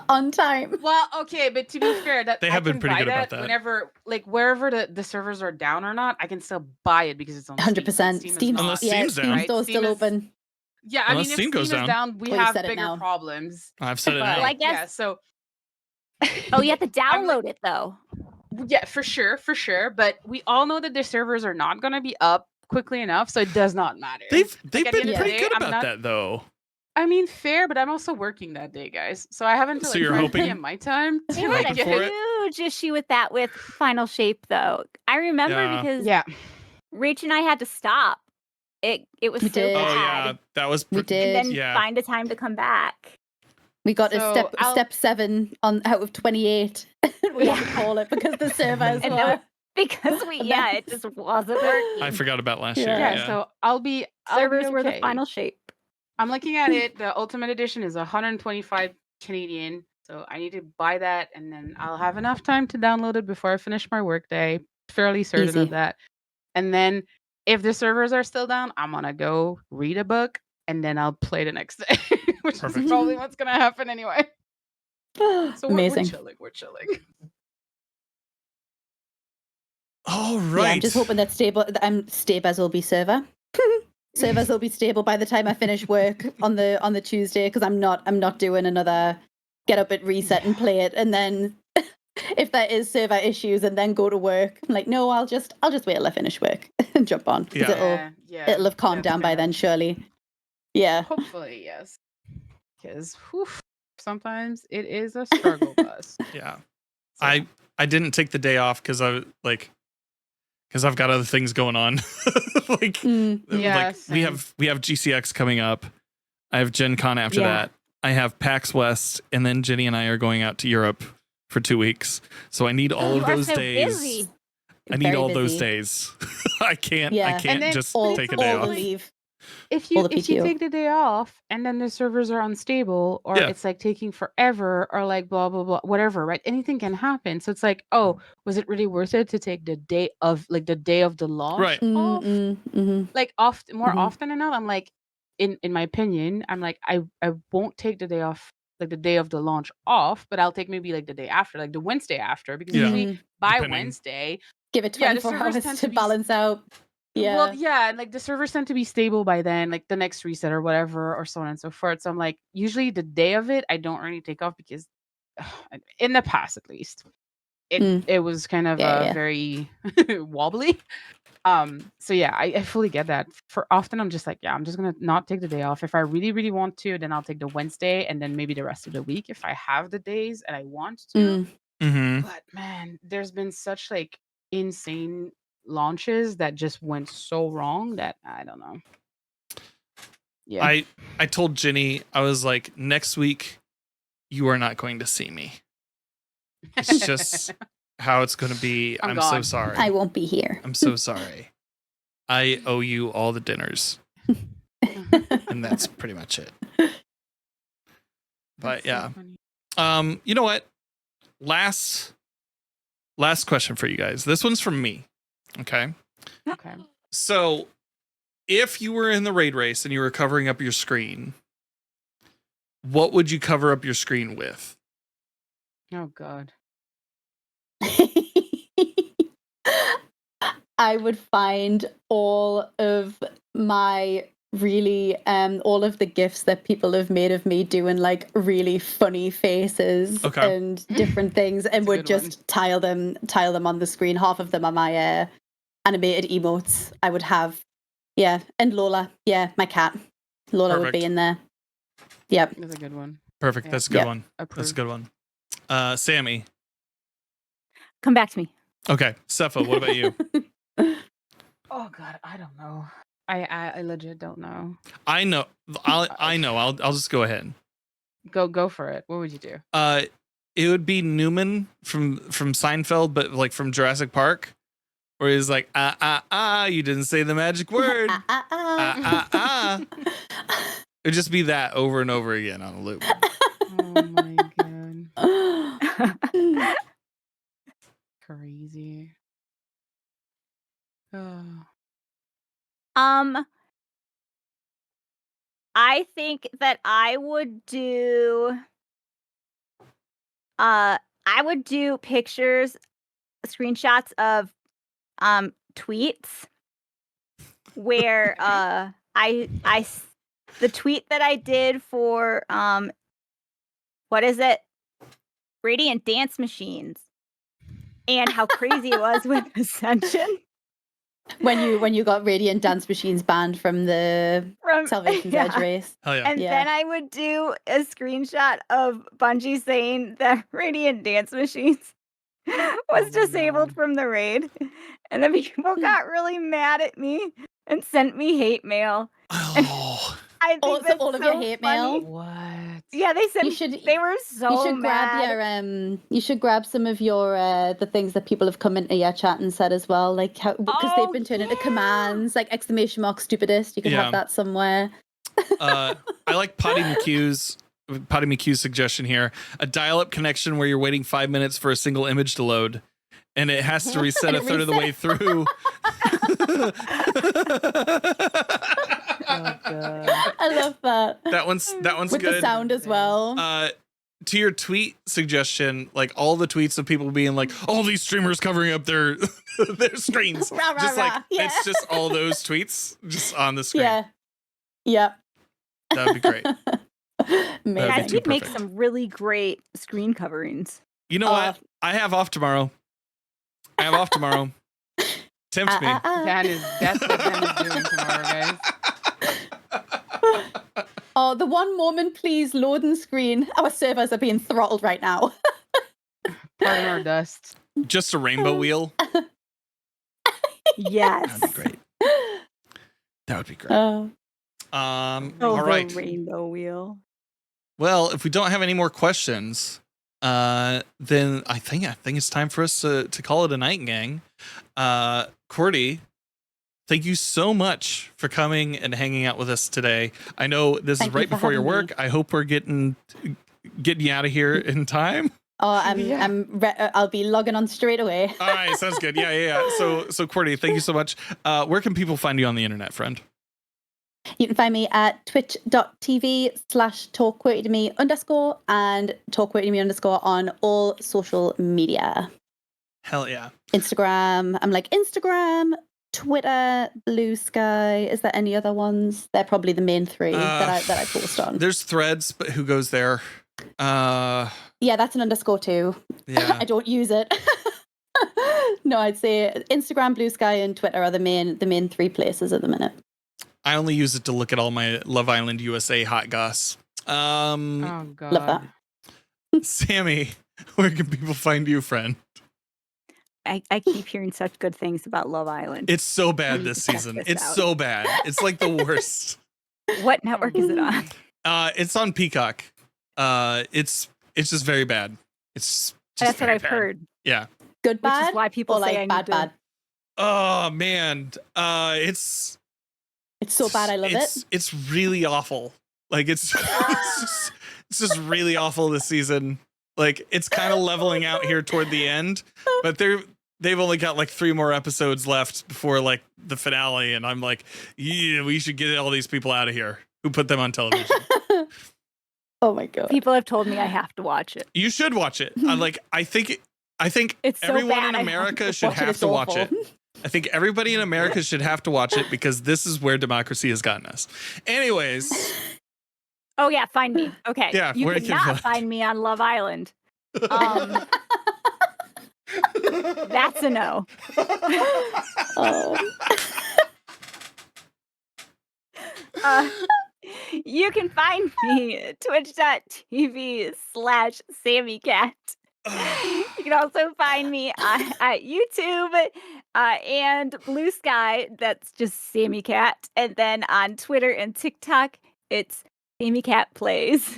On time. Well, okay, but to be fair, that They I have been can pretty buy good about that. Whenever, like wherever the servers are down or not, I can still buy it because it's on 100%. Steam. Steam's Unless yeah, Steam's down. Steam Right? store's Steam still is- open. Yeah, I Unless mean, if Steam Steam goes is down. down, we Well, you have said it bigger now. problems. I've said it But, now. Well, I guess- yeah, so Oh, you have to I'm like- download it though. yeah, for sure. But we all know that the servers are not going to be up quickly enough, so it does not matter. They've at been the end of the pretty day, good I'm about not- that, though. I mean, fair, but I'm also working that day, guys. So I haven't So like you're 5 hoping- p.m. my time We to You're had hoping a for it? huge issue with that with Final Shape though. I remember Yeah. because Yeah. Rach and I had to stop. It was We so did. Oh, bad. yeah. That was... We And did. then Yeah. find a time to come back. We got So a step 7 on out of 28. We had to call it because the servers And were. Because it just wasn't working. I forgot about last Yeah. year. Yeah, Yeah. so I'll be Servers were the okay. Final Shape. I'm looking at it. The Ultimate Edition is 125 Canadian, so I need to buy that, and then I'll have enough time to download it before I finish my workday. Fairly certain Easy. of that. And then, if the servers are still down, I'm gonna go read a book, and then I'll play the next day, which Perfect. is probably what's gonna happen anyway. So Amazing. We're chilling. All right. Yeah, I'm just hoping that Stabez will be server. Servers will be stable by the time I finish work on the Tuesday because I'm not doing another get up at reset and play it and then if there is server issues and then go to work. I'm like, no, I'll just wait till I finish work and jump on because Yeah. it'll have calmed that's down by fair. then surely. Yeah. Hopefully, yes. Because sometimes it is a struggle bus. Yeah. So- I didn't take the day off because I've got other things going on. Yeah, we have GCX coming up. I have Gen Con after that. I have PAX West, and then Jenny and I are going out to Europe for 2 weeks. So I need all You of are those so days. busy. I need Very all those busy. days. I can't Yeah. And then just All, take a day all off. the leave. if all you the if you PTO. take the day off and then the servers are unstable or Yeah. it's like taking forever or like blah blah blah whatever, right? Anything can happen. So it's like, oh, was it really worth it to take the day of the launch Right. off? Like more Mhm. often than not, I'm like, in my opinion, I'm like, I won't take the day off, like the day of the launch off, but I'll take maybe like the day after, like the Wednesday after, because Yeah. usually by Depending. Wednesday, Give it Yeah, the 24 servers hours tend to to be balance out. Yeah. well, yeah, and like the servers tend to be stable by then, like the next reset or whatever, or so on and so forth. So I'm like, usually the day of it, I don't really take off because, in the past at least, it was kind of Yeah. very wobbly. So yeah, I fully get that. For often, I'm just like, yeah, I'm just gonna not take the day off. If I really, really want to, then I'll take the Wednesday and then maybe the rest of the week if I have the days and I want to. Mm-hmm. But man, there's been such like insane launches that just went so wrong that I don't know. Yeah. I told Jenny, I was like, next week, you are not going to see me. It's just how it's going to be. I'm I'm so gone. sorry. I won't be here. I'm so sorry. I owe you all the dinners. And that's pretty much it. But That's yeah. so funny. You know what? Last question for you guys. This one's from me. Okay. Okay. So if you were in the raid race and you were covering up your screen, what would you cover up your screen with? Oh God. I would find all of my really all of the gifs that people have made of me doing like really funny faces Okay. and different things, and That's a would good just tile them on the screen. Half of them are my animated emotes. I would have, yeah, and Lola, yeah, my cat Lola would be Perfect. in there. Yep. That's a good one. Perfect. Yeah. That's a good Yep. one. That's a Approved. good one. Sammy. Come back to me. Okay. Cepha, what about you? Oh God, I don't know. I legit don't know. I know. I know. I'll just go ahead. Go for it. What would you do? It would be Newman from Seinfeld, but like from Jurassic Park, where he's like, you didn't say the magic word. It would just be that over and over again on a loop. Oh my God. Crazy. Oh. I think that I would do pictures, screenshots of tweets where the tweet that I did for what is it? Radiant Dance Machines, and how crazy it was with Ascension. when you got Radiant Dance Machines banned from the Salvation's Edge race. Hell yeah. And then I would do a screenshot of Bungie saying that Radiant Dance Machines was disabled from the raid. And then people got really mad at me and sent me hate mail. Oh. I think that's all of so your hate funny. mail. What? Yeah, they said they were so You should mad. grab your you should grab some of your the things that people have come into your chat and said as well, like how, because they've been turned into commands, like !! Stupidest. You could have that somewhere. I like Potty McHugh's suggestion here: a dial-up connection where you're waiting 5 minutes for a single image to load, and it has to reset a third of the way through. Oh God. I love that. That one's with good. the sound as well. To your tweet suggestion, like all the tweets of people being like, all these streamers covering up their their screens, Rah, rah, just rah. like Yeah. it's just all those tweets just on the screen. Yeah. Yep. That'd be great. Amazing. That'd Guys, be we'd make perfect. some really great screen coverings. You know what? I have off tomorrow. Tempt me. That's what Dan is doing tomorrow, guys. Oh, the one moment, please, loading screen. Our servers are being throttled right now. Pardon our dust. Just a rainbow wheel. Yes. That'd be great. That would be great. Oh. All right. The rainbow wheel. Well, if we don't have any more questions, then I think it's time for us to call it a night, gang. Cordy, thank you so much for coming and hanging out with us today. I know this is right before your work. I hope we're getting you out of here in time. Oh, I'll be logging on straight away. All right, sounds good. Yeah. So Cordy, thank you so much. Where can people find you on the internet, friend? You can find me at twitch.tv/talkquirkytome_ and talkquirkytome_ on all social media. Hell yeah. Instagram. I'm like Instagram, Twitter, Blue Sky. Is there any other ones? They're probably the main three that I post on. There's Threads, but who goes there? Yeah, that's an _ too. Yeah. I don't use it. No, I'd say Instagram, Blue Sky, and Twitter are the main three places at the minute. I only use it to look at all my Love Island USA hot goss. Oh God. Love that. Sammy, where can people find you, friend? I keep hearing such good things about Love Island. It's so bad need this to check season. this It's out. so bad. It's like the worst. What network is it on? It's on Peacock. It's just very bad. It's just That's what very I've bad. heard. Yeah. Good, Which bad, is why people or say like I need bad, to. bad. Oh man. It's It's so bad, I love it. It's really awful. Like it's just really awful this season. Like it's kind of leveling out here toward the end, but they've only got like 3 more episodes left before like the finale, and I'm like, yeah, we should get all these people out of here who put them on television. Oh my god! People have told me I have to watch it. You should watch it. I think It's so everyone bad, in I have America to should watch it. have It's to watch awful. it. I think everybody in America should have to watch it because this is where democracy has gotten us. Anyways, Oh yeah, find me. Okay. Yeah, you where can you can not find me on Love Island. That's a no. Oh. You can find me at twitch.tv/SammyCat. You can also find me at YouTube and Blue Sky. That's just Sammy Cat. And then on Twitter and TikTok, it's Sammy Cat Plays.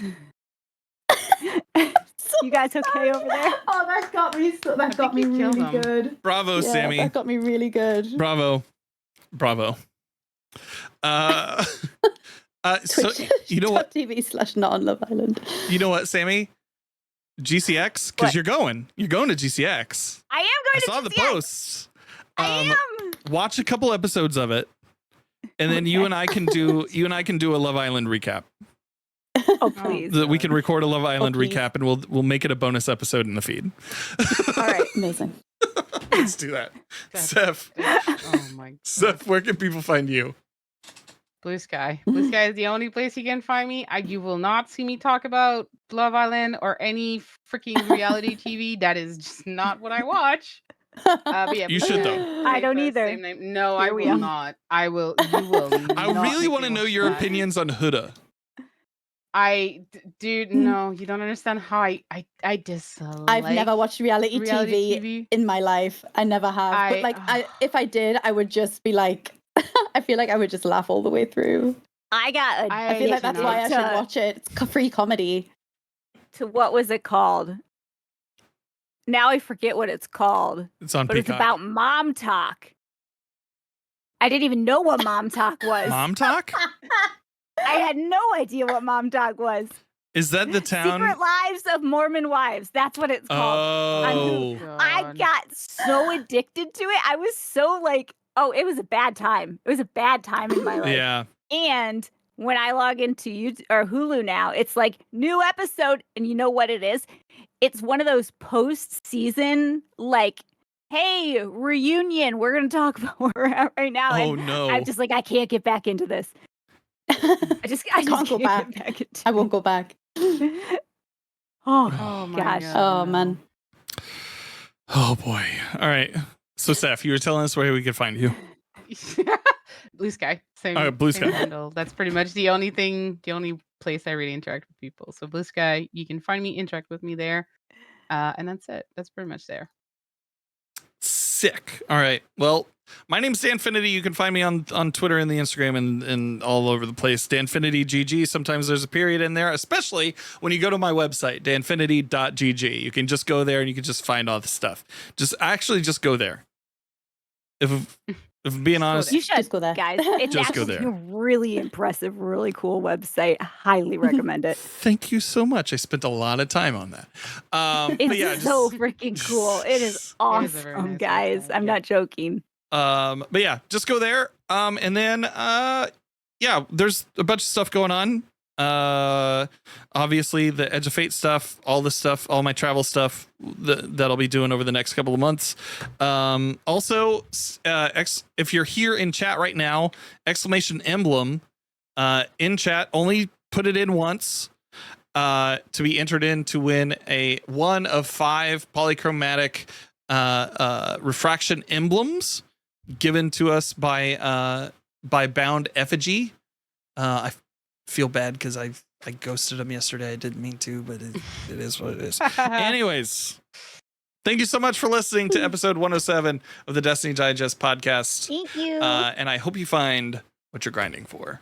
You guys okay over there? Oh, that got me. That got me you killed really him. good. bravo, Yeah, Sammy. that got me really good. Bravo. So you know what? TV/not on Love Island. You know what, Sammy? GCX, because What? you're going to GCX. I am I going to saw the GCX. posts. I am. Watch a couple episodes of it, and then you and I can do a Love Island recap. Oh, please. We can record a Love Island please. recap, and we'll make it a bonus episode in the feed. All right. Amazing. Let's do that. Seth, Oh my god. Seth, where can people find you? Blue Sky. Blue Sky is the only place you can find me. You will not see me talk about Love Island or any freaking reality TV. That is just not what I watch. But yeah, You Blue should, Sky, though. I don't same either. name. No, I Here we will are. not. I will. You will. I not really make want me to know watch your that. opinions on Huda. Dude, no, you don't understand how I dislike. I've never watched reality reality TV TV. in my life. I never have. But like, if I did, I would just be like, I feel like I would just laugh all the way through. I got I feel like that's why I should watch it. It's free comedy. to what was it called? Now I forget what it's called, It's on but it's Peacock. about mom talk. I didn't even know what mom talk was. Mom Talk? I had no idea what mom talk was. Is that the town? Secret Lives of Mormon Wives. That's what it's called. Oh. I got so addicted to it. I was so like, oh, it was a bad time. It was a bad time in my life. Yeah. And when I log into YouTube or Hulu now, it's like new episode, and you know what it is? It's one of those post-season, like, hey, reunion. We're gonna talk about where we're at right now. Oh and no. I'm just like, I can't get back into this. I just can't go can't back. get back into I won't go back. oh, Oh my gosh. God. Oh man. Oh boy. All right. So Seth, you were telling us where we could find you. Blue Sky. Same, All right, Blue same Sky. handle. That's pretty much the only place I really interact with people. So Blue Sky, you can find me, interact with me there. And that's it. That's pretty much there. Sick. All right. Well, my name's Danfinity. You can find me on Twitter and the Instagram and all over the place. DanfinityGG. Sometimes there's a period in there, especially when you go to my website, danfinity.gg. You can just go there and you can just find all the stuff. Just go there. If I'm being honest, You should Just go there. guys. It's Just go actually there. a really impressive, really cool website. Highly recommend it. thank you so much. I spent a lot of time on that. It's But yeah, so freaking cool. It is It is a awesome, very nice guys. website, I'm yeah. not joking. but yeah, just go there. And then yeah, there's a bunch of stuff going on. Obviously the Edge of Fate stuff, all this stuff, all my travel stuff that I'll be doing over the next couple of months. Also, if you're here in chat right now, !emblem in chat, only put it in once to be entered in to win a 1 of 5 polychromatic refraction emblems given to us by Bound Effigy. I feel bad because I ghosted him yesterday. I didn't mean to, but it is what it is. Anyways, thank you so much for listening to episode 107 of the Destiny Digest podcast. Thank you. And I hope you find what you're grinding for.